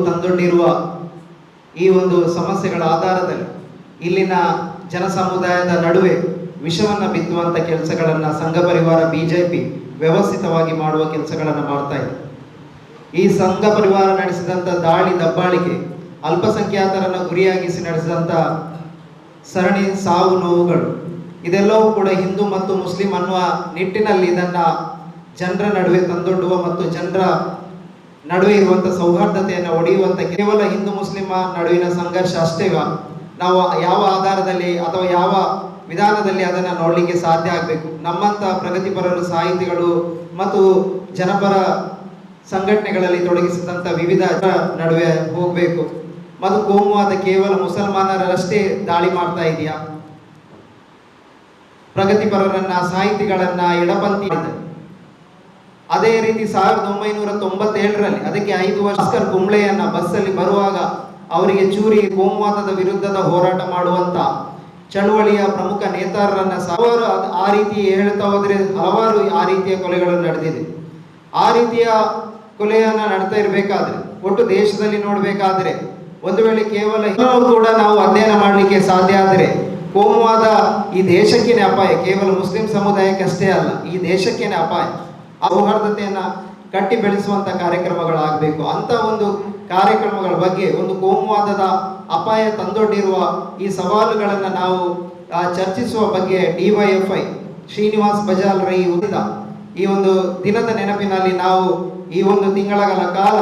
ತಂದೊಡ್ಡಿರುವ ಈ ಒಂದು ಸಮಸ್ಯೆಗಳ ಆಧಾರದಲ್ಲಿ ಇಲ್ಲಿನ ಜನ ಸಮುದಾಯದ ನಡುವೆ ವಿಷವನ್ನು ಬಿತ್ತುವಂಥ ಕೆಲಸಗಳನ್ನು ಸಂಘ ಪರಿವಾರ ಬಿಜೆಪಿ ವ್ಯವಸ್ಥಿತವಾಗಿ ಮಾಡುವ ಕೆಲಸಗಳನ್ನು ಮಾಡ್ತಾ ಇದೆ. ಈ ಸಂಘ ಪರಿವಾರ ನಡೆಸಿದಂಥ ದಾಳಿ ದಬ್ಬಾಳಿಕೆ, ಅಲ್ಪಸಂಖ್ಯಾತರನ್ನು ಗುರಿಯಾಗಿಸಿ ನಡೆಸಿದಂಥ ಸರಣಿ ಸಾವು ನೋವುಗಳು, ಇದೆಲ್ಲವೂ ಕೂಡ ಹಿಂದೂ ಮತ್ತು ಮುಸ್ಲಿಂ ಅನ್ನುವ ನಿಟ್ಟಿನಲ್ಲಿ ಇದನ್ನು ಜನರ ನಡುವೆ ತಂದೊಡ್ಡುವ ಮತ್ತು ಜನರ ನಡುವೆ ಇರುವಂಥ ಸೌಹಾರ್ದತೆಯನ್ನು ಒಡೆಯುವಂಥ ಕೇವಲ ಹಿಂದೂ ಮುಸ್ಲಿಂ ನಡುವಿನ ಸಂಘರ್ಷ ಅಷ್ಟೇ ನಾವು ಯಾವ ಆಧಾರದಲ್ಲಿ ಅಥವಾ ಯಾವ ವಿಧಾನದಲ್ಲಿ ಅದನ್ನು ನೋಡಲಿಕ್ಕೆ ಸಾಧ್ಯ ಆಗಬೇಕು. ನಮ್ಮಂಥ ಪ್ರಗತಿಪರರು, ಸಾಹಿತಿಗಳು ಮತ್ತು ಜನಪರ ಸಂಘಟನೆಗಳಲ್ಲಿ ತೊಡಗಿಸಿದಂಥ ವಿವಿಧ ನಡುವೆ ಹೋಗಬೇಕು. ಮತ್ತು ಕೋಮುವಾದ ಕೇವಲ ಮುಸಲ್ಮಾನರಷ್ಟೇ ದಾಳಿ ಮಾಡ್ತಾ ಇದೆಯಾ? ಪ್ರಗತಿಪರರನ್ನ, ಸಾಹಿತಿಗಳನ್ನ ಎಡಪಂಥಿ ಅದೇ ರೀತಿ 1997ರಲ್ಲಿ ಅದಕ್ಕೆ 5 ವರ್ಷ ಆಸ್ಕರ್ ಕುಂಬ್ಳೆಯನ್ನ ಬಸ್ಸಲ್ಲಿ ಬರುವಾಗ ಅವರಿಗೆ ಚೂರಿ ಕೋಮುವಾದದ ವಿರುದ್ಧದ ಹೋರಾಟ ಮಾಡುವಂತ ಚಳುವಳಿಯ ಪ್ರಮುಖ ನೇತಾರರನ್ನ ಹಲವಾರು ಆ ರೀತಿ ಹೇಳ್ತಾ ಹೋದ್ರೆ ಹಲವಾರು ಆ ರೀತಿಯ ಕೊಲೆಗಳು ನಡೆದಿದೆ. ಆ ರೀತಿಯ ಕೊಲೆಯನ್ನ ನಡ್ತಾ ಇರಬೇಕಾದ್ರೆ ಒಟ್ಟು ದೇಶದಲ್ಲಿ ನೋಡಬೇಕಾದ್ರೆ ಒಂದು ವೇಳೆ ಕೇವಲ ಕೂಡ ನಾವು ಅಧ್ಯಯನ ಮಾಡಲಿಕ್ಕೆ ಸಾಧ್ಯ ಆದರೆ ಕೋಮುವಾದ ಈ ದೇಶಕ್ಕೇನೆ ಅಪಾಯ, ಕೇವಲ ಮುಸ್ಲಿಂ ಸಮುದಾಯಕ್ಕೆ ಅಷ್ಟೇ ಅಲ್ಲ, ಈ ದೇಶಕ್ಕೇನೆ ಅಪಾಯ. ಆ ಸೌಹಾರ್ದತೆಯನ್ನ ಕಟ್ಟಿ ಬೆಳೆಸುವಂತ ಕಾರ್ಯಕ್ರಮಗಳಾಗಬೇಕು. ಅಂತ ಒಂದು ಕಾರ್ಯಕ್ರಮಗಳ ಬಗ್ಗೆ, ಒಂದು ಕೋಮುವಾದದ ಅಪಾಯ ತಂದೊಡ್ಡಿರುವ ಈ ಸವಾಲುಗಳನ್ನು ನಾವು ಚರ್ಚಿಸುವ ಬಗ್ಗೆ DYFI ಶ್ರೀನಿವಾಸ್ ಬಜಾಲ್ ರೈ ಉಳಿದ ಈ ಒಂದು ದಿನದ ನೆನಪಿನಲ್ಲಿ ನಾವು ಈ ಒಂದು ತಿಂಗಳ ಕಾಲ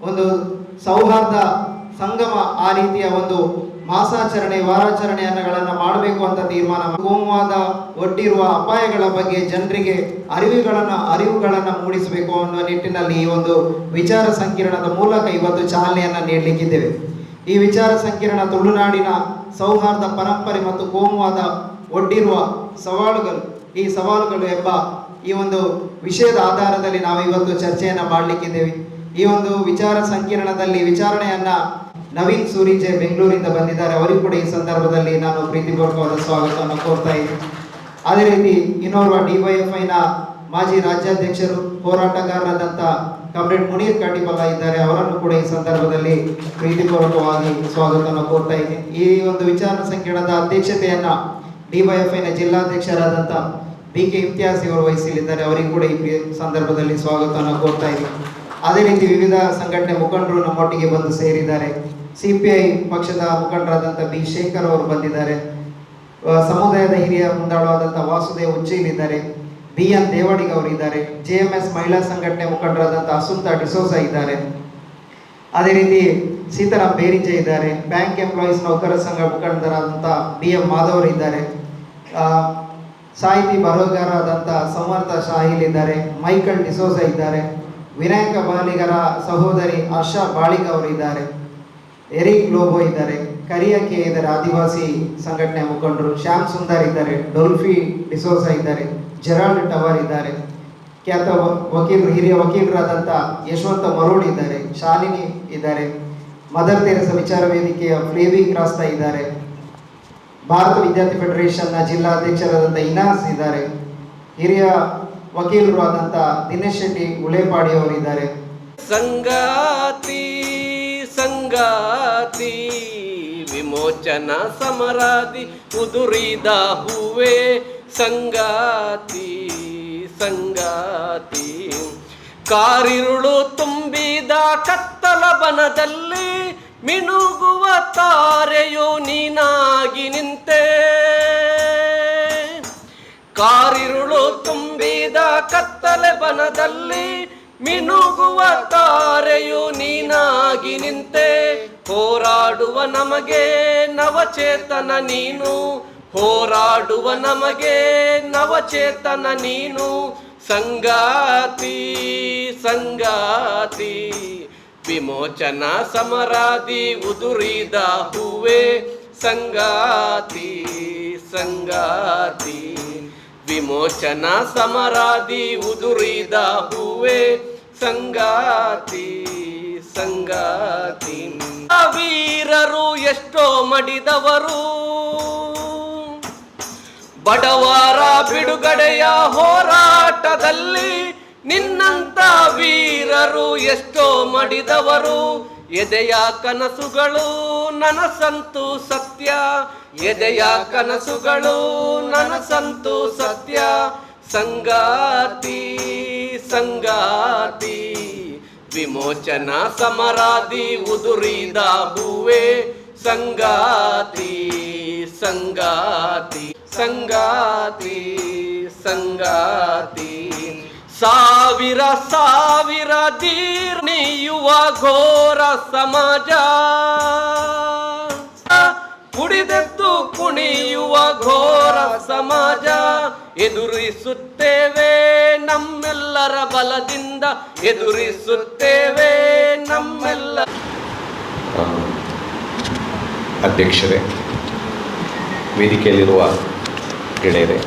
ಒಂದು ಸೌಹಾರ್ದ ಸಂಗಮ, ಆ ರೀತಿಯ ಒಂದು ಮಾಸಾಚರಣೆ, ವಾರಾಚರಣೆಯನ್ನಗಳನ್ನು ಮಾಡಬೇಕು ಅಂತ ತೀರ್ಮಾನ. ಕೋಮುವಾದ ಒಡ್ಡಿರುವ ಅಪಾಯಗಳ ಬಗ್ಗೆ ಜನರಿಗೆ ಅರಿವುಗಳನ್ನು ಮೂಡಿಸಬೇಕು ಅನ್ನುವ ನಿಟ್ಟಿನಲ್ಲಿ ಈ ಒಂದು ವಿಚಾರ ಸಂಕಿರಣದ ಮೂಲಕ ಇವತ್ತು ಚಾಲನೆಯನ್ನು ನೀಡಲಿಕ್ಕಿದ್ದೇವೆ. ಈ ವಿಚಾರ ಸಂಕಿರಣ ತುಳುನಾಡಿನ ಸೌಹಾರ್ದ ಪರಂಪರೆ ಮತ್ತು ಕೋಮುವಾದ ಒಡ್ಡಿರುವ ಸವಾಲುಗಳು, ಈ ಸವಾಲುಗಳು ಎಂಬ ಈ ಒಂದು ವಿಷಯದ ಆಧಾರದಲ್ಲಿ ನಾವು ಇವತ್ತು ಚರ್ಚೆಯನ್ನು ಮಾಡಲಿಕ್ಕಿದ್ದೇವೆ. ಈ ಒಂದು ವಿಚಾರ ಸಂಕಿರಣದಲ್ಲಿ ವಿಚಾರಣೆಯನ್ನ ನವೀನ್ ಸೂರಿಜೆ ಬೆಂಗಳೂರಿಂದ ಬಂದಿದ್ದಾರೆ. ಅವರಿಗೂ ಕೂಡ ಈ ಸಂದರ್ಭದಲ್ಲಿ ನಾನು ಪ್ರೀತಿಪೂರ್ವಕವಾದ ಸ್ವಾಗತವನ್ನು ಕೋರ್ತಾ ಇದ್ದೀನಿ. ಅದೇ ರೀತಿ ಇನ್ನೋರ್ವ DYFIನ ಮಾಜಿ ರಾಜ್ಯಾಧ್ಯಕ್ಷರು, ಹೋರಾಟಗಾರರಾದಂಥ ಕಾಮ್ರೇಡ್ ಮುನೀರ್ ಕಟಿಬಲ್ಲ ಇದ್ದಾರೆ. ಅವರನ್ನು ಕೂಡ ಈ ಸಂದರ್ಭದಲ್ಲಿ ಪ್ರೀತಿಪೂರ್ವಕವಾಗಿ ಸ್ವಾಗತವನ್ನು ಕೋರ್ತಾ ಇದ್ದೀನಿ. ಈ ಒಂದು ವಿಚಾರ ಸಂಕಿರಣದ ಅಧ್ಯಕ್ಷತೆಯನ್ನ DYFIನ ಜಿಲ್ಲಾಧ್ಯಕ್ಷರಾದಂಥ BK ಇಮ್ತಿಯಾಸ್ ಅವರು ವಹಿಸಲಿದ್ದಾರೆ. ಅವರಿಗೂ ಕೂಡ ಈ ಸಂದರ್ಭದಲ್ಲಿ ಸ್ವಾಗತವನ್ನು ಕೋರ್ತಾ ಇದ್ದೀನಿ. ಅದೇ ರೀತಿ ವಿವಿಧ ಸಂಘಟನೆ ಮುಖಂಡರು ನಮ್ಮೊಟ್ಟಿಗೆ ಬಂದು ಸೇರಿದ್ದಾರೆ. CPI ಪಕ್ಷದ ಮುಖಂಡರಾದಂಥ B ಶೇಖರ್ ಅವರು ಬಂದಿದ್ದಾರೆ. ಸಮುದಾಯದ ಹಿರಿಯ ಮುಂದಾಳುವಾದಂಥ ವಾಸುದೇವ್ ಉಚ್ಚೇಲಿದ್ದಾರೆ. BN ದೇವಡಿಗ ಅವರು ಇದ್ದಾರೆ. JMS ಮಹಿಳಾ ಸಂಘಟನೆ ಮುಖಂಡರಾದಂಥ ಅಸುಂತಾ ಡಿಸೋಸ ಇದ್ದಾರೆ. ಅದೇ ರೀತಿ ಸೀತಾರಾಮ್ ಬೇರಿಜೆ ಇದ್ದಾರೆ. ಬ್ಯಾಂಕ್ ಎಂಪ್ಲಾಯೀಸ್ ನೌಕರ ಸಂಘ ಮುಖಂಡರಾದಂಥ BM ಮಾಧವರು ಇದ್ದಾರೆ. ಸಾಹಿತಿ ಬರಹಗಾರರಾದಂಥ ಸಮರ್ಥ ಶಾಹಿಲ್ ಇದ್ದಾರೆ. ಮೈಕಲ್ ಡಿಸೋಸ ಇದ್ದಾರೆ. ವಿನಾಯಕ ಬಾಲಿಗರ ಸಹೋದರಿ ಹರ್ಷಾ ಬಾಳಿಗ ಅವರು ಇದ್ದಾರೆ. ಎರಿಕ್ ಲೋಬೋ ಇದ್ದಾರೆ. ಕರಿಯಕ್ಕೆ ಇದ್ದಾರೆ, ಆದಿವಾಸಿ ಸಂಘಟನೆ ಮುಖಂಡರು. ಶ್ಯಾಮ್ ಸುಂದರ್ ಇದ್ದಾರೆ. ಡೊಲ್ಫಿ ಡಿಸೋಸ ಇದ್ದಾರೆ. ಜೆರಾಲ್ಡ್ ಟವರ್ ಇದ್ದಾರೆ. ಖ್ಯಾತ ವಕೀಲರು, ಹಿರಿಯ ವಕೀಲರಾದಂಥ ಯಶವಂತ ಮರೋಡ್ ಇದ್ದಾರೆ. ಶಾಲಿನಿ ಇದ್ದಾರೆ. ಮದರ್ ತೆರೆಸ ವಿಚಾರ ವೇದಿಕೆಯ ಫ್ಲೇವಿ ಕ್ರಾಸ್ತಾ ಇದ್ದಾರೆ. ಭಾರತ ವಿದ್ಯಾರ್ಥಿ ಫೆಡರೇಷನ್ನ ಜಿಲ್ಲಾಧ್ಯಕ್ಷರಾದಂಥ ಇನಾಸ್ ಇದ್ದಾರೆ. ಹಿರಿಯ ವಕೀಲರು ಆದಂಥ ದಿನೇಶ್ ಶೆಟ್ಟಿ ಉಳೇಪಾಡಿ ಅವರು ಇದ್ದಾರೆ. ಸಂಗಾತಿ ಸಂಗಾತಿ ವಿಮೋಚನ ಸಮರಾದಿ ಉದುರಿದ ಹೂವೆ ಸಂಗಾತಿ ಸಂಗಾತಿ ಕಾರಿರುಳು ತುಂಬಿದ ಕತ್ತಲ ಬನದಲ್ಲಿ ಮಿನುಗುವ ತಾರೆಯು ನೀನಾಗಿ ನಿಂತೆ. ಕಾರಿರುಳು ತುಂಬಿದ ಕತ್ತಲೆ ಬನದಲ್ಲಿ ಮಿನುಗುವ ತಾರೆಯು ನೀನಾಗಿ ನಿಂತೆ. ಹೋರಾಡುವ ನಮಗೆ ನವಚೇತನ ನೀನು, ಹೋರಾಡುವ ನಮಗೆ ನವಚೇತನ ನೀನು. ಸಂಗಾತಿ ಸಂಗಾತಿ ವಿಮೋಚನ ಸಮರಾದಿ ಉದುರಿದ ಹೂವೆ ಸಂಗಾತಿ ಸಂಗಾತಿ ವಿಮೋಚನ ಸಮರಾದಿ ಉದುರಿದ ಹೂವೆ ಸಂಗಾತಿ ಸಂಗಾತಿ. ವೀರರು ಎಷ್ಟೋ ಮಡಿದವರು ಬಡವರ ಬಿಡುಗಡೆಯ ಹೋರಾಟದಲ್ಲಿ, ನಿನ್ನಂತ ವೀರರು ಎಷ್ಟೋ ಮಡಿದವರು ಎದೆಯ ಕನಸುಗಳು ನನಸಂತು ಸತ್ಯ, ಎದೆಯ ಕನಸುಗಳು ನನಸಂತು ಸತ್ಯ. ಸಂಗಾತಿ ಸಂಗಾತಿ ವಿಮೋಚನಾ ಸಮರಾದಿ ಉದುರಿದ ಹೂವೆ. ಸಂಗಾತಿ ಸಂಗಾತಿ ಸಂಗಾತಿ ಸಂಗಾತಿ. ಸಾವಿರ ಸಾವಿರ ದೀರ್ಣಿಯುವ ಘೋರ ಸಮಾಜ, ಕುಡಿದೆದ್ದು ಕುಣಿಯುವ ಘೋರ ಸಮಾಜ. ಎದುರಿಸುತ್ತೇವೆ ನಮ್ಮೆಲ್ಲರ ಬಲದಿಂದ, ಎದುರಿಸುತ್ತೇವೆ ನಮ್ಮೆಲ್ಲ. ಅಧ್ಯಕ್ಷರೇ, ವೇದಿಕೆಯಲ್ಲಿರುವ ಗೆಳೆಯರೇ,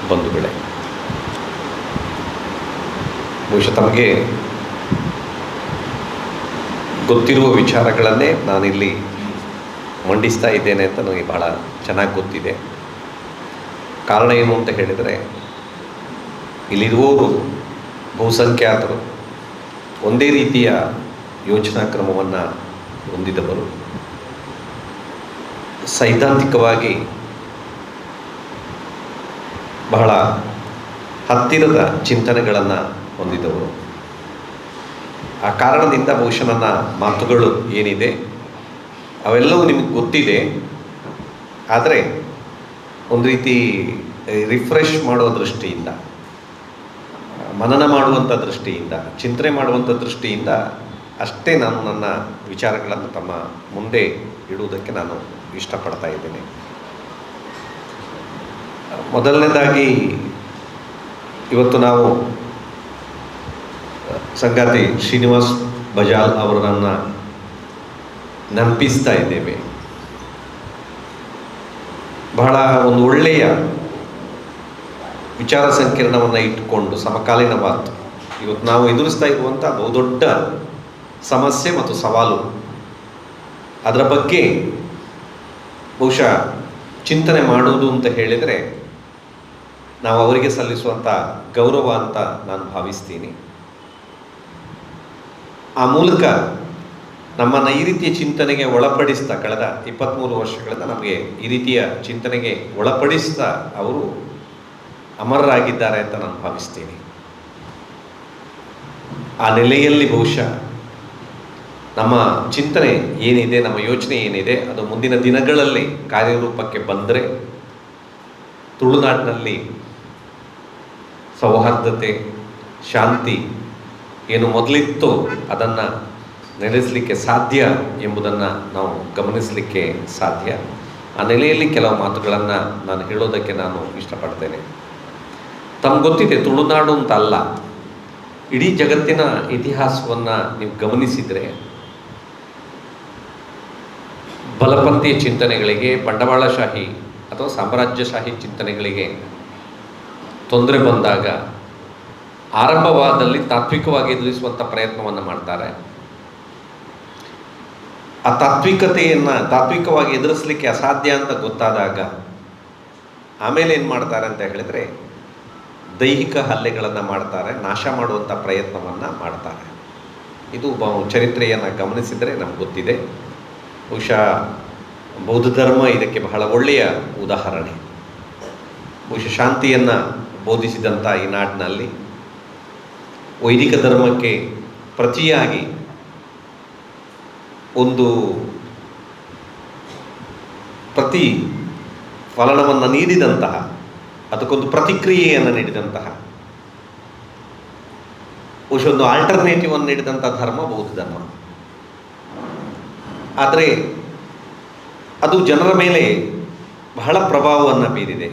ಬಂಧುಗಳೇ, ಬಹುಶಃ ತಮಗೆ ಗೊತ್ತಿರುವ ವಿಚಾರಗಳನ್ನೇ ನಾನಿಲ್ಲಿ ಮಂಡಿಸ್ತಾ ಇದ್ದೇನೆ ಅಂತ ನನಗೆ ಭಾಳ ಚೆನ್ನಾಗಿ ಗೊತ್ತಿದೆ. ಕಾರಣ ಏನು ಅಂತ ಹೇಳಿದರೆ, ಇಲ್ಲಿರುವವರು ಬಹುಸಂಖ್ಯಾತರು, ಒಂದೇ ರೀತಿಯ ಯೋಜನಾ ಕ್ರಮವನ್ನು ಹೊಂದಿದವರು, ಸೈದ್ಧಾಂತಿಕವಾಗಿ ಬಹಳ ಹತ್ತಿರದ ಚಿಂತನೆಗಳನ್ನು ಹೊಂದಿದವರು. ಆ ಕಾರಣದಿಂದ ಬಹುಶಃ ನನ್ನ ಮಾತುಗಳು ಏನಿದೆ ಅವೆಲ್ಲವೂ ನಿಮಗೆ ಗೊತ್ತಿದೆ. ಆದರೆ ಒಂದು ರೀತಿ ರಿಫ್ರೆಶ್ ಮಾಡುವ ದೃಷ್ಟಿಯಿಂದ, ಮನನ ಮಾಡುವಂಥ ದೃಷ್ಟಿಯಿಂದ, ಚಿಂತನೆ ಮಾಡುವಂಥ ದೃಷ್ಟಿಯಿಂದ ಅಷ್ಟೇ ನಾನು ನನ್ನ ವಿಚಾರಗಳನ್ನು ತಮ್ಮ ಮುಂದೆ ಇಡುವುದಕ್ಕೆ ನಾನು ಇಷ್ಟಪಡ್ತಾ ಇದ್ದೇನೆ. ಮೊದಲನೇದಾಗಿ ಇವತ್ತು ನಾವು ಸಂಗಾತಿ ಶ್ರೀನಿವಾಸ್ ಬಜಾಲ್ ಅವರನ್ನು ನೆನಪಿಸ್ತಾ ಇದ್ದೇವೆ. ಬಹಳ ಒಂದು ಒಳ್ಳೆಯ ವಿಚಾರ ಸಂಕಿರಣವನ್ನು ಇಟ್ಟುಕೊಂಡು ಸಮಕಾಲೀನವಾದ ಇವತ್ತು ನಾವು ಎದುರಿಸ್ತಾ ಇರುವಂಥ ಬಹುದೊಡ್ಡ ಸಮಸ್ಯೆ ಮತ್ತು ಸವಾಲು, ಅದರ ಬಗ್ಗೆ ಬಹುಶಃ ಚಿಂತನೆ ಮಾಡುವುದು ಅಂತ ಹೇಳಿದರೆ ನಾವು ಅವರಿಗೆ ಸಲ್ಲಿಸುವಂಥ ಗೌರವ ಅಂತ ನಾನು ಭಾವಿಸ್ತೀನಿ. ಆ ಮೂಲಕ ನಮ್ಮನ್ನು ಈ ರೀತಿಯ ಚಿಂತನೆಗೆ ಒಳಪಡಿಸ್ತಾ, ಕಳೆದ 23 ವರ್ಷಗಳಿಂದ ನಮಗೆ ಈ ರೀತಿಯ ಚಿಂತನೆಗೆ ಒಳಪಡಿಸ್ತಾ ಅವರು ಅಮರರಾಗಿದ್ದಾರೆ ಅಂತ ನಾನು ಭಾವಿಸ್ತೀನಿ. ಆ ನೆಲೆಯಲ್ಲಿ ಬಹುಶಃ ನಮ್ಮ ಚಿಂತನೆ ಏನಿದೆ, ನಮ್ಮ ಯೋಚನೆ ಏನಿದೆ, ಅದು ಮುಂದಿನ ದಿನಗಳಲ್ಲಿ ಕಾರ್ಯರೂಪಕ್ಕೆ ಬಂದರೆ ತುಳುನಾಡಿನಲ್ಲಿ ಸೌಹಾರ್ದತೆ, ಶಾಂತಿ ಏನು ಮೊದಲಿತ್ತು ಅದನ್ನು ನೆಲೆಸಲಿಕ್ಕೆ ಸಾಧ್ಯ ಎಂಬುದನ್ನು ನಾವು ಗಮನಿಸಲಿಕ್ಕೆ ಸಾಧ್ಯ. ಆ ನೆಲೆಯಲ್ಲಿ ಕೆಲವು ಮಾತುಗಳನ್ನು ನಾನು ಹೇಳೋದಕ್ಕೆ ನಾನು ಇಷ್ಟಪಡ್ತೇನೆ. ತಮ್ಗೆ ಗೊತ್ತಿದೆ, ತುಳುನಾಡು ಅಂತ ಅಲ್ಲ, ಇಡೀ ಜಗತ್ತಿನ ಇತಿಹಾಸವನ್ನು ನೀವು ಗಮನಿಸಿದರೆ ಬಲಪಂಥೀಯ ಚಿಂತನೆಗಳಿಗೆ, ಬಂಡವಾಳಶಾಹಿ ಅಥವಾ ಸಾಮ್ರಾಜ್ಯಶಾಹಿ ಚಿಂತನೆಗಳಿಗೆ ತೊಂದರೆ ಬಂದಾಗ ಆರಂಭವಾದಲ್ಲಿ ತಾತ್ವಿಕವಾಗಿ ಎದುರಿಸುವಂಥ ಪ್ರಯತ್ನವನ್ನು ಮಾಡ್ತಾರೆ. ಆ ತಾತ್ವಿಕವಾಗಿ ಎದುರಿಸಲಿಕ್ಕೆ ಅಸಾಧ್ಯ ಅಂತ ಗೊತ್ತಾದಾಗ ಆಮೇಲೆ ಏನು ಮಾಡ್ತಾರೆ ಅಂತ ಹೇಳಿದರೆ ದೈಹಿಕ ಹಲ್ಲೆಗಳನ್ನು ಮಾಡ್ತಾರೆ, ನಾಶ ಮಾಡುವಂಥ ಪ್ರಯತ್ನವನ್ನು ಮಾಡ್ತಾರೆ. ಇದು ಚರಿತ್ರೆಯನ್ನು ಗಮನಿಸಿದರೆ ನಮ್ಗೆ ಗೊತ್ತಿದೆ. ಬಹುಶಃ ಬೌದ್ಧ ಧರ್ಮ ಇದಕ್ಕೆ ಬಹಳ ಒಳ್ಳೆಯ ಉದಾಹರಣೆ. ಬಹುಶಃ ಶಾಂತಿಯನ್ನು ಬೋಧಿಸಿದಂಥ ಈ ನಾಡಿನಲ್ಲಿ ವೈದಿಕ ಧರ್ಮಕ್ಕೆ ಪ್ರತಿಯಾಗಿ ಒಂದು ಫಲನವನ್ನು ನೀಡಿದಂತಹ, ಅದಕ್ಕೊಂದು ಪ್ರತಿಕ್ರಿಯೆಯನ್ನು ನೀಡಿದಂತಹ, ಬಹುಶಃ ಒಂದು ಆಲ್ಟರ್ನೇಟಿವನ್ನು ನೀಡಿದಂಥ ಧರ್ಮ ಬೌದ್ಧ ಧರ್ಮ. ಆದರೆ ಅದು ಜನರ ಮೇಲೆ ಬಹಳ ಪ್ರಭಾವವನ್ನು ಬೀರಿದೆ.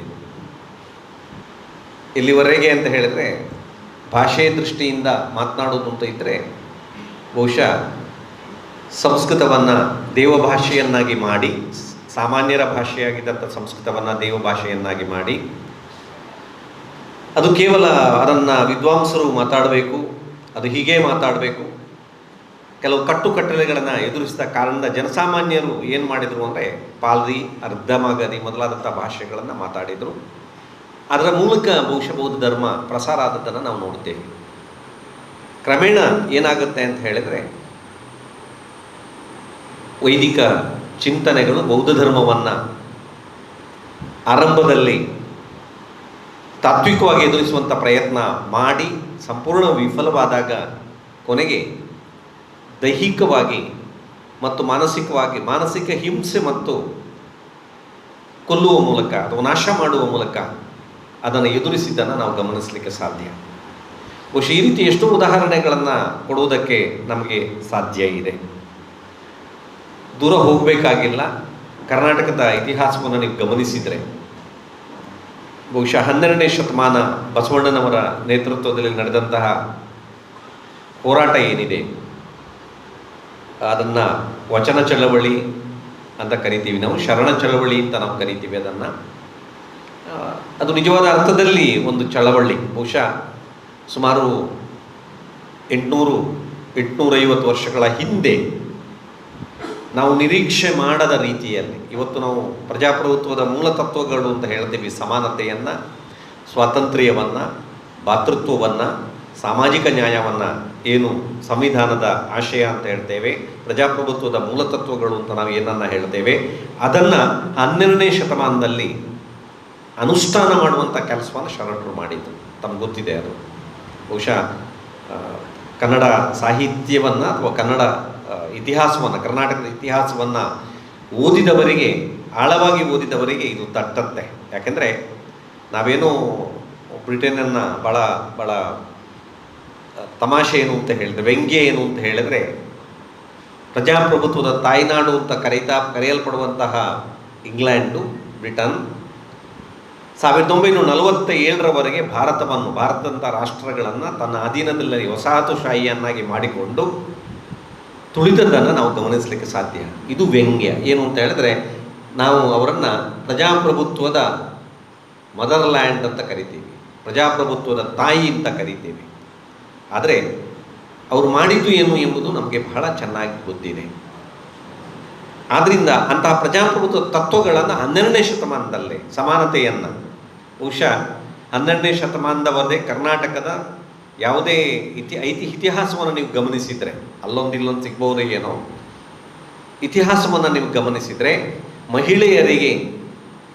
ಇಲ್ಲಿವರೆಗೆ ಅಂತ ಹೇಳಿದರೆ ಭಾಷೆಯ ದೃಷ್ಟಿಯಿಂದ ಮಾತನಾಡೋದು ಅಂತ ಇದ್ದರೆ ಬಹುಶಃ ಸಂಸ್ಕೃತವನ್ನು ದೇವಭಾಷೆಯನ್ನಾಗಿ ಮಾಡಿ, ಸಾಮಾನ್ಯರ ಭಾಷೆಯಾಗಿದ್ದಂಥ ಸಂಸ್ಕೃತವನ್ನು ದೇವಭಾಷೆಯನ್ನಾಗಿ ಮಾಡಿ, ಅದು ಕೇವಲ ಅದನ್ನು ವಿದ್ವಾಂಸರು ಮಾತಾಡಬೇಕು, ಅದು ಹೀಗೆ ಮಾತಾಡಬೇಕು, ಕೆಲವು ಕಟ್ಟುಕಟ್ಟಳೆಗಳನ್ನು ಎದುರಿಸಿದ ಕಾರಣದಿಂದ ಜನಸಾಮಾನ್ಯರು ಏನು ಮಾಡಿದರು ಅಂದರೆ ಪಾಲ್ರಿ, ಅರ್ಧಮಾಗದಿ ಮೊದಲಾದಂಥ ಭಾಷೆಗಳನ್ನು ಮಾತಾಡಿದರು. ಅದರ ಮೂಲಕ ಬಹುಶಃ ಬೌದ್ಧ ಧರ್ಮ ಪ್ರಸಾರ ಆದದ್ದನ್ನು ನಾವು ನೋಡುತ್ತೇವೆ. ಕ್ರಮೇಣ ಏನಾಗುತ್ತೆ ಅಂತ ಹೇಳಿದರೆ ವೈದಿಕ ಚಿಂತನೆಗಳು ಬೌದ್ಧ ಧರ್ಮವನ್ನು ಆರಂಭದಲ್ಲಿ ತಾತ್ವಿಕವಾಗಿ ಎದುರಿಸುವಂಥ ಪ್ರಯತ್ನ ಮಾಡಿ ಸಂಪೂರ್ಣ ವಿಫಲವಾದಾಗ ಕೊನೆಗೆ ದೈಹಿಕವಾಗಿ ಮತ್ತು ಮಾನಸಿಕ ಹಿಂಸೆ ಮತ್ತು ಕೊಲ್ಲುವ ಮೂಲಕ ಅಥವಾ ನಾಶ ಮಾಡುವ ಮೂಲಕ ಅದನ್ನು ಎದುರಿಸಿದ್ದನ್ನು ನಾವು ಗಮನಿಸಲಿಕ್ಕೆ ಸಾಧ್ಯ. ಬಹುಶಃ ಈ ರೀತಿ ಎಷ್ಟೋ ಉದಾಹರಣೆಗಳನ್ನು ಕೊಡುವುದಕ್ಕೆ ನಮಗೆ ಸಾಧ್ಯ ಇದೆ. ದೂರ ಹೋಗಬೇಕಾಗಿಲ್ಲ. ಕರ್ನಾಟಕದ ಇತಿಹಾಸವನ್ನು ನೀವು ಗಮನಿಸಿದರೆ ಬಹುಶಃ 12ನೇ ಶತಮಾನ ಬಸವಣ್ಣನವರ ನೇತೃತ್ವದಲ್ಲಿ ನಡೆದಂತಹ ಹೋರಾಟ ಏನಿದೆ ಅದನ್ನು ವಚನ ಚಳವಳಿ ಅಂತ ಕರಿತೀವಿ ನಾವು, ಶರಣ ಚಳವಳಿ ಅಂತ ನಾವು ಕರಿತೀವಿ ಅದನ್ನು. ಅದು ನಿಜವಾದ ಅರ್ಥದಲ್ಲಿ ಒಂದು ಚಳವಳಿ. ಬಹುಶಃ ಸುಮಾರು 800-850 ವರ್ಷಗಳ ಹಿಂದೆ ನಾವು ನಿರೀಕ್ಷೆ ಮಾಡದ ರೀತಿಯಲ್ಲಿ ಇವತ್ತು ನಾವು ಪ್ರಜಾಪ್ರಭುತ್ವದ ಮೂಲ ತತ್ವಗಳು ಅಂತ ಹೇಳ್ತೀವಿ. ಸಮಾನತೆಯನ್ನು, ಸ್ವಾತಂತ್ರ್ಯವನ್ನು, ಭಾತೃತ್ವವನ್ನು, ಸಾಮಾಜಿಕ ನ್ಯಾಯವನ್ನು, ಏನು ಸಂವಿಧಾನದ ಆಶಯ ಅಂತ ಹೇಳ್ತೇವೆ, ಪ್ರಜಾಪ್ರಭುತ್ವದ ಮೂಲತತ್ವಗಳು ಅಂತ ನಾವು ಏನನ್ನು ಹೇಳ್ತೇವೆ, ಅದನ್ನು 12ನೇ ಶತಮಾನದಲ್ಲಿ ಅನುಷ್ಠಾನ ಮಾಡುವಂಥ ಕೆಲಸವನ್ನು ಶರಣರು ಮಾಡಿದರು. ತಮ್ಗೆ ಗೊತ್ತಿದೆ ಅದು. ಬಹುಶಃ ಕನ್ನಡ ಸಾಹಿತ್ಯವನ್ನು ಅಥವಾ ಕನ್ನಡ ಇತಿಹಾಸವನ್ನು, ಕರ್ನಾಟಕದ ಇತಿಹಾಸವನ್ನು ಓದಿದವರಿಗೆ, ಆಳವಾಗಿ ಓದಿದವರಿಗೆ ಇದು ತಟ್ಟತ್ತೆ. ಯಾಕೆಂದರೆ ನಾವೇನೋ ಬ್ರಿಟನ್ನನ್ನು ಭಾಳ ತಮಾಷೆ ಏನು ಅಂತ ಹೇಳಿದ್ರೆ, ವ್ಯಂಗ್ಯ ಏನು ಅಂತ ಹೇಳಿದ್ರೆ, ಪ್ರಜಾಪ್ರಭುತ್ವದ ತಾಯ್ನಾಡು ಅಂತ ಕರೆಯಲ್ಪಡುವಂತಹ ಇಂಗ್ಲೆಂಡು, ಬ್ರಿಟನ್ 1947ರವರೆಗೆ ಭಾರತದಂಥ ರಾಷ್ಟ್ರಗಳನ್ನು ತನ್ನ ಅಧೀನದಲ್ಲಿ ವಸಾಹತುಶಾಹಿಯನ್ನಾಗಿ ಮಾಡಿಕೊಂಡು ತುಳಿದದ್ದನ್ನು ನಾವು ಗಮನಿಸಲಿಕ್ಕೆ ಸಾಧ್ಯ. ಇದು ವ್ಯಂಗ್ಯ. ಏನು ಅಂತ ಹೇಳಿದ್ರೆ, ನಾವು ಅವರನ್ನು ಪ್ರಜಾಪ್ರಭುತ್ವದ ಮದರ್ಲ್ಯಾಂಡ್ ಅಂತ ಕರಿತೀವಿ, ಪ್ರಜಾಪ್ರಭುತ್ವದ ತಾಯಿ ಅಂತ ಕರಿತೀವಿ. ಆದರೆ ಅವರು ಮಾಡಿದ್ದು ಏನು ಎಂಬುದು ನಮಗೆ ಬಹಳ ಚೆನ್ನಾಗಿ ಗೊತ್ತಿದೆ. ಆದ್ದರಿಂದ ಅಂತಹ ಪ್ರಜಾಪ್ರಭುತ್ವ ತತ್ವಗಳನ್ನು 12ನೇ ಶತಮಾನದಲ್ಲೇ, ಸಮಾನತೆಯನ್ನು, ಬಹುಶಃ 12ನೇ ಶತಮಾನದವರೆಗೆ ಕರ್ನಾಟಕದ ಯಾವುದೇ ಇತಿಹಾಸವನ್ನು ನೀವು ಗಮನಿಸಿದರೆ, ಇಲ್ಲೊಂದು ಸಿಗ್ಬೋದು ಏನೋ, ಇತಿಹಾಸವನ್ನು ನೀವು ಗಮನಿಸಿದರೆ ಮಹಿಳೆಯರಿಗೆ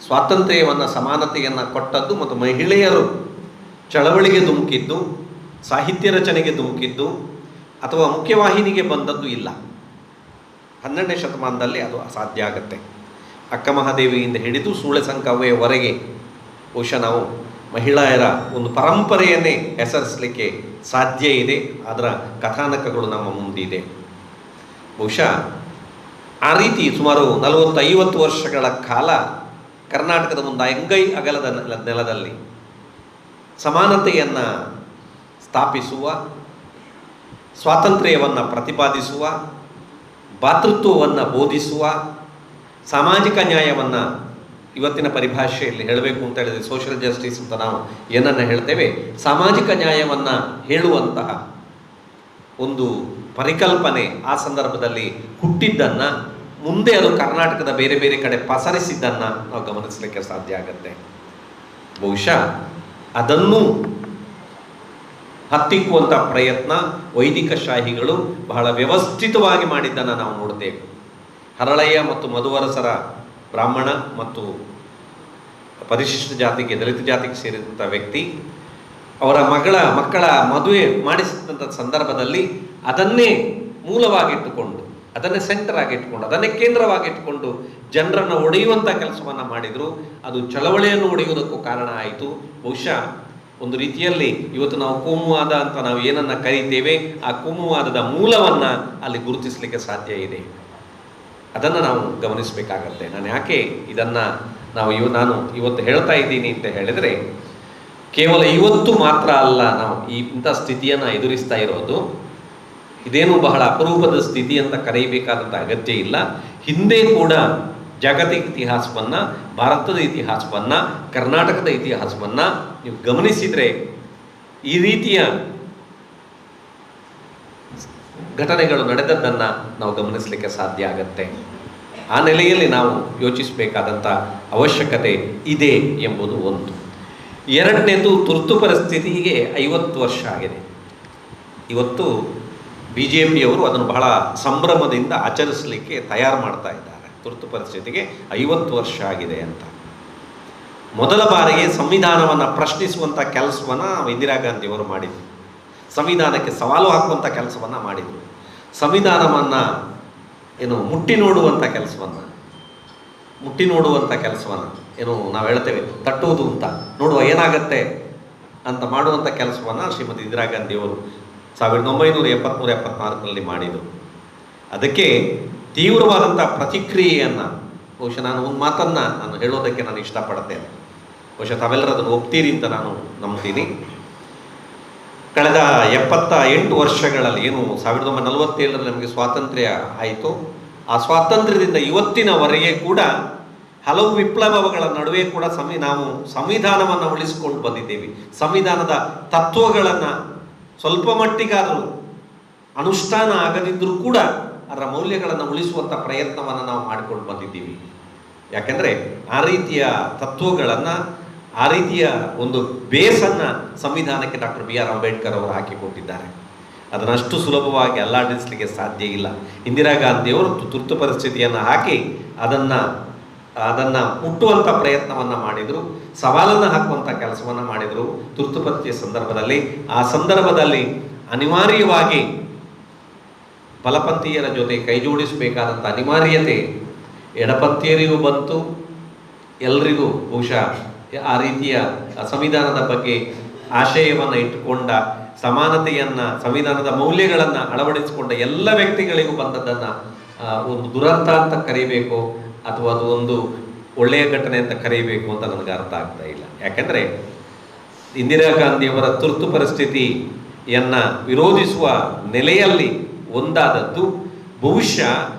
ಸ್ವಾತಂತ್ರ್ಯವನ್ನು, ಸಮಾನತೆಯನ್ನು ಕೊಟ್ಟದ್ದು ಮತ್ತು ಮಹಿಳೆಯರು ಚಳವಳಿಗೆ ಧುಮುಕಿದ್ದು, ಸಾಹಿತ್ಯ ರಚನೆಗೆ ಧುಮುಕಿದ್ದು ಅಥವಾ ಮುಖ್ಯವಾಹಿನಿಗೆ ಬಂದದ್ದು ಇಲ್ಲ. 12ನೇ ಶತಮಾನದಲ್ಲಿ ಅದು ಅಸಾಧ್ಯ ಆಗುತ್ತೆ. ಅಕ್ಕಮಹಾದೇವಿಯಿಂದ ಹಿಡಿದು ಸೂಳೆ ಸಂಕವ್ವೆಯವರೆಗೆ ಬಹುಶಃ ನಾವು ಮಹಿಳೆಯರ ಒಂದು ಪರಂಪರೆಯನ್ನೇ ಹೆಸರಿಸಲಿಕ್ಕೆ ಸಾಧ್ಯ ಇದೆ. ಅದರ ಕಥಾನಕಗಳು ನಮ್ಮ ಮುಂದಿದೆ. ಬಹುಶಃ ಆ ರೀತಿ ಸುಮಾರು 40-50 ವರ್ಷಗಳ ಕಾಲ ಕರ್ನಾಟಕದ ಒಂದು ಅಂಗೈ ಅಗಲದ ನೆಲದಲ್ಲಿ ಸಮಾನತೆಯನ್ನು ಸ್ಥಾಪಿಸುವ, ಸ್ವಾತಂತ್ರ್ಯವನ್ನು ಪ್ರತಿಪಾದಿಸುವ, ಭಾತೃತ್ವವನ್ನು ಬೋಧಿಸುವ, ಸಾಮಾಜಿಕ ನ್ಯಾಯವನ್ನು ಇವತ್ತಿನ ಪರಿಭಾಷೆಯಲ್ಲಿ ಹೇಳಬೇಕು ಅಂತ ಹೇಳಿದರೆ ಸೋಷಿಯಲ್ ಜಸ್ಟಿಸ್ ಅಂತ ನಾವು ಏನನ್ನು ಹೇಳ್ತೇವೆ, ಸಾಮಾಜಿಕ ನ್ಯಾಯವನ್ನು ಹೇಳುವಂತಹ ಒಂದು ಪರಿಕಲ್ಪನೆ ಆ ಸಂದರ್ಭದಲ್ಲಿ ಹುಟ್ಟಿದ್ದನ್ನು ಮುಂದೆ ಅದು ಕರ್ನಾಟಕದ ಬೇರೆ ಬೇರೆ ಕಡೆ ಪಸರಿಸಿದ್ದನ್ನು ನಾವು ಗಮನಿಸಲಿಕ್ಕೆ ಸಾಧ್ಯ ಆಗುತ್ತೆ. ಬಹುಶಃ ಅದನ್ನು ಹತ್ತಿಕ್ಕುವಂಥ ಪ್ರಯತ್ನ ವೈದಿಕ ಶಾಹಿಗಳು ಬಹಳ ವ್ಯವಸ್ಥಿತವಾಗಿ ಮಾಡಿದ್ದನ್ನು ನಾವು ನೋಡ್ತೇವೆ. ಹರಳಯ್ಯ ಮತ್ತು ಮಧುವರಸರ ಬ್ರಾಹ್ಮಣ ಮತ್ತು ಪರಿಶಿಷ್ಟ ಜಾತಿಗೆ, ದಲಿತ ಜಾತಿಗೆ ಸೇರಿದಂಥ ವ್ಯಕ್ತಿ ಅವರ ಮಕ್ಕಳ ಮದುವೆ ಮಾಡಿಸಿದಂಥ ಸಂದರ್ಭದಲ್ಲಿ ಅದನ್ನೇ ಮೂಲವಾಗಿಟ್ಟುಕೊಂಡು, ಅದನ್ನೇ ಸೆಂಟರ್ ಆಗಿಟ್ಟುಕೊಂಡು, ಅದನ್ನೇ ಕೇಂದ್ರವಾಗಿಟ್ಟುಕೊಂಡು ಜನರನ್ನು ಒಡೆಯುವಂಥ ಕೆಲಸವನ್ನು ಮಾಡಿದರು. ಅದು ಚಳವಳಿಯನ್ನು ಒಡೆಯುವುದಕ್ಕೂ ಕಾರಣ ಆಯಿತು. ಬಹುಶಃ ಒಂದು ರೀತಿಯಲ್ಲಿ ಇವತ್ತು ನಾವು ಕೋಮುವಾದ ಅಂತ ನಾವು ಏನನ್ನು ಕರೀತೇವೆ, ಆ ಕೋಮುವಾದದ ಮೂಲವನ್ನು ಅಲ್ಲಿ ಗುರುತಿಸಲಿಕ್ಕೆ ಸಾಧ್ಯ ಇದೆ. ಅದನ್ನು ನಾವು ಗಮನಿಸಬೇಕಾಗತ್ತೆ. ನಾನು ಯಾಕೆ ಇದನ್ನು ನಾನು ಇವತ್ತು ಹೇಳ್ತಾ ಇದ್ದೀನಿ ಅಂತ ಹೇಳಿದರೆ, ಕೇವಲ ಇವತ್ತು ಮಾತ್ರ ಅಲ್ಲ ನಾವು ಇಂಥ ಸ್ಥಿತಿಯನ್ನು ಎದುರಿಸ್ತಾ ಇರೋದು. ಇದೇನು ಬಹಳ ಅಪರೂಪದ ಸ್ಥಿತಿ ಅಂತ ಕರೆಯಬೇಕಾದಂಥ ಅಗತ್ಯ ಇಲ್ಲ. ಹಿಂದೆ ಕೂಡ ಜಾಗತಿಕ ಇತಿಹಾಸವನ್ನು, ಭಾರತದ ಇತಿಹಾಸವನ್ನು, ಕರ್ನಾಟಕದ ಇತಿಹಾಸವನ್ನು ನೀವು ಗಮನಿಸಿದರೆ ಈ ರೀತಿಯ ಘಟನೆಗಳು ನಡೆದದ್ದನ್ನು ನಾವು ಗಮನಿಸಲಿಕ್ಕೆ ಸಾಧ್ಯ ಆಗತ್ತೆ. ಆ ನೆಲೆಯಲ್ಲಿ ನಾವು ಯೋಚಿಸಬೇಕಾದಂಥ ಅವಶ್ಯಕತೆ ಇದೆ ಎಂಬುದು ಒಂದು. ಎರಡನೇದು, ತುರ್ತು ಪರಿಸ್ಥಿತಿಗೆ 50 ವರ್ಷ ಆಗಿದೆ. ಇವತ್ತು BJPಯವರು ಅದನ್ನು ಬಹಳ ಸಂಭ್ರಮದಿಂದ ಆಚರಿಸಲಿಕ್ಕೆ ತಯಾರು ಮಾಡ್ತಾ ಇದ್ದಾರೆ. ತುರ್ತು ಪರಿಸ್ಥಿತಿಗೆ 50 ವರ್ಷ ಆಗಿದೆ ಅಂತ. ಮೊದಲ ಬಾರಿಗೆ ಸಂವಿಧಾನವನ್ನು ಪ್ರಶ್ನಿಸುವಂಥ ಕೆಲಸವನ್ನು ಇಂದಿರಾ ಗಾಂಧಿಯವರು ಮಾಡಿದರು. ಸಂವಿಧಾನಕ್ಕೆ ಸವಾಲು ಹಾಕುವಂಥ ಕೆಲಸವನ್ನು ಮಾಡಿದರು. ಸಂವಿಧಾನವನ್ನು ಮುಟ್ಟಿ ನೋಡುವಂಥ ಕೆಲಸವನ್ನು ನಾವು ಹೇಳ್ತೇವೆ ತಟ್ಟುವುದು ಅಂತ, ನೋಡುವ ಏನಾಗತ್ತೆ ಅಂತ ಮಾಡುವಂಥ ಕೆಲಸವನ್ನು ಶ್ರೀಮತಿ ಇಂದಿರಾ ಗಾಂಧಿಯವರು 1973-74 ಮಾಡಿದರು. ಅದಕ್ಕೆ ತೀವ್ರವಾದಂಥ ಪ್ರತಿಕ್ರಿಯೆಯನ್ನು ಬಹುಶಃ ನಾನು ಒಂದು ಮಾತನ್ನು ಹೇಳೋದಕ್ಕೆ ನಾನು ಇಷ್ಟಪಡ್ತೇನೆ. ಬಹುಶಃ ತಾವೆಲ್ಲರೂ ಅದನ್ನು ಒಪ್ತೀರಿ ಅಂತ ನಾನು ನಂಬ್ತೀನಿ. ಕಳೆದ 78 ವರ್ಷಗಳಲ್ಲಿ 1947 ನಮಗೆ ಸ್ವಾತಂತ್ರ್ಯ ಆಯಿತು. ಆ ಸ್ವಾತಂತ್ರ್ಯದಿಂದ ಇವತ್ತಿನವರೆಗೆ ಕೂಡ ಹಲವು ವಿಪ್ಲವಗಳ ನಡುವೆ ಕೂಡ ನಾವು ಸಂವಿಧಾನವನ್ನು ಉಳಿಸಿಕೊಂಡು ಬಂದಿದ್ದೇವೆ. ಸಂವಿಧಾನದ ತತ್ವಗಳನ್ನು ಸ್ವಲ್ಪ ಮಟ್ಟಿಗಾದರೂ ಅನುಷ್ಠಾನ ಆಗದಿದ್ದರೂ ಕೂಡ ಅದರ ಮೌಲ್ಯಗಳನ್ನು ಉಳಿಸುವಂಥ ಪ್ರಯತ್ನವನ್ನು ನಾವು ಮಾಡಿಕೊಂಡು ಬಂದಿದ್ದೀವಿ. ಯಾಕೆಂದರೆ ಆ ರೀತಿಯ ತತ್ವಗಳನ್ನು, ಆ ರೀತಿಯ ಒಂದು ಬೇಸನ್ನು ಸಂವಿಧಾನಕ್ಕೆ ಡಾಕ್ಟರ್ BR ಅಂಬೇಡ್ಕರ್ ಅವರು ಹಾಕಿಕೊಟ್ಟಿದ್ದಾರೆ. ಅದನ್ನಷ್ಟು ಸುಲಭವಾಗಿ ಅಲ್ಲಾಡಿಸಲಿಕ್ಕೆ ಸಾಧ್ಯ ಇಲ್ಲ. ಇಂದಿರಾ ಗಾಂಧಿಯವರು ತುರ್ತು ಪರಿಸ್ಥಿತಿಯನ್ನು ಹಾಕಿ ಅದನ್ನು ಮುಟ್ಟುವಂಥ ಪ್ರಯತ್ನವನ್ನು ಮಾಡಿದರು, ಸವಾಲನ್ನು ಹಾಕುವಂಥ ಕೆಲಸವನ್ನು ಮಾಡಿದರು ತುರ್ತು ಪರಿಸ್ಥಿತಿಯ ಸಂದರ್ಭದಲ್ಲಿ. ಆ ಸಂದರ್ಭದಲ್ಲಿ ಅನಿವಾರ್ಯವಾಗಿ ಬಲಪಂಥೀಯರ ಜೊತೆ ಕೈ ಜೋಡಿಸಬೇಕಾದಂಥ ಅನಿವಾರ್ಯತೆ ಎಡಪಂಥೀಯರಿಗೂ ಬಂತು. ಎಲ್ರಿಗೂ ಬಹುಶಃ ಆ ರೀತಿಯ ಸಂವಿಧಾನದ ಬಗ್ಗೆ ಆಶಯವನ್ನು ಇಟ್ಟುಕೊಂಡ, ಸಮಾನತೆಯನ್ನು, ಸಂವಿಧಾನದ ಮೌಲ್ಯಗಳನ್ನು ಅಳವಡಿಸಿಕೊಂಡ ಎಲ್ಲ ವ್ಯಕ್ತಿಗಳಿಗೂ ಬಂದದ್ದನ್ನು ಒಂದು ದುರಂತ ಅಂತ ಕರೀಬೇಕು ಅಥವಾ ಅದು ಒಂದು ಒಳ್ಳೆಯ ಘಟನೆ ಅಂತ ಕರೀಬೇಕು ಅಂತ ನನಗೆ ಅರ್ಥ ಆಗ್ತಾ ಇಲ್ಲ. ಯಾಕೆಂದರೆ ಇಂದಿರಾ ಗಾಂಧಿಯವರ ತುರ್ತು ಪರಿಸ್ಥಿತಿಯನ್ನು ವಿರೋಧಿಸುವ ನೆಲೆಯಲ್ಲಿ ಒಂದಾದದ್ದು ಬಹುಶಃ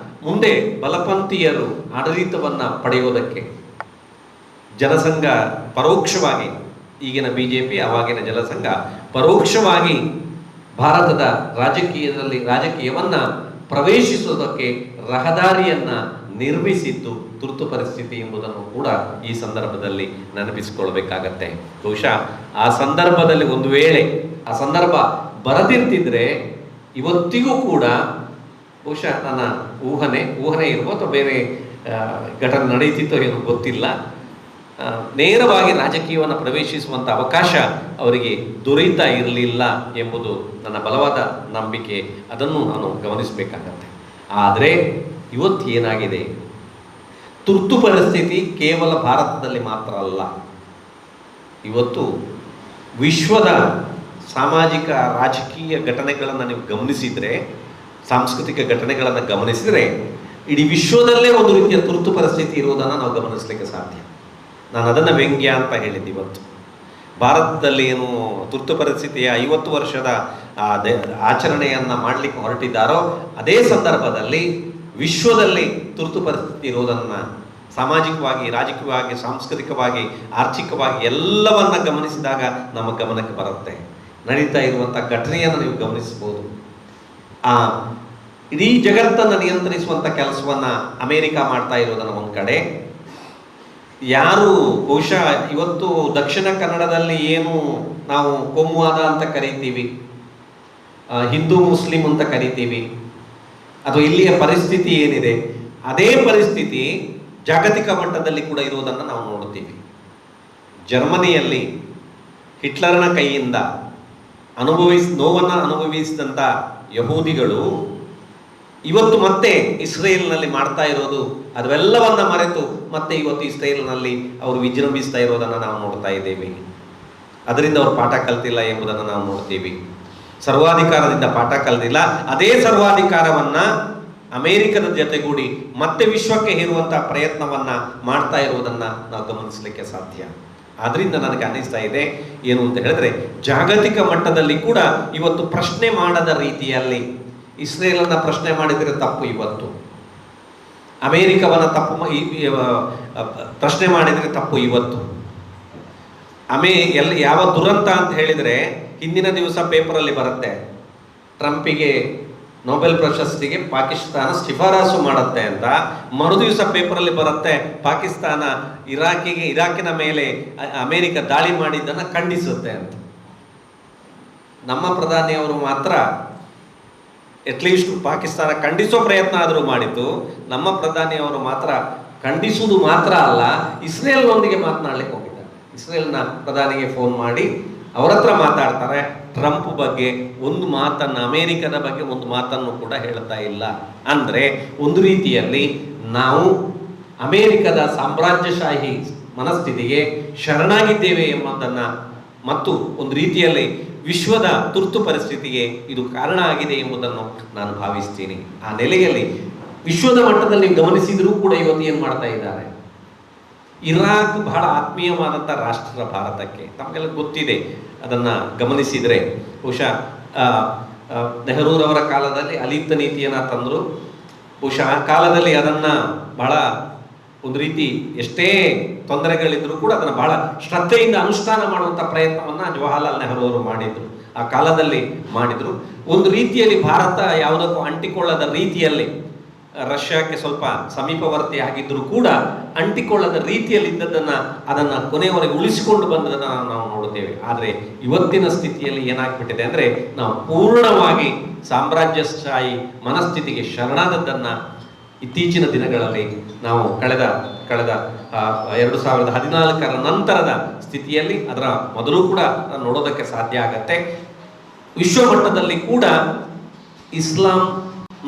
ಮುಂದೆ ಬಲಪಂಥೀಯರು ಆಡಳಿತವನ್ನು ಪಡೆಯೋದಕ್ಕೆ ಜನಸಂಘ ಪರೋಕ್ಷವಾಗಿ, ಈಗಿನ BJP ಆವಾಗಿನ ಜನಸಂಘ ಪರೋಕ್ಷವಾಗಿ ಭಾರತದ ರಾಜಕೀಯವನ್ನು ಪ್ರವೇಶಿಸುವುದಕ್ಕೆ ರಹದಾರಿಯನ್ನು ನಿರ್ಮಿಸಿದ್ದು ತುರ್ತು ಪರಿಸ್ಥಿತಿ ಎಂಬುದನ್ನು ಕೂಡ ಈ ಸಂದರ್ಭದಲ್ಲಿ ನೆನಪಿಸಿಕೊಳ್ಬೇಕಾಗತ್ತೆ. ಬಹುಶಃ ಆ ಸಂದರ್ಭದಲ್ಲಿ ಒಂದು ವೇಳೆ ಆ ಸಂದರ್ಭ ಬರದಿರ್ತಿದ್ರೆ ಇವತ್ತಿಗೂ ಕೂಡ ಬಹುಶಃ ನನ್ನ ಊಹನೆ ಇರ್ಬೋದು ಅಥವಾ ಬೇರೆ ಘಟನೆ ನಡೀತಿತ್ತೋ ಏನೋ ಗೊತ್ತಿಲ್ಲ, ನೇರವಾಗಿ ರಾಜಕೀಯವನ್ನು ಪ್ರವೇಶಿಸುವಂಥ ಅವಕಾಶ ಅವರಿಗೆ ದೊರೆಯುತ್ತಾ ಇರಲಿಲ್ಲ ಎಂಬುದು ನನ್ನ ಬಲವಾದ ನಂಬಿಕೆ. ಅದನ್ನು ನಾನು ಗಮನಿಸಬೇಕಾಗತ್ತೆ. ಆದರೆ ಇವತ್ತು ಏನಾಗಿದೆ, ತುರ್ತು ಪರಿಸ್ಥಿತಿ ಕೇವಲ ಭಾರತದಲ್ಲಿ ಮಾತ್ರ ಅಲ್ಲ, ಇವತ್ತು ವಿಶ್ವದ ಸಾಮಾಜಿಕ ರಾಜಕೀಯ ಘಟನೆಗಳನ್ನು ನೀವು ಗಮನಿಸಿದರೆ, ಸಾಂಸ್ಕೃತಿಕ ಘಟನೆಗಳನ್ನು ಗಮನಿಸಿದರೆ ಇಡೀ ವಿಶ್ವದಲ್ಲೇ ಒಂದು ರೀತಿಯ ತುರ್ತು ಪರಿಸ್ಥಿತಿ ಇರುವುದನ್ನು ನಾವು ಗಮನಿಸಲಿಕ್ಕೆ ಸಾಧ್ಯ. ನಾನು ಅದನ್ನು ವ್ಯಂಗ್ಯ ಅಂತ ಹೇಳಿದ್ದೆ. ಇವತ್ತು ಭಾರತದಲ್ಲಿ ತುರ್ತು ಪರಿಸ್ಥಿತಿಯ 50 ವರ್ಷದ ಆಚರಣೆಯನ್ನು ಮಾಡಲಿಕ್ಕೆ ಹೊರಟಿದ್ದಾರೋ ಅದೇ ಸಂದರ್ಭದಲ್ಲಿ ವಿಶ್ವದಲ್ಲಿ ತುರ್ತು ಪರಿಸ್ಥಿತಿ ಇರುವುದನ್ನು ಸಾಮಾಜಿಕವಾಗಿ, ರಾಜಕೀಯವಾಗಿ, ಸಾಂಸ್ಕೃತಿಕವಾಗಿ, ಆರ್ಥಿಕವಾಗಿ ಎಲ್ಲವನ್ನ ಗಮನಿಸಿದಾಗ ನಮ್ಮ ಗಮನಕ್ಕೆ ಬರುತ್ತೆ. ನಡೀತಾ ಇರುವಂಥ ಘಟನೆಯನ್ನು ನೀವು ಗಮನಿಸ್ಬೋದು. ಇಡೀ ಜಗತ್ತನ್ನು ನಿಯಂತ್ರಿಸುವಂಥ ಕೆಲಸವನ್ನು ಅಮೇರಿಕ ಮಾಡ್ತಾ ಇರೋದನ್ನು ಒಂದು ಕಡೆ, ಯಾರು ಬಹುಶಃ ಇವತ್ತು ದಕ್ಷಿಣ ಕನ್ನಡದಲ್ಲಿ ಏನು ನಾವು ಕೋಮುವಾದ ಅಂತ ಕರಿತೀವಿ, ಹಿಂದೂ ಮುಸ್ಲಿಂ ಅಂತ ಕರಿತೀವಿ, ಅಥವಾ ಇಲ್ಲಿಯ ಪರಿಸ್ಥಿತಿ ಏನಿದೆ ಅದೇ ಪರಿಸ್ಥಿತಿ ಜಾಗತಿಕ ಮಟ್ಟದಲ್ಲಿ ಕೂಡ ಇರುವುದನ್ನು ನಾವು ನೋಡುತ್ತೀವಿ. ಜರ್ಮನಿಯಲ್ಲಿ ಹಿಟ್ಲರನ ಕೈಯಿಂದ ನೋವನ್ನು ಅನುಭವಿಸಿದಂಥ ಯಹೂದಿಗಳು ಇವತ್ತು ಮತ್ತೆ ಇಸ್ರೇಲ್ನಲ್ಲಿ ಮಾಡ್ತಾ ಇರೋದು ಅದೆಲ್ಲವನ್ನ ಮರೆತು ಮತ್ತೆ ಇವತ್ತು ಇಸ್ರೇಲ್ನಲ್ಲಿ ಅವರು ವಿಜೃಂಭಿಸ್ತಾ ಇರೋದನ್ನು ನಾವು ನೋಡ್ತಾ ಇದ್ದೇವೆ. ಅದರಿಂದ ಅವರು ಪಾಠ ಕಲ್ತಿಲ್ಲ ಎಂಬುದನ್ನು ನಾವು ನೋಡ್ತೀವಿ. ಸರ್ವಾಧಿಕಾರದಿಂದ ಪಾಠ ಕಲ್ತಿಲ್ಲ, ಅದೇ ಸರ್ವಾಧಿಕಾರವನ್ನು ಅಮೇರಿಕದ ಜೊತೆಗೂಡಿ ಮತ್ತೆ ವಿಶ್ವಕ್ಕೆ ಹೇರುವಂಥ ಪ್ರಯತ್ನವನ್ನು ಮಾಡ್ತಾ ಇರುವುದನ್ನು ನಾವು ಗಮನಿಸಲಿಕ್ಕೆ ಸಾಧ್ಯ. ಆದ್ದರಿಂದ ನನಗೆ ಅನ್ನಿಸ್ತಾ ಇದೆ ಏನು ಅಂತ ಹೇಳಿದ್ರೆ, ಜಾಗತಿಕ ಮಟ್ಟದಲ್ಲಿ ಕೂಡ ಇವತ್ತು ಪ್ರಶ್ನೆ ಮಾಡದ ರೀತಿಯಲ್ಲಿ ಇಸ್ರೇಲನ್ನು ಪ್ರಶ್ನೆ ಮಾಡಿದರೆ ತಪ್ಪು, ಇವತ್ತು ಅಮೇರಿಕವನ್ನು ಪ್ರಶ್ನೆ ಮಾಡಿದರೆ ತಪ್ಪು. ಇವತ್ತು ಯಾವ ದುರಂತ ಅಂತ ಹೇಳಿದರೆ, ಹಿಂದಿನ ದಿವಸ ಪೇಪರಲ್ಲಿ ಬರುತ್ತೆ ಟ್ರಂಪಿಗೆ ನೊಬೆಲ್ ಪ್ರಶಸ್ತಿಗೆ ಪಾಕಿಸ್ತಾನ ಶಿಫಾರಸು ಮಾಡುತ್ತೆ ಅಂತ, ಮರು ದಿವಸ ಪೇಪರಲ್ಲಿ ಬರುತ್ತೆ ಪಾಕಿಸ್ತಾನ ಇರಾಕಿನ ಮೇಲೆ ಅಮೇರಿಕ ದಾಳಿ ಮಾಡಿದ್ದನ್ನು ಖಂಡಿಸುತ್ತೆ ಅಂತ. ನಮ್ಮ ಪ್ರಧಾನಿಯವರು ಮಾತ್ರ ಅಟ್ಲೀಸ್ಟ್ ಪಾಕಿಸ್ತಾನ ಖಂಡಿಸೋ ಪ್ರಯತ್ನ ಆದರೂ ಮಾಡಿತ್ತು. ನಮ್ಮ ಪ್ರಧಾನಿಯವರು ಮಾತ್ರ ಖಂಡಿಸುವುದು ಮಾತ್ರ ಅಲ್ಲ, ಇಸ್ರೇಲ್ನೊಂದಿಗೆ ಮಾತನಾಡಲಿಕ್ಕೆ ಹೋಗಿದ್ದಾರೆ. ಇಸ್ರೇಲ್ನ ಪ್ರಧಾನಿಗೆ ಫೋನ್ ಮಾಡಿ ಅವರ ಹತ್ರ ಮಾತಾಡ್ತಾರೆ. ಟ್ರಂಪ್ ಬಗ್ಗೆ ಒಂದು ಮಾತನ್ನು, ಅಮೇರಿಕದ ಬಗ್ಗೆ ಒಂದು ಮಾತನ್ನು ಕೂಡ ಹೇಳ್ತಾ ಇಲ್ಲ. ಅಂದರೆ ಒಂದು ರೀತಿಯಲ್ಲಿ ನಾವು ಅಮೇರಿಕದ ಸಾಮ್ರಾಜ್ಯಶಾಹಿ ಮನಸ್ಥಿತಿಗೆ ಶರಣಾಗಿದ್ದೇವೆ ಎಂಬುದನ್ನು ಮತ್ತು ಒಂದು ರೀತಿಯಲ್ಲಿ ವಿಶ್ವದ ತುರ್ತು ಪರಿಸ್ಥಿತಿಗೆ ಇದು ಕಾರಣ ಆಗಿದೆ ಎಂಬುದನ್ನು ನಾನು ಭಾವಿಸ್ತೀನಿ. ಆ ನೆಲೆಯಲ್ಲಿ ವಿಶ್ವದ ಮಟ್ಟದಲ್ಲಿ ಗಮನಿಸಿದರೂ ಕೂಡ ಇವತ್ತು ಏನು ಮಾಡ್ತಾ ಇದ್ದಾರೆ, ಇರಾಕ್ ಬಹಳ ಆತ್ಮೀಯವಾದಂಥ ರಾಷ್ಟ್ರ ಭಾರತಕ್ಕೆ, ತಮಗೆಲ್ಲ ಗೊತ್ತಿದೆ. ಅದನ್ನು ಗಮನಿಸಿದರೆ ಬಹುಶಃ ನೆಹರೂರವರ ಕಾಲದಲ್ಲಿ ಅಲಿಪ್ತ ನೀತಿಯನ್ನು ತಂದರು. ಬಹುಶಃ ಆ ಕಾಲದಲ್ಲಿ ಅದನ್ನು ಬಹಳ ಒಂದು ರೀತಿ ಎಷ್ಟೇ ತೊಂದರೆಗಳಿದ್ರೂ ಕೂಡ ಅದನ್ನು ಬಹಳ ಶ್ರದ್ಧೆಯಿಂದ ಅನುಷ್ಠಾನ ಮಾಡುವಂಥ ಪ್ರಯತ್ನವನ್ನು ಜವಾಹರ್ಲಾಲ್ ನೆಹರು ಅವರು ಮಾಡಿದರು, ಆ ಕಾಲದಲ್ಲಿ ಮಾಡಿದರು. ಒಂದು ರೀತಿಯಲ್ಲಿ ಭಾರತ ಯಾವುದಕ್ಕೂ ಅಂಟಿಕೊಳ್ಳದ ರೀತಿಯಲ್ಲಿ, ರಷ್ಯಾಕ್ಕೆ ಸ್ವಲ್ಪ ಸಮೀಪವರ್ತಿ ಆಗಿದ್ದರೂ ಕೂಡ ಅಂಟಿಕೊಳ್ಳದ ರೀತಿಯಲ್ಲಿ ಇದ್ದದ್ದನ್ನು ಅದನ್ನು ಕೊನೆಯವರೆಗೆ ಉಳಿಸಿಕೊಂಡು ಬಂದದನ್ನು ನಾವು ನೋಡುತ್ತೇವೆ. ಆದರೆ ಇವತ್ತಿನ ಸ್ಥಿತಿಯಲ್ಲಿ ಏನಾಗ್ಬಿಟ್ಟಿದೆ ಅಂದರೆ, ನಾವು ಪೂರ್ಣವಾಗಿ ಸಾಮ್ರಾಜ್ಯಶಾಹಿ ಮನಸ್ಥಿತಿಗೆ ಶರಣಾದದ್ದನ್ನು ಇತ್ತೀಚಿನ ದಿನಗಳಲ್ಲಿ ನಾವು ಕಳೆದ 2014 ನಂತರದ ಸ್ಥಿತಿಯಲ್ಲಿ, ಅದರ ಮೊದಲು ಕೂಡ ನೋಡೋದಕ್ಕೆ ಸಾಧ್ಯ ಆಗತ್ತೆ. ವಿಶ್ವ ಮಟ್ಟದಲ್ಲಿ ಕೂಡ ಇಸ್ಲಾಂ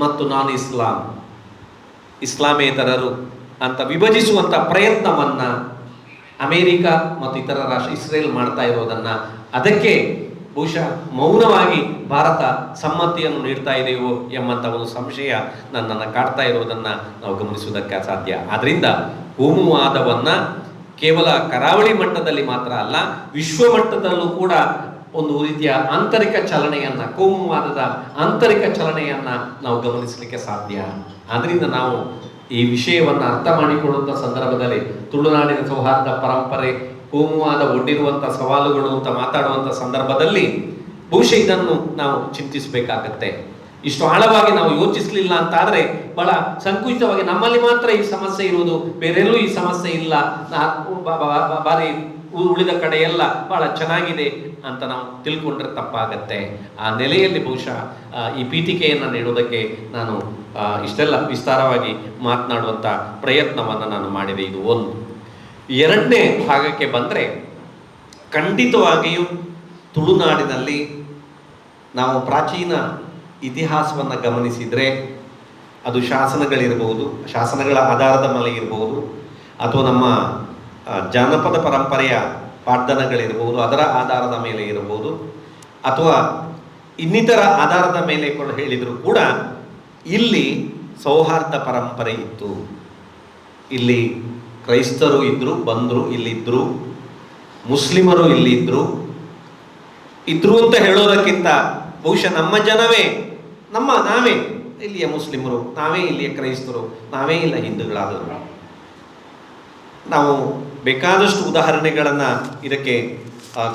ಮತ್ತು ನಾನ್ ಇಸ್ಲಾಂ, ಇಸ್ಲಾಮೇತರರು ಅಂತ ವಿಭಜಿಸುವಂಥ ಪ್ರಯತ್ನವನ್ನು ಅಮೇರಿಕ ಮತ್ತು ಇತರ ರಾಷ್ಟ್ರ ಇಸ್ರೇಲ್ ಮಾಡ್ತಾ ಇರೋದನ್ನು, ಅದಕ್ಕೆ ಬಹುಶಃ ಮೌನವಾಗಿ ಭಾರತ ಸಮ್ಮತಿಯನ್ನು ನೀಡ್ತಾ ಇದೆಯೋ ಎಂಬಂಥ ಒಂದು ಸಂಶಯ ನನ್ನನ್ನು ಕಾಡ್ತಾ ಇರೋದನ್ನು ನಾವು ಗಮನಿಸುವುದಕ್ಕೆ ಸಾಧ್ಯ. ಆದ್ದರಿಂದ ಕೋಮುವಾದವನ್ನು ಕೇವಲ ಕರಾವಳಿ ಮಟ್ಟದಲ್ಲಿ ಮಾತ್ರ ಅಲ್ಲ, ವಿಶ್ವ ಮಟ್ಟದಲ್ಲೂ ಕೂಡ ಒಂದು ರೀತಿಯ ಆಂತರಿಕ ಚಲನೆಯನ್ನು, ಕೋಮುವಾದದ ಆಂತರಿಕ ಚಲನೆಯನ್ನು ನಾವು ಗಮನಿಸಲಿಕ್ಕೆ ಸಾಧ್ಯ. ಆದ್ದರಿಂದ ನಾವು ಈ ವಿಷಯವನ್ನು ಅರ್ಥ ಮಾಡಿಕೊಳ್ಳುವಂಥ ಸಂದರ್ಭದಲ್ಲಿ ತುಳುನಾಡಿನ ಸೌಹಾರ್ದ ಪರಂಪರೆ, ಕೋಮುವಾದ ಒಡ್ಡಿರುವಂಥ ಸವಾಲುಗಳು ಅಂತ ಮಾತಾಡುವಂಥ ಸಂದರ್ಭದಲ್ಲಿ ಬಹುಶಃ ಇದನ್ನು ನಾವು ಚಿಂತಿಸಬೇಕಾಗತ್ತೆ. ಇಷ್ಟು ಆಳವಾಗಿ ನಾವು ಯೋಚಿಸಲಿಲ್ಲ ಅಂತಾದರೆ ಬಹಳ ಸಂಕುಚಿತವಾಗಿ ನಮ್ಮಲ್ಲಿ ಮಾತ್ರ ಈ ಸಮಸ್ಯೆ ಇರುವುದು, ಬೇರೆಲ್ಲೂ ಈ ಸಮಸ್ಯೆ ಇಲ್ಲ, ಬಾರಿ ಉಳಿದ ಕಡೆ ಎಲ್ಲ ಬಹಳ ಚೆನ್ನಾಗಿದೆ ಅಂತ ನಾವು ತಿಳ್ಕೊಂಡ್ರೆ ತಪ್ಪಾಗತ್ತೆ. ಆ ನೆಲೆಯಲ್ಲಿ ಬಹುಶಃ ಈ ಪೀಠಿಕೆಯನ್ನು ನೀಡೋದಕ್ಕೆ ನಾನು ಇಷ್ಟೆಲ್ಲ ವಿಸ್ತಾರವಾಗಿ ಮಾತನಾಡುವಂಥ ಪ್ರಯತ್ನವನ್ನು ನಾನು ಮಾಡಿದೆ. ಇದು ಒಂದು. ಎರಡನೇ ಭಾಗಕ್ಕೆ ಬಂದರೆ, ಖಂಡಿತವಾಗಿಯೂ ತುಳುನಾಡಿನಲ್ಲಿ ನಾವು ಪ್ರಾಚೀನ ಇತಿಹಾಸವನ್ನು ಗಮನಿಸಿದರೆ, ಅದು ಶಾಸನಗಳಿರ್ಬೋದು, ಶಾಸನಗಳ ಆಧಾರದ ಮೇಲೆ ಇರ್ಬೋದು, ಅಥವಾ ನಮ್ಮ ಜಾನಪದ ಪರಂಪರೆಯ ಪಾಡ್ದನಗಳಿರ್ಬೋದು, ಅದರ ಆಧಾರದ ಮೇಲೆ ಇರಬಹುದು, ಅಥವಾ ಇನ್ನಿತರ ಆಧಾರದ ಮೇಲೆ ಹೇಳಿದರೂ ಕೂಡ ಇಲ್ಲಿ ಸೌಹಾರ್ದ ಪರಂಪರೆ ಇತ್ತು. ಇಲ್ಲಿ ಕ್ರೈಸ್ತರು ಇದ್ದರು, ಬಂದರು, ಇಲ್ಲಿದ್ದರು, ಮುಸ್ಲಿಮರು ಇಲ್ಲಿದ್ದರು ಅಂತ ಹೇಳೋದಕ್ಕಿಂತ ಬಹುಶಃ ನಮ್ಮ ಜನವೇ, ನಾವೇ ಇಲ್ಲಿಯ ಮುಸ್ಲಿಮರು, ನಾವೇ ಇಲ್ಲಿಯ ಕ್ರೈಸ್ತರು, ನಾವೇ ಇಲ್ಲ ಹಿಂದೂಗಳಾದರು. ನಾವು ಬೇಕಾದಷ್ಟು ಉದಾಹರಣೆಗಳನ್ನು ಇದಕ್ಕೆ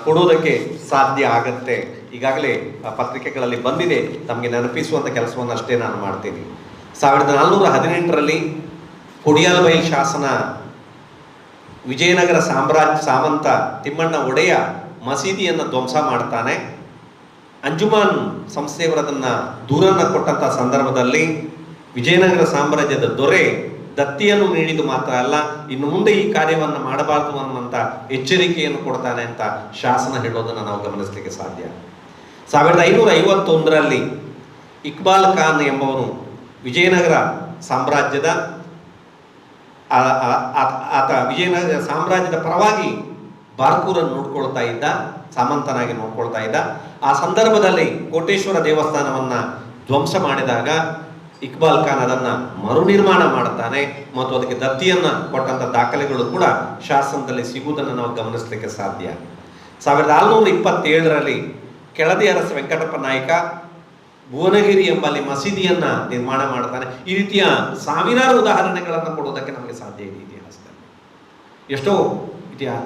ಕೊಡೋದಕ್ಕೆ ಸಾಧ್ಯ ಆಗತ್ತೆ. ಈಗಾಗಲೇ ಪತ್ರಿಕೆಗಳಲ್ಲಿ ಬಂದಿದೆ, ತಮಗೆ ನೆನಪಿಸುವಂಥ ಕೆಲಸವನ್ನು ಅಷ್ಟೇ ನಾನು ಮಾಡ್ತೀನಿ. 1418 ಕೊಡಿಯಾಲ್ಬೈಲ್ ಶಾಸನ ವಿಜಯನಗರ ಸಾಮಂತ ತಿಮ್ಮಣ್ಣ ಒಡೆಯ ಮಸೀದಿಯನ್ನು ಧ್ವಂಸ ಮಾಡ್ತಾನೆ. ಅಂಜುಮಾನ್ ಸಂಸ್ಥೆಯವರದನ್ನು ದೂರನ್ನು ಕೊಟ್ಟಂಥ ಸಂದರ್ಭದಲ್ಲಿ ವಿಜಯನಗರ ಸಾಮ್ರಾಜ್ಯದ ದೊರೆ ದತ್ತಿಯನ್ನು ನೀಡಿದ್ದು ಮಾತ್ರ ಅಲ್ಲ, ಇನ್ನು ಮುಂದೆ ಈ ಕಾರ್ಯವನ್ನು ಮಾಡಬಾರದು ಅನ್ನುವಂಥ ಎಚ್ಚರಿಕೆಯನ್ನು ಕೊಡ್ತಾನೆ ಅಂತ ಶಾಸನ ಹೇಳೋದನ್ನು ನಾವು ಗಮನಿಸಲಿಕ್ಕೆ ಸಾಧ್ಯ. 1551 ಇಕ್ಬಾಲ್ ಖಾನ್ ಎಂಬವನು ವಿಜಯನಗರ ಸಾಮ್ರಾಜ್ಯದ ಆತ ವಿಜಯನಗರ ಸಾಮ್ರಾಜ್ಯದ ಪರವಾಗಿ ಬಾರ್ಕೂರನ್ನು ನೋಡ್ಕೊಳ್ತಾ ಇದ್ದ, ಸಾಮಂತನಾಗಿ ನೋಡ್ಕೊಳ್ತಾ ಇದ್ದ. ಆ ಸಂದರ್ಭದಲ್ಲಿ ಕೋಟೇಶ್ವರ ದೇವಸ್ಥಾನವನ್ನು ಧ್ವಂಸ ಮಾಡಿದಾಗ ಇಕ್ಬಾಲ್ ಖಾನ್ ಅದನ್ನು ಮರುನಿರ್ಮಾಣ ಮಾಡುತ್ತಾನೆ ಮತ್ತು ಅದಕ್ಕೆ ದತ್ತಿಯನ್ನು ಕೊಟ್ಟಂಥ ದಾಖಲೆಗಳು ಕೂಡ ಶಾಸನದಲ್ಲಿ ಸಿಗುವುದನ್ನು ನಾವು ಗಮನಿಸಲಿಕ್ಕೆ ಸಾಧ್ಯ. 1627 ಕೆಳದಿ ಅರಸ ವೆಂಕಟಪ್ಪ ನಾಯಕ ಭುವನಗಿರಿ ಎಂಬಲ್ಲಿ ಮಸೀದಿಯನ್ನು ನಿರ್ಮಾಣ ಮಾಡ್ತಾನೆ. ಈ ರೀತಿಯ ಸಾವಿರಾರು ಉದಾಹರಣೆಗಳನ್ನು ಕೊಡೋದಕ್ಕೆ ನಮಗೆ ಸಾಧ್ಯ ಇದೆ ಇತಿಹಾಸದಲ್ಲಿ, ಎಷ್ಟೋ ಇತಿಹಾಸ.